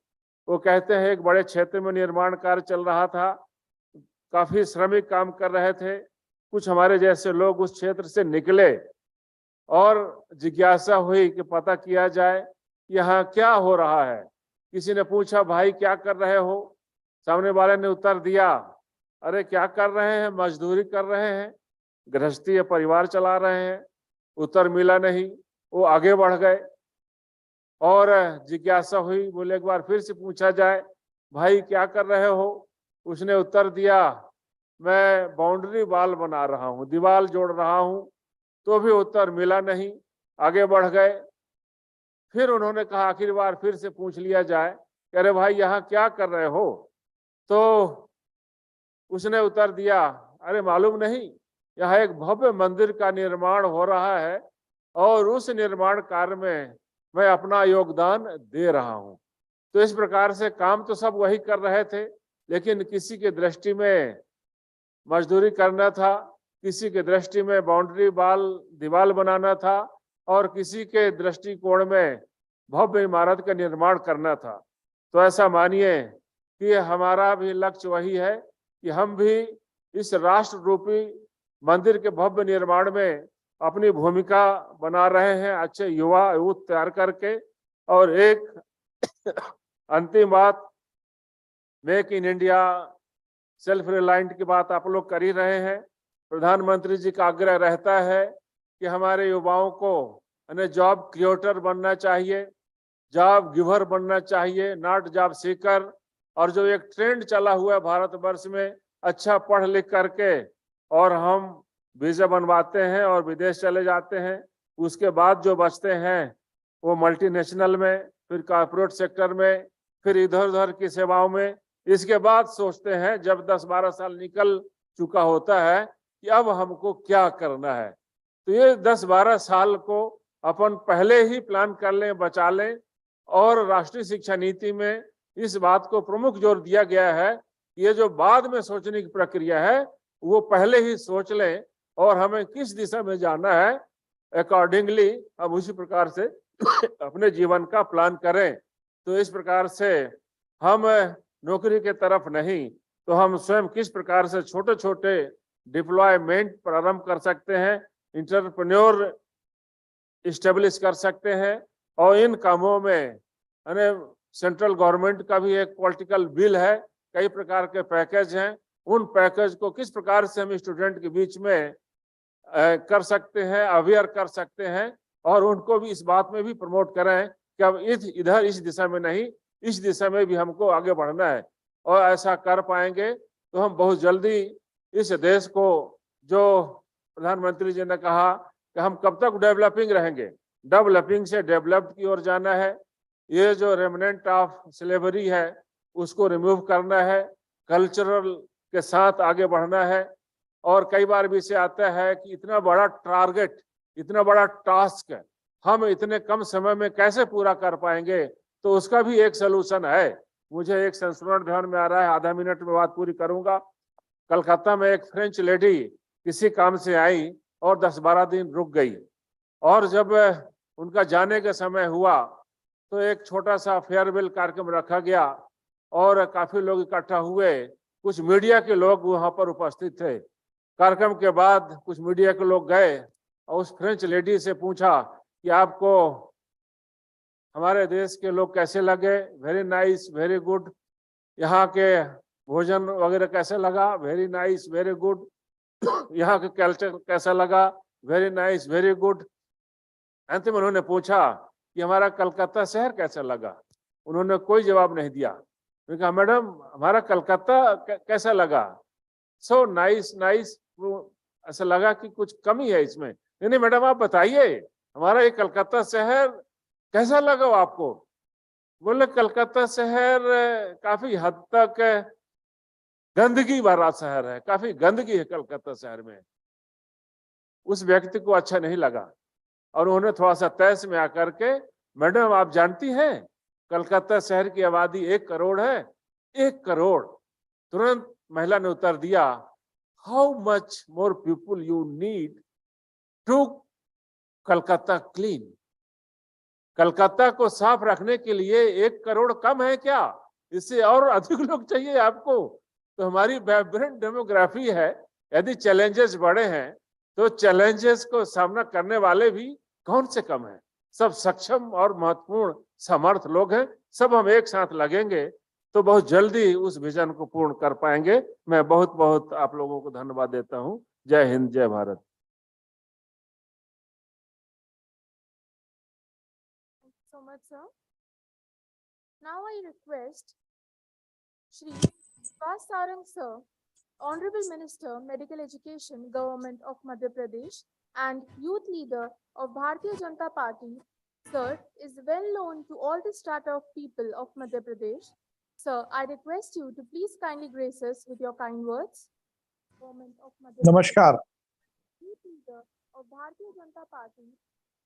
वो कहते हैं एक बड़े क्षेत्र में निर्माण कार्य चल रहा था, काफी श्रमिक काम कर रहे थे, कुछ हमारे जैसे लोग उस क्षेत्र से निकले और जिज्ञासा हुई कि पता किया जाए यहाँ क्या हो रहा है। किसी ने पूछा, भाई क्या कर रहे हो? सामने वाले ने उत्तर दिया, अरे क्या कर रहे हैं, मजदूरी कर रहे हैं, गृहस्थी या परिवार चला रहे हैं। उत्तर मिला नहीं, वो आगे बढ़ गए और जिज्ञासा हुई, बोले एक बार फिर से पूछा जाए, भाई क्या कर रहे हो? उसने उत्तर दिया, मैं बाउंड्री वॉल बना रहा हूँ, दीवार जोड़ रहा हूँ। तो भी उत्तर मिला नहीं, आगे बढ़ गए। फिर उन्होंने कहा आखिर बार फिर से पूछ लिया जाए, कह रहे भाई यहाँ क्या कर रहे हो? तो उसने उत्तर दिया, अरे मालूम नहीं, यहाँ एक भव्य मंदिर का निर्माण हो रहा है और उस निर्माण कार्य में मैं अपना योगदान दे रहा हूँ। तो इस प्रकार से काम तो सब वही कर रहे थे, लेकिन किसी के दृष्टि में मजदूरी करना था, किसी के दृष्टि में बाउंड्री वॉल दीवार बनाना था, और किसी के दृष्टिकोण में भव्य इमारत का निर्माण करना था। तो ऐसा मानिए कि हमारा भी लक्ष्य वही है कि हम भी इस राष्ट्र रूपी मंदिर के भव्य निर्माण में अपनी भूमिका बना रहे हैं, अच्छे युवा यूथ तैयार करके। और एक अंतिम बात, make in India, self reliant की बात आप लोग कर ही रहे हैं। प्रधानमंत्री जी का आग्रह रहता है कि हमारे युवाओं को जॉब क्रिएटर बनना चाहिए, जॉब गिवर बनना चाहिए, नॉट जॉब सीकर। और जो एक ट्रेंड चला हुआ है भारतवर्ष में, अच्छा पढ़ लिख करके और हम वीजा बनवाते हैं और विदेश चले जाते हैं, उसके बाद जो बचते हैं वो मल्टीनेशनल में, फिर कॉर्पोरेट सेक्टर में, फिर इधर उधर की सेवाओं में। इसके बाद सोचते हैं जब 10-12 साल निकल चुका होता है कि अब हमको क्या करना है। तो ये 10-12 साल को अपन पहले ही प्लान कर लें, बचा लें। और राष्ट्रीय शिक्षा नीति में इस बात को प्रमुख जोर दिया गया है, ये जो बाद में सोचने की प्रक्रिया है वो पहले ही सोच लें और हमें किस दिशा में जाना है, अकॉर्डिंगली हम उसी प्रकार से अपने जीवन का प्लान करें। तो इस प्रकार से हम नौकरी के तरफ नहीं, तो हम स्वयं किस प्रकार से छोटे छोटे डिप्लॉयमेंट प्रारंभ कर सकते हैं, इंटरप्रेन्योर इस्टेब्लिश कर सकते हैं। और इन कामों में सेंट्रल गवर्नमेंट का भी एक पॉलिटिकल बिल है, कई प्रकार के पैकेज हैं, उन पैकेज को किस प्रकार से हम स्टूडेंट के बीच में कर सकते हैं, अवेयर कर सकते हैं, और उनको भी इस बात में भी प्रमोट करें कि अब इधर इस दिशा में नहीं, इस दिशा में भी हमको आगे बढ़ना है। और ऐसा कर पाएंगे तो हम बहुत जल्दी इस देश को, जो प्रधानमंत्री जी ने कहा कि हम कब तक डेवलपिंग रहेंगे, डेवलपिंग से डेवलप्ड की ओर जाना है। ये जो रेमिनेंट ऑफ स्लेवरी है उसको रिमूव करना है, कल्चरल के साथ आगे बढ़ना है। और कई बार भी इसे आता है कि इतना बड़ा टारगेट, इतना बड़ा टास्क है, हम इतने कम समय में कैसे पूरा कर पाएंगे, तो उसका भी एक सलूशन है। मुझे एक संस्मरण ध्यान में आ रहा है, आधा मिनट में बात पूरी करूंगा। कलकत्ता में एक फ्रेंच लेडी किसी काम से आई और 10-12 दिन रुक गई, और जब उनका जाने का समय हुआ तो एक छोटा सा फेयरवेल कार्यक्रम रखा गया और काफी लोग इकट्ठा हुए, कुछ मीडिया के लोग वहां पर उपस्थित थे। कार्यक्रम के बाद कुछ मीडिया के लोग गए और उस फ्रेंच लेडी से पूछा कि आपको हमारे देश के लोग कैसे लगे? Very nice, very good. यहाँ के भोजन वगैरह कैसे लगा? Very nice, very good. यहाँ के कल्चर कैसा लगा? Very nice, very good. अंतिम उन्होंने पूछा कि हमारा कलकत्ता शहर कैसा लगा? उन्होंने कोई जवाब नहीं दिया। मैंने कहा मैडम हमारा कलकत्ता कैसा लगा? So nice nice. ऐसा लगा कि कुछ कमी है इसमें। नहीं मैडम आप बताइए हमारा ये कलकत्ता शहर कैसा लगा आपको? बोले कलकत्ता शहर काफी हद तक गंदगी भरा शहर है, काफी गंदगी है कलकत्ता शहर में। उस व्यक्ति को अच्छा नहीं लगा और उन्होंने थोड़ा सा तैस में आकर के, मैडम आप जानती हैं कलकत्ता शहर की आबादी 1 करोड़ है। 1 करोड़। तुरंत महिला ने उत्तर दिया, how much more people you need to Calcutta clean? Calcutta को साफ रखने के लिए 1 करोड़ कम है क्या? इससे और अधिक लोग चाहिए आपको। तो हमारी वाइब्रेंट डेमोग्राफी है, यदि चैलेंजेस बड़े हैं तो चैलेंजेस को सामना करने वाले भी कौन से कम हैं? सब सक्षम और महत्वपूर्ण समर्थ लोग हैं। सब हम एक साथ लगेंगे तो बहुत जल्दी उस विजन को पूर्ण कर पाएंगे। मैं बहुत बहुत आप लोगों को धन्यवाद देता हूं। जय हिंद, जय Bharat. So much, sir. Now I request Shri Sarang Sir, Honorable Minister, Medical Education, Government of Madhya Pradesh, and Youth Leader of Bharatiya Janata Party. Sir is well known to all the strata of people of Madhya Pradesh. Sir, I request you to please kindly grace us with your kind words. Government of Madhya नमस्कार। Pradesh, Youth Leader of Bharatiya Janata Party.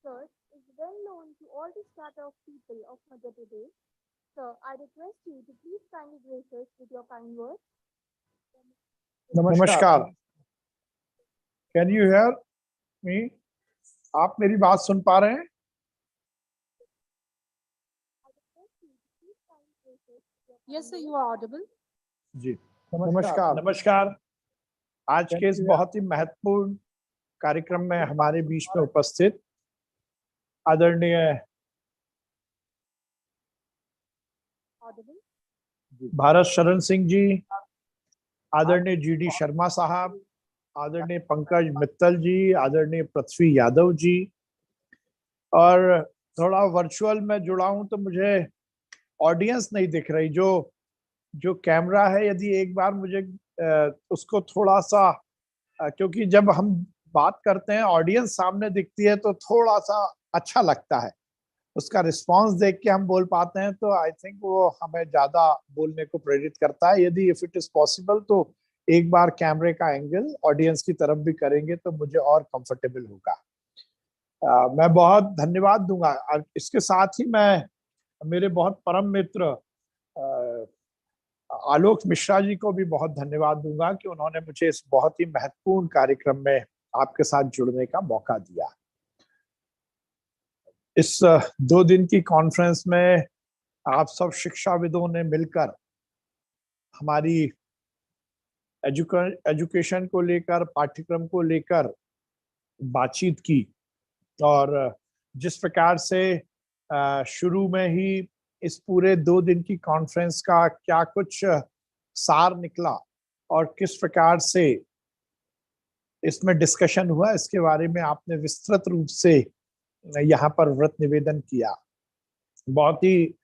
Sir is well known to all the strata of people of Madhya Pradesh. Sir, I request you to please kindly grace us with your kind words. नमस्कार। Can you hear me? आप मेरी बात सुन पा रहे हैं? Yes, sir, you are audible. जी नमस्कार। आज के इस बहुत ही महत्वपूर्ण कार्यक्रम में हमारे बीच में उपस्थित आदरणीय भारत शरण सिंह जी, आदरणीय GD शर्मा साहब, आदरणीय पंकज मित्तल जी, आदरणीय पृथ्वी यादव जी, और थोड़ा वर्चुअल में जुड़ा हूं तो मुझे ऑडियंस नहीं दिख रही। जो कैमरा है, यदि एक बार मुझे उसको थोड़ा सा, क्योंकि जब हम बात करते हैं ऑडियंस सामने दिखती है तो थोड़ा सा अच्छा लगता है, उसका रिस्पांस देख के हम बोल पाते हैं, तो आई थिंक वो हमें ज्यादा बोलने को प्रेरित करता है। यदि इफ इट इज पॉसिबल तो एक बार कैमरे का एंगल ऑडियंस की तरफ भी करेंगे तो मुझे और कंफर्टेबल होगा। मैं बहुत धन्यवाद दूंगा। इसके साथ ही मैं मेरे बहुत परम मित्र आलोक मिश्रा जी को भी बहुत धन्यवाद दूंगा कि उन्होंने मुझे इस बहुत ही महत्वपूर्ण कार्यक्रम में आपके साथ जुड़ने का मौका दिया। इस 2 दिन की कॉन्फ्रेंस में आप सब शिक्षाविदों ने मिलकर हमारी एजुकेशन को लेकर, पाठ्यक्रम को लेकर बातचीत की, और जिस प्रकार से शुरू में ही इस पूरे 2 दिन की कॉन्फ्रेंस का क्या कुछ सार निकला और किस प्रकार से इसमें डिस्कशन हुआ, इसके बारे में आपने विस्तृत रूप से यहाँ पर व्रत निवेदन किया। बहुत ही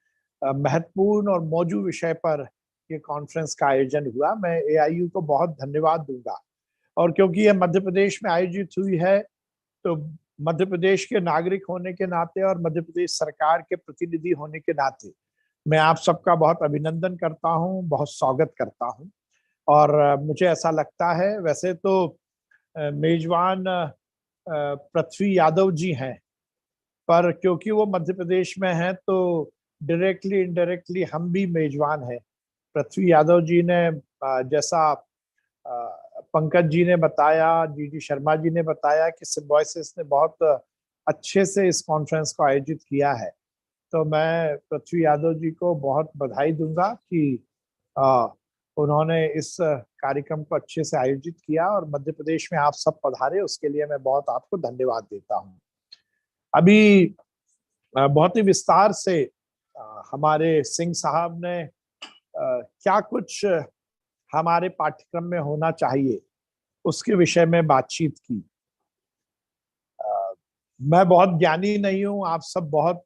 महत्वपूर्ण और मौजू विषय पर ये कॉन्फ्रेंस का आयोजन हुआ। मैं AIU को बहुत धन्यवाद दूंगा, और क्योंकि ये मध्य प्रदेश में आयोजित हुई है तो मध्य प्रदेश के नागरिक होने के नाते और मध्य प्रदेश सरकार के प्रतिनिधि होने के नाते मैं आप सबका बहुत अभिनंदन करता हूं, बहुत स्वागत करता हूं। और मुझे ऐसा लगता है, वैसे तो मेजबान पृथ्वी यादव जी हैं, पर क्योंकि वो मध्य प्रदेश में हैं तो डायरेक्टली इनडायरेक्टली हम भी मेजबान हैं। पृथ्वी यादव जी ने जैसा पंकज जी ने बताया, GD शर्मा जी ने बताया कि सिम्बायोसिस ने बहुत अच्छे से इस कॉन्फ्रेंस को आयोजित किया है, तो मैं पृथ्वी यादव जी को बहुत बधाई दूंगा कि उन्होंने इस कार्यक्रम को अच्छे से आयोजित किया और मध्य प्रदेश में आप सब पधारे, उसके लिए मैं बहुत आपको धन्यवाद देता हूं। अभी बहुत ही विस्तार से हमारे सिंह साहब ने क्या कुछ हमारे पाठ्यक्रम में होना चाहिए उसके विषय में बातचीत की। मैं बहुत ज्ञानी नहीं हूं, आप सब बहुत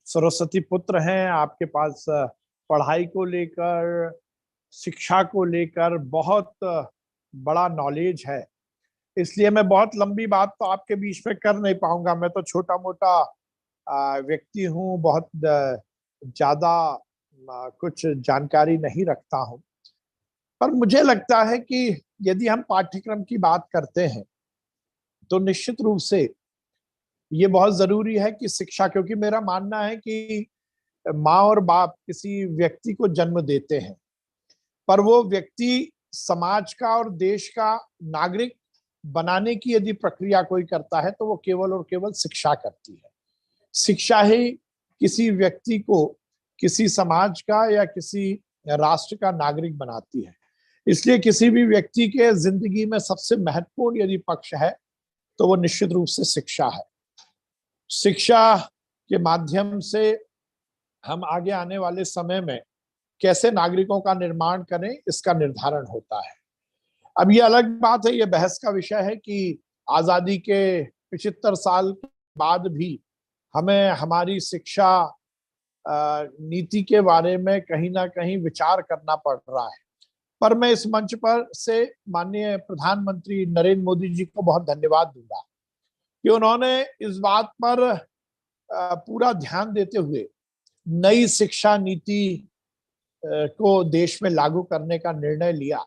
सरस्वती पुत्र हैं, आपके पास पढ़ाई को लेकर, शिक्षा को लेकर बहुत बड़ा नॉलेज है, इसलिए मैं बहुत लंबी बात तो आपके बीच में कर नहीं पाऊंगा। मैं तो छोटा मोटा व्यक्ति हूं, बहुत ज्यादा कुछ जानकारी नहीं रखता हूं, पर मुझे लगता है कि यदि हम पाठ्यक्रम की बात करते हैं तो निश्चित रूप से ये बहुत जरूरी है कि शिक्षा, क्योंकि मेरा मानना है कि माँ और बाप किसी व्यक्ति को जन्म देते हैं, पर वो व्यक्ति समाज का और देश का नागरिक बनाने की यदि प्रक्रिया कोई करता है तो वो केवल और केवल शिक्षा करती है। शिक्षा ही किसी व्यक्ति को किसी समाज का या किसी राष्ट्र का नागरिक बनाती है। इसलिए किसी भी व्यक्ति के जिंदगी में सबसे महत्वपूर्ण यदि पक्ष है तो वो निश्चित रूप से शिक्षा है। शिक्षा के माध्यम से हम आगे आने वाले समय में कैसे नागरिकों का निर्माण करें, इसका निर्धारण होता है। अब ये अलग बात है, ये बहस का विषय है कि आजादी के 75 साल के बाद भी हमें हमारी शिक्षा नीति के बारे में कहीं ना कहीं विचार करना पड़ रहा है। पर मैं इस मंच पर से माननीय प्रधानमंत्री नरेंद्र मोदी जी को बहुत धन्यवाद दूंगा कि उन्होंने इस बात पर पूरा ध्यान देते हुए नई शिक्षा नीति को देश में लागू करने का निर्णय लिया।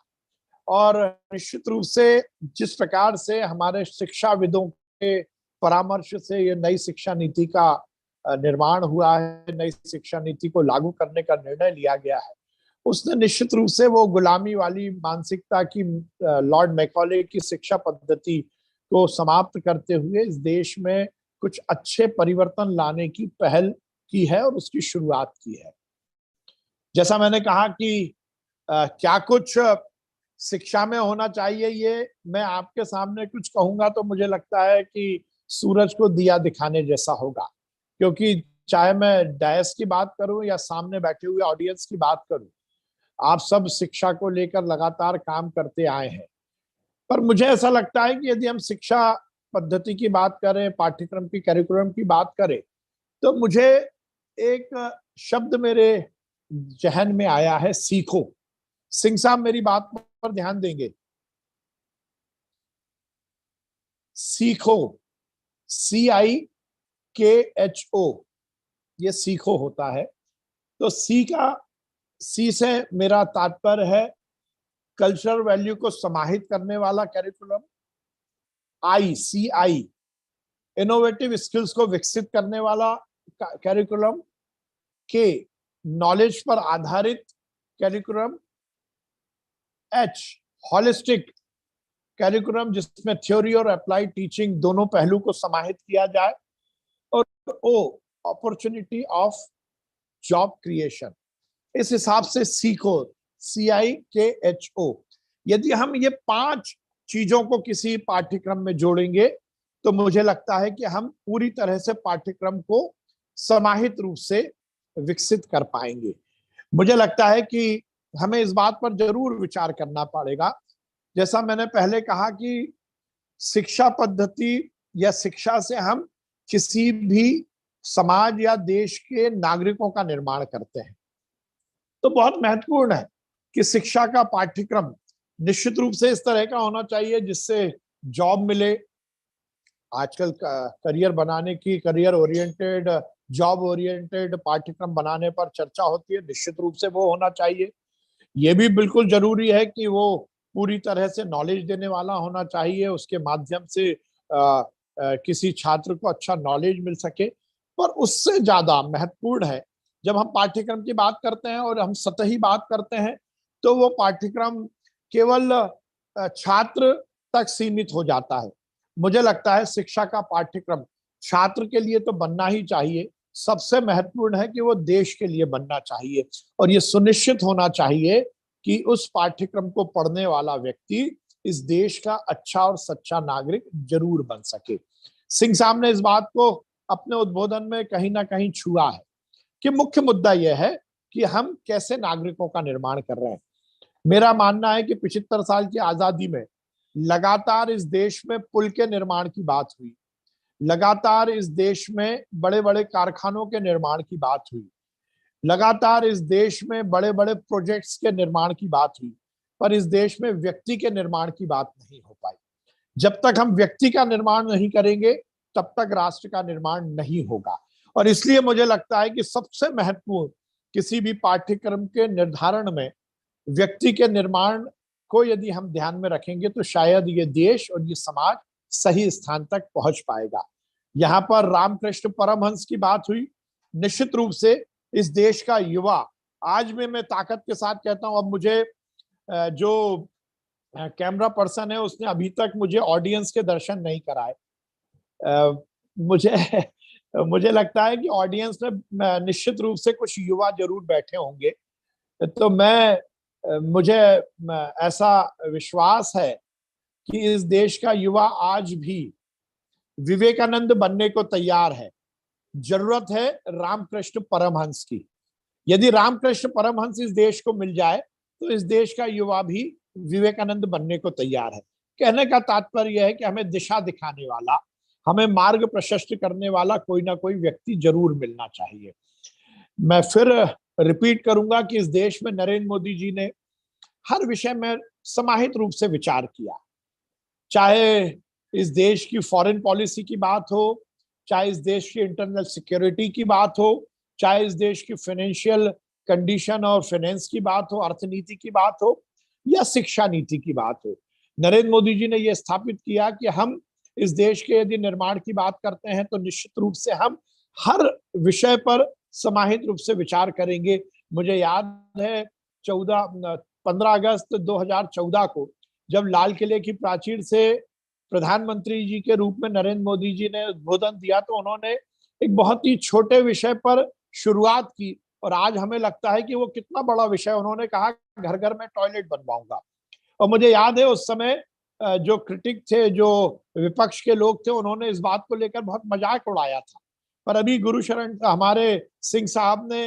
और निश्चित रूप से जिस प्रकार से हमारे शिक्षाविदों के परामर्श से ये नई शिक्षा नीति का निर्माण हुआ है, नई शिक्षा नीति को लागू करने का निर्णय लिया गया है, उसने निश्चित रूप से वो गुलामी वाली मानसिकता की लॉर्ड मैकॉले की शिक्षा पद्धति को समाप्त करते हुए इस देश में कुछ अच्छे परिवर्तन लाने की पहल की है और उसकी शुरुआत की है। जैसा मैंने कहा कि क्या कुछ शिक्षा में होना चाहिए, ये मैं आपके सामने कुछ कहूंगा तो मुझे लगता है कि सूरज को दिया दिखाने जैसा होगा, क्योंकि चाहे मैं डैश की बात करूं या सामने बैठे हुए ऑडियंस की बात करूं, आप सब शिक्षा को लेकर लगातार काम करते आए हैं। पर मुझे ऐसा लगता है कि यदि हम शिक्षा पद्धति की बात करें, पाठ्यक्रम की, करिकुलम की बात करें, तो मुझे एक शब्द मेरे जहन में आया है, सीखो। सिंह साहब मेरी बात पर ध्यान देंगे। सीखो, CIKHO, ये सीखो होता है। तो सी से मेरा तात्पर्य है कल्चरल वैल्यू को समाहित करने वाला कैरिकुलम। CI, इनोवेटिव स्किल्स को विकसित करने वाला कैरिकुलम। K, नॉलेज पर आधारित कैरिकुलम। H, हॉलिस्टिक कैरिकुलम, जिसमें थ्योरी और अप्लाइड टीचिंग दोनों पहलू को समाहित किया जाए। और O, opportunity of job creation. इस हिसाब से सीखो, CIKHO। यदि हम ये 5 चीजों को किसी पाठ्यक्रम में जोड़ेंगे तो मुझे लगता है कि हम पूरी तरह से पाठ्यक्रम को समाहित रूप से विकसित कर पाएंगे। मुझे लगता है कि हमें इस बात पर जरूर विचार करना पड़ेगा। जैसा मैंने पहले कहा कि शिक्षा पद्धति या शिक्षा से हम किसी भी समाज या देश के नागरिकों का निर्माण करते हैं, तो बहुत महत्वपूर्ण है कि शिक्षा का पाठ्यक्रम निश्चित रूप से इस तरह का होना चाहिए जिससे जॉब मिले। आजकल करियर बनाने की, करियर ओरिएंटेड, जॉब ओरिएंटेड पाठ्यक्रम बनाने पर चर्चा होती है, निश्चित रूप से वो होना चाहिए। ये भी बिल्कुल जरूरी है कि वो पूरी तरह से नॉलेज देने वाला होना चाहिए, उसके माध्यम से किसी छात्र को अच्छा नॉलेज मिल सके। पर उससे ज्यादा महत्वपूर्ण है, जब हम पाठ्यक्रम की बात करते हैं और हम सतही बात करते हैं, तो वो पाठ्यक्रम केवल छात्र तक सीमित हो जाता है। मुझे लगता है शिक्षा का पाठ्यक्रम छात्र के लिए तो बनना ही चाहिए, सबसे महत्वपूर्ण है कि वो देश के लिए बनना चाहिए। और ये सुनिश्चित होना चाहिए कि उस पाठ्यक्रम को पढ़ने वाला व्यक्ति इस देश का अच्छा और सच्चा नागरिक जरूर बन सके। सिंह साहब ने इस बात को अपने उद्बोधन में कहीं ना कहीं छुआ है कि मुख्य मुद्दा यह है कि हम कैसे नागरिकों का निर्माण कर रहे हैं। मेरा मानना है कि 75 साल की आजादी में लगातार इस देश में पुल के निर्माण की बात हुई, लगातार इस देश में बड़े बड़े कारखानों के निर्माण की बात हुई, लगातार इस देश में बड़े बड़े प्रोजेक्ट्स के निर्माण की बात हुई, पर इस देश में व्यक्ति के निर्माण की बात नहीं हो पाई। जब तक हम व्यक्ति का निर्माण नहीं करेंगे तब तक राष्ट्र का निर्माण नहीं होगा। और इसलिए मुझे लगता है कि सबसे महत्वपूर्ण किसी भी पाठ्यक्रम के निर्धारण में व्यक्ति के निर्माण को यदि हम ध्यान में रखेंगे तो शायद ये देश और ये समाज सही स्थान तक पहुंच पाएगा। यहाँ पर रामकृष्ण परमहंस की बात हुई। निश्चित रूप से इस देश का युवा, आज में मैं ताकत के साथ कहता हूं, अब मुझे जो कैमरा पर्सन है उसने अभी तक मुझे ऑडियंस के दर्शन नहीं कराए। मुझे लगता है कि ऑडियंस में निश्चित रूप से कुछ युवा जरूर बैठे होंगे। तो मुझे ऐसा विश्वास है कि इस देश का युवा आज भी विवेकानंद बनने को तैयार है। जरूरत है रामकृष्ण परमहंस की। यदि रामकृष्ण परमहंस इस देश को मिल जाए तो इस देश का युवा भी विवेकानंद बनने को तैयार है। कहने का तात्पर्य यह है कि हमें दिशा दिखाने वाला, हमें मार्ग प्रशस्त करने वाला कोई ना कोई व्यक्ति जरूर मिलना चाहिए। मैं फिर रिपीट करूंगा कि इस देश में नरेंद्र मोदी जी ने हर विषय में समाहित रूप से विचार किया, चाहे इस देश की फॉरेन पॉलिसी की बात हो, चाहे इस देश की इंटरनल सिक्योरिटी की बात हो, चाहे इस देश की फाइनेंशियल कंडीशन और फाइनेंस की बात हो, अर्थनीति की बात हो या शिक्षा नीति की बात हो। नरेंद्र मोदी जी ने यह स्थापित किया कि हम इस देश के यदि निर्माण की बात करते हैं तो निश्चित रूप से हम हर विषय पर समाहित रूप से विचार करेंगे। मुझे याद है 15 अगस्त 2014 को जब लाल किले की प्राचीर से प्रधानमंत्री जी के रूप में नरेंद्र मोदी जी ने उद्बोधन दिया तो उन्होंने एक बहुत ही छोटे विषय पर शुरुआत की और आज हमें लगता है कि वो कितना बड़ा विषय। उन्होंने कहा घर घर में टॉयलेट बनवाऊंगा और मुझे याद है उस समय जो क्रिटिक थे, जो विपक्ष के लोग थे, उन्होंने इस बात को लेकर बहुत मजाक उड़ाया था। पर अभी गुरुशरण हमारे सिंह साहब ने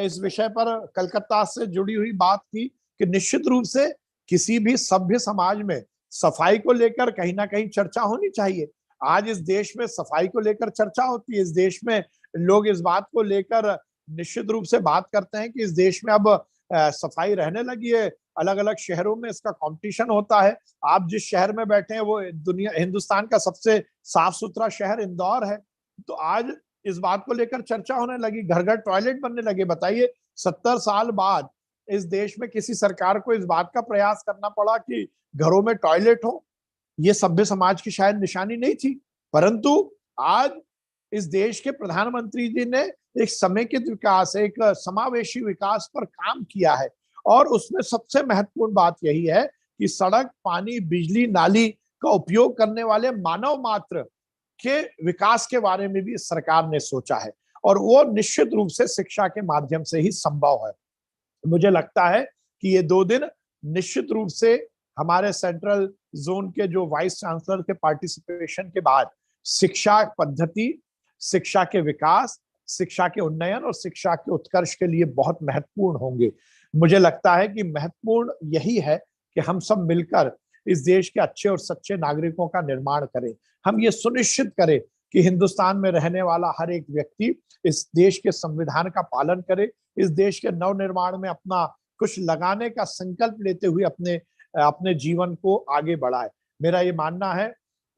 इस विषय पर कलकत्ता से जुड़ी हुई बात की कि निश्चित रूप से किसी भी सभ्य समाज में सफाई को लेकर कहीं ना कहीं चर्चा होनी चाहिए। आज इस देश में सफाई को लेकर चर्चा होती है, इस देश में लोग इस बात को लेकर निश्चित रूप से बात करते हैं कि इस देश में अब सफाई रहने लगी है। अलग अलग शहरों में इसका कंपटीशन होता है। आप जिस शहर में बैठे हैं वो हिंदुस्तान का सबसे साफ सुथरा शहर इंदौर है। तो आज इस बात को लेकर चर्चा होने लगी, घर घर टॉयलेट बनने लगे। बताइए 70 साल बाद इस देश में किसी सरकार को इस बात का प्रयास करना पड़ा कि घरों में टॉयलेट हो। ये सभ्य समाज की शायद निशानी नहीं थी, परंतु आज इस देश के प्रधानमंत्री जी ने एक समेकित विकास, एक समावेशी विकास पर काम किया है और उसमें सबसे महत्वपूर्ण बात यही है कि सड़क, पानी, बिजली, नाली का उपयोग करने वाले मानव मात्र के विकास के बारे में भी सरकार ने सोचा है और वो निश्चित रूप से शिक्षा के माध्यम से ही संभव है। मुझे लगता है कि ये 2 दिन निश्चित रूप से हमारे सेंट्रल जोन के जो वाइस चांसलर के पार्टिसिपेशन के बाद शिक्षा पद्धति, शिक्षा के विकास, शिक्षा के उन्नयन और शिक्षा के उत्कर्ष के लिए बहुत महत्वपूर्ण होंगे। मुझे लगता है कि महत्वपूर्ण यही है कि हम सब मिलकर इस देश के अच्छे और सच्चे नागरिकों का निर्माण करें। हम ये सुनिश्चित करें कि हिंदुस्तान में रहने वाला हर एक व्यक्ति इस देश के संविधान का पालन करे, इस देश के नवनिर्माण में अपना कुछ लगाने का संकल्प लेते हुए अपने जीवन को आगे बढ़ाए। मेरा ये मानना है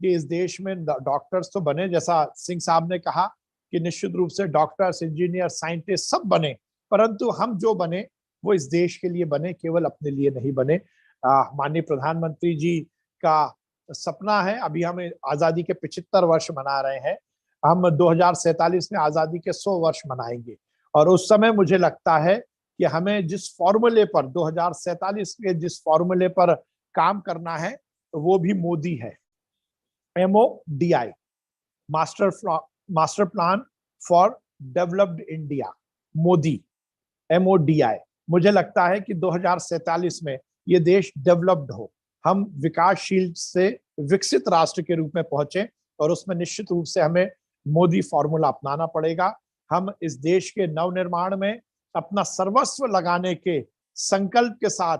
कि इस देश में डॉक्टर्स तो बने, जैसा सिंह साहब ने कहा कि निश्चित रूप से डॉक्टर्स, इंजीनियर, साइंटिस्ट सब बने, परंतु हम जो बने वो इस देश के लिए बने, केवल अपने लिए नहीं बने। माननीय प्रधानमंत्री जी का सपना है, अभी हम आजादी के 75 वर्ष मना रहे हैं, हम 2047 में आजादी के 100 वर्ष मनाएंगे और उस समय मुझे लगता है कि हमें जिस फॉर्मूले पर 2047 के जिस फॉर्मूले पर काम करना है वो भी मोदी है। MODI, master plan for developed India, Modi, MODI। मुझे लगता है कि 2047 में ये देश डेवलप्ड हो, हम विकासशील से विकसित राष्ट्र के रूप में पहुंचे और उसमें निश्चित रूप से हमें मोदी फॉर्मूला अपनाना पड़ेगा। हम इस देश के नवनिर्माण में अपना सर्वस्व लगाने के संकल्प के साथ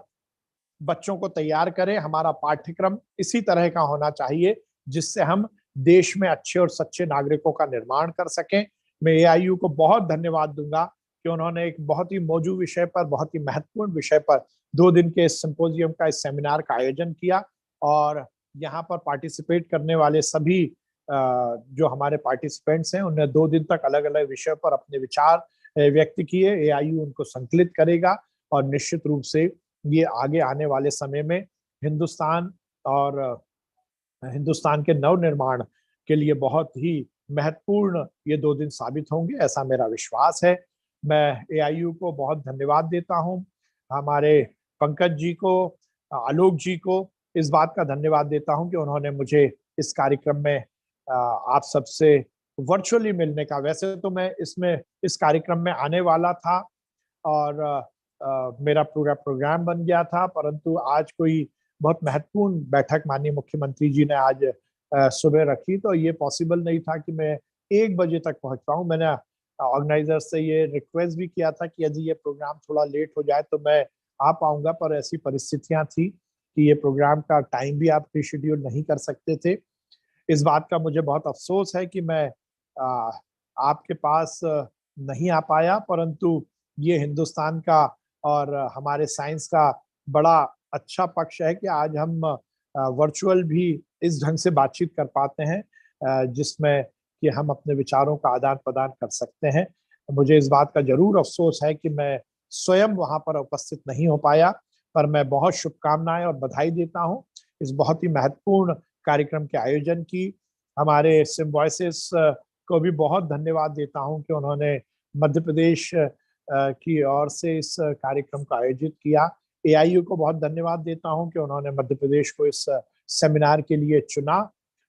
बच्चों को तैयार करें। हमारा पाठ्यक्रम इसी तरह का होना चाहिए जिससे हम देश में अच्छे और सच्चे नागरिकों का निर्माण कर सकें। मैं AIU को बहुत धन्यवाद दूंगा कि उन्होंने एक बहुत ही मौजूद विषय पर, बहुत ही महत्वपूर्ण विषय पर 2 दिन के इस सिंपोजियम का, इस सेमिनार का आयोजन किया और यहाँ पर पार्टिसिपेट करने वाले सभी जो हमारे पार्टिसिपेंट्स हैं उन्हें 2 दिन तक अलग अलग विषय पर अपने विचार व्यक्त किए। AIU उनको संकलित करेगा और निश्चित रूप से ये आगे आने वाले समय में हिंदुस्तान और हिंदुस्तान के नवनिर्माण के लिए बहुत ही महत्वपूर्ण ये 2 दिन साबित होंगे, ऐसा मेरा विश्वास है। मैं AIU को बहुत धन्यवाद देता हूँ, हमारे पंकज जी को, आलोक जी को इस बात का धन्यवाद देता हूँ कि उन्होंने मुझे इस कार्यक्रम में आप सबसे वर्चुअली मिलने का, वैसे तो मैं इस कार्यक्रम में आने वाला था और मेरा पूरा प्रोग्राम बन गया था, परंतु आज कोई बहुत महत्वपूर्ण बैठक माननीय मुख्यमंत्री जी ने आज सुबह रखी तो ये पॉसिबल नहीं था कि मैं 1 बजे तक पहुंच पाऊं। मैंने ऑर्गेनाइजर से ये रिक्वेस्ट भी किया था कि यदि ये प्रोग्राम थोड़ा लेट हो जाए तो मैं आ पाऊंगा, पर ऐसी परिस्थितियां थी कि ये प्रोग्राम का टाइम भी आप रिशेड्यूल नहीं कर सकते थे। इस बात का मुझे बहुत अफसोस है कि मैं आपके पास नहीं आ पाया, परंतु ये हिंदुस्तान का और हमारे साइंस का बड़ा अच्छा पक्ष है कि आज हम वर्चुअल भी इस ढंग से बातचीत कर पाते हैं जिसमें कि हम अपने विचारों का आदान प्रदान कर सकते हैं। मुझे इस बात का जरूर अफसोस है कि मैं स्वयं वहां पर उपस्थित नहीं हो पाया, पर मैं बहुत शुभकामनाएं और बधाई देता हूं इस बहुत ही महत्वपूर्ण कार्यक्रम के आयोजन की। हमारे सिम्बॉयसिस को भी बहुत धन्यवाद देता हूं कि उन्होंने मध्य प्रदेश की ओर से इस कार्यक्रम को आयोजित किया। AIU को बहुत धन्यवाद देता हूं कि उन्होंने मध्य प्रदेश को इस सेमिनार के लिए चुना,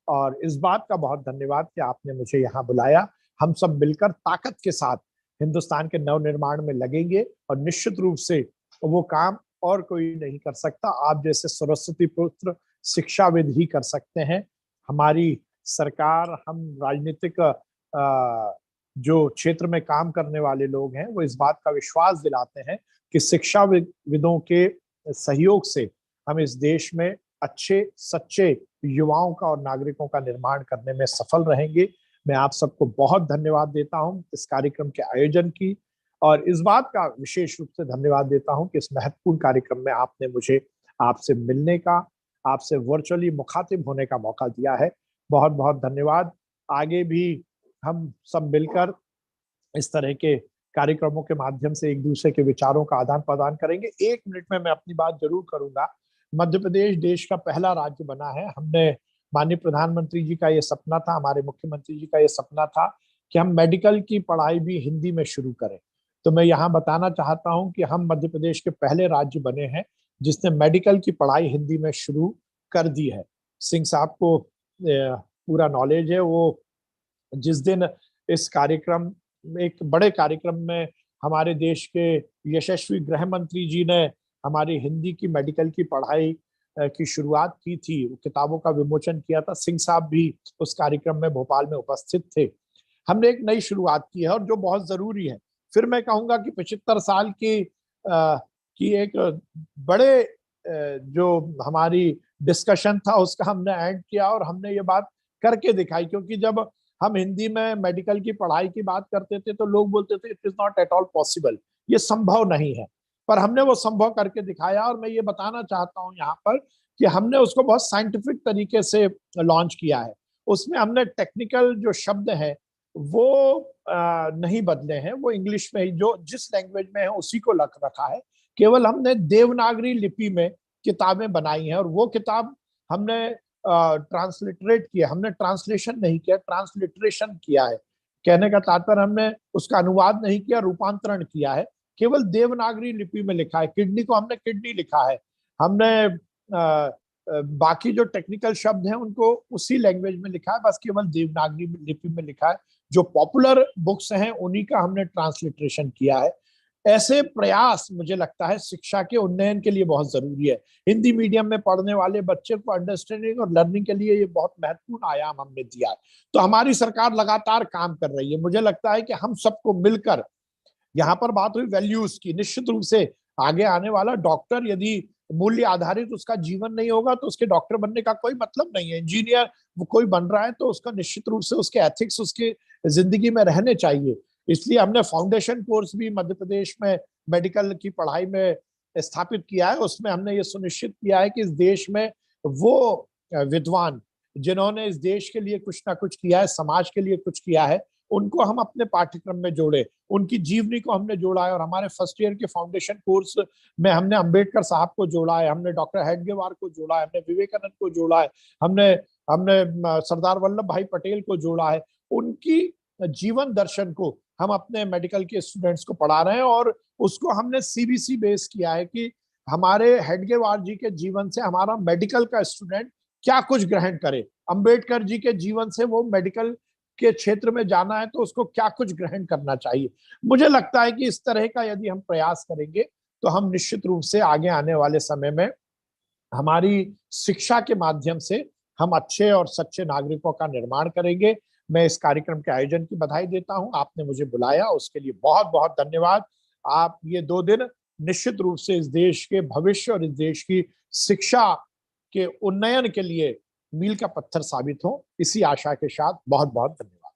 और इस बात का बहुत धन्यवाद कि आपने मुझे यहाँ बुलाया। हम सब मिलकर ताकत के साथ हिंदुस्तान के नवनिर्माण में लगेंगे, और निश्चित रूप से वो काम और कोई नहीं कर सकता। आप जैसे सरस्वती पुत्र शिक्षाविद ही कर सकते हैं। हमारी सरकार, हम राजनीतिक जो क्षेत्र में काम करने वाले लोग हैं, वो इस बात का विश्वास दिलाते हैं कि शिक्षाविदों के सहयोग से हम इस देश में अच्छे सच्चे युवाओं का और नागरिकों का निर्माण करने में सफल रहेंगे। मैं आप सबको बहुत धन्यवाद देता हूं इस कार्यक्रम के आयोजन की, और इस बात का विशेष रूप से धन्यवाद देता हूं कि इस महत्वपूर्ण कार्यक्रम में आपने मुझे आपसे मिलने का, आपसे वर्चुअली मुखातिब होने का मौका दिया है। बहुत बहुत धन्यवाद। आगे भी हम सब मिलकर इस तरह के कार्यक्रमों के माध्यम से एक दूसरे के विचारों का आदान प्रदान करेंगे। 1 मिनट में मैं अपनी बात जरूर करूंगा। मध्य प्रदेश देश का पहला राज्य बना है। हमने, माननीय प्रधानमंत्री जी का ये सपना था, हमारे मुख्यमंत्री जी का ये सपना था कि हम मेडिकल की पढ़ाई भी हिंदी में शुरू करें। तो मैं यहाँ बताना चाहता हूँ कि हम मध्य प्रदेश के पहले राज्य बने हैं जिसने मेडिकल की पढ़ाई हिंदी में शुरू कर दी है। सिंह साहब को पूरा नॉलेज है। वो जिस दिन इस कार्यक्रम, एक बड़े कार्यक्रम में हमारे देश के यशस्वी गृह मंत्री जी ने हमारी हिंदी की मेडिकल की पढ़ाई की शुरुआत की थी, किताबों का विमोचन किया था, सिंह साहब भी उस कार्यक्रम में भोपाल में उपस्थित थे। हमने एक नई शुरुआत की है और जो बहुत जरूरी है। फिर मैं कहूंगा कि 75 साल की एक बड़े जो हमारी डिस्कशन था उसका हमने एंड किया और हमने ये बात करके दिखाई, क्योंकि जब हम हिंदी में मेडिकल की पढ़ाई की बात करते थे तो लोग बोलते थे it is not at all possible, ये संभव नहीं है। पर हमने वो संभव करके दिखाया, और मैं ये बताना चाहता हूँ यहाँ पर कि हमने उसको बहुत साइंटिफिक तरीके से लॉन्च किया है। उसमें हमने टेक्निकल जो शब्द हैं वो नहीं बदले हैं, वो इंग्लिश में ही जो जिस लैंग्वेज में है उसी को लख रखा है। केवल हमने देवनागरी लिपि में किताबें बनाई हैं, और वो किताब हमने ट्रांसलिटरेट किया, हमने ट्रांसलेशन नहीं किया, ट्रांसलिटरेशन किया है। कहने का तात्पर्य हमने उसका अनुवाद नहीं किया, रूपांतरण किया है। केवल देवनागरी लिपि में लिखा है। किडनी को हमने किडनी लिखा है। हमने बाकी जो टेक्निकल शब्द हैं उनको उसी लैंग्वेज में लिखा है, बस केवल देवनागरी लिपि में लिखा है। जो पॉपुलर बुक्स हैं उन्हीं का हमने ट्रांसलिटरेशन किया है। ऐसे प्रयास मुझे लगता है शिक्षा के उन्नयन के लिए बहुत जरूरी है। हिंदी मीडियम में पढ़ने वाले बच्चे को अंडरस्टैंडिंग और लर्निंग के लिए ये बहुत महत्वपूर्ण आयाम हमने दिया है। तो हमारी सरकार लगातार काम कर रही है। मुझे लगता है कि हम सबको मिलकर, यहाँ पर बात हुई वैल्यूज की, निश्चित रूप से आगे आने वाला डॉक्टर यदि मूल्य आधारित उसका जीवन नहीं होगा तो उसके डॉक्टर बनने का कोई मतलब नहीं है। इंजीनियर वो कोई बन रहा है तो उसका निश्चित रूप से उसके एथिक्स उसके जिंदगी में रहने चाहिए। इसलिए हमने फाउंडेशन कोर्स भी मध्य प्रदेश में मेडिकल की पढ़ाई में स्थापित किया है। उसमें हमने ये सुनिश्चित किया है कि इस देश में वो विद्वान जिन्होंने इस देश के लिए कुछ ना कुछ किया है, समाज के लिए कुछ किया है, उनको हम अपने पाठ्यक्रम में जोड़े, उनकी जीवनी को हमने जोड़ा है। और हमारे फर्स्ट ईयर के फाउंडेशन कोर्स में हमने अंबेडकर साहब को जोड़ा है, हमने डॉक्टर हेडगेवार को जोड़ा है, हमने विवेकानंद को जोड़ा है, हमने हमने सरदार वल्लभ भाई पटेल को जोड़ा है। उनकी जीवन दर्शन को हम अपने मेडिकल के स्टूडेंट्स को पढ़ा रहे हैं, और उसको हमने CBC बेस किया है कि हमारे हेडगेवार जी के जीवन से हमारा मेडिकल का स्टूडेंट क्या कुछ ग्रहण करे। अंबेडकर जी के जीवन से वो मेडिकल के क्षेत्र में जाना है तो उसको क्या कुछ ग्रहण करना चाहिए। मुझे लगता है कि इस तरह का यदि हम प्रयास करेंगे तो हम निश्चित रूप से आगे आने वाले समय में हमारी शिक्षा के माध्यम से हम अच्छे और सच्चे नागरिकों का निर्माण करेंगे। मैं इस कार्यक्रम के आयोजन की बधाई देता हूं। आपने मुझे बुलाया उसके लिए बहुत बहुत धन्यवाद। आप ये 2 दिन निश्चित रूप से इस देश के भविष्य और इस देश की शिक्षा के उन्नयन के लिए मील का पत्थर साबित हो, इसी आशा के साथ बहुत बहुत धन्यवाद।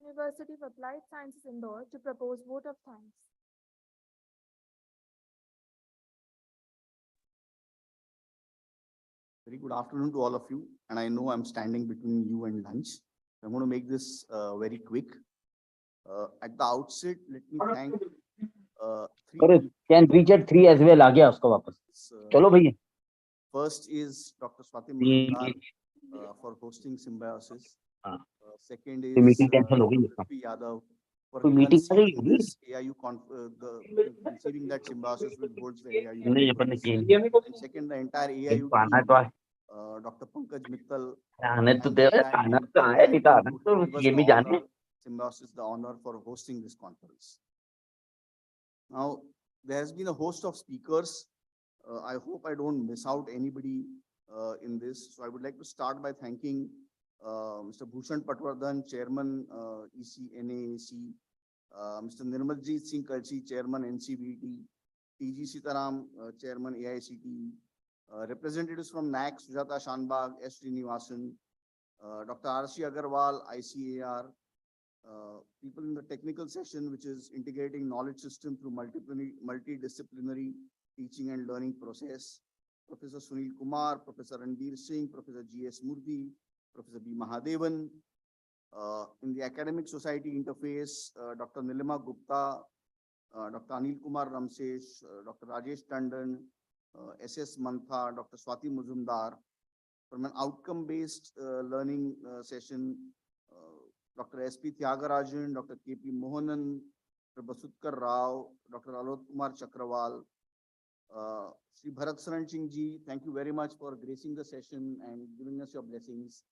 University of Applied Sciences, Indore, to propose vote of thanks. Very good afternoon to all of you. And I know I'm standing between you and lunch. I'm going to make this very quick. At the outset, let me thank three. Can reach at 3 as well. आगे उसको वापस. चलो भैया. First is Dr. Swati Mujumdar for hosting Symbiosis. Second is meeting cancel हो गई. P. Yadav for कोई meeting आ गई conceiving होगी. this AIU conceiving that Symbiosis will hold the AIU. नहीं अपन ने किया. And second, the entire AIU आना team, तो Dr. Pankaj Mittal. आने तो दे आना तो आया नहीं तो आना तो ये भी जाने. Symbiosis the honor for hosting this conference. Now, there has been a host of speakers. I hope I don't miss out anybody in this. So I would like to start by thanking Mr. Bhushan Patwardhan, Chairman ECNAAC, Mr. Nirmaljeet Singh Kalsi, Chairman NCBT, TG Sitaram, Chairman AICT, representatives from NAC, Sujata Shanbag, S. Srinivasan, Dr. R.C. Agarwal, ICAR, people in the technical session, which is integrating knowledge system through multidisciplinary teaching and learning process, Professor Sunil Kumar, Professor Ranbir Singh, Professor G.S. Murthy, Professor B. Mahadevan, in the academic society interface, Dr. Nilima Gupta, Dr. Anil Kumar Ramsesh, Dr. Rajesh Tandon, S.S. Mantha, Dr. Swati Mujumdar, from an outcome-based learning session, Dr. S.P. Tyagarajan, Dr. K.P. Mohanan, Dr. Basutkar Rao, Dr. Alok Kumar Chakrawal, Sri Bharat Saran Singh ji, thank you very much for gracing the session and giving us your blessings.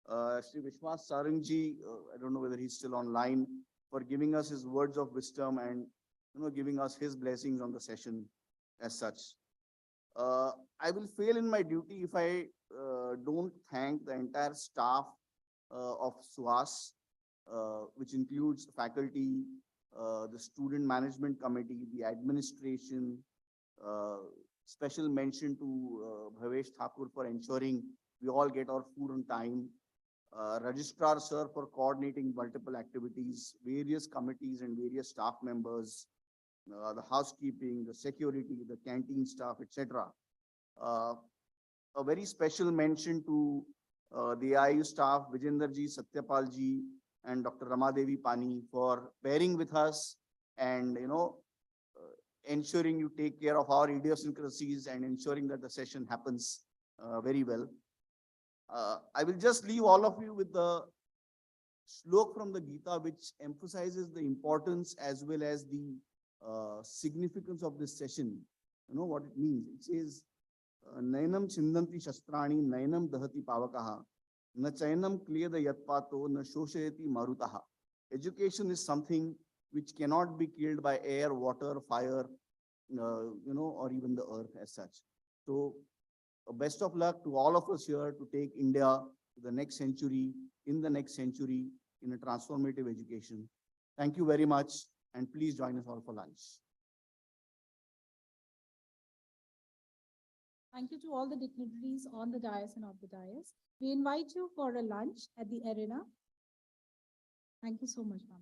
Sri Vishwas Sarang ji, I don't know whether he's still online, for giving us his words of wisdom and giving us his blessings on the session as such. I will fail in my duty if I don't thank the entire staff of SUHAS, which includes faculty, the student management committee, the administration, special mention to Bhavesh Thakur for ensuring we all get our food on time, Registrar Sir for coordinating multiple activities, various committees and various staff members, the housekeeping, the security, the canteen staff, etc. A very special mention to the AIU staff, Vijender ji, Satyapal ji, and Dr. Ramadevi Pani for bearing with us and, ensuring you take care of our idiosyncrasies and ensuring that the session happens very well. I will just leave all of you with the slok from the Gita, which emphasizes the importance as well as the significance of this session. You know what it means. It says, Nainam Chindanti Shastrani, Nainam Dahati Pavakaha, Na Chainam Kliyada Yatpato, Na Shoshayati Marutaha. Education is something which cannot be killed by air, water, fire, or even the earth as such. So, best of luck to all of us here to take India to the next century, in the next century, in a transformative education. Thank you very much, and please join us all for lunch. Thank you to all the dignitaries on the dais and off the dais. We invite you for a lunch at the arena. Thank you so much, ma'am.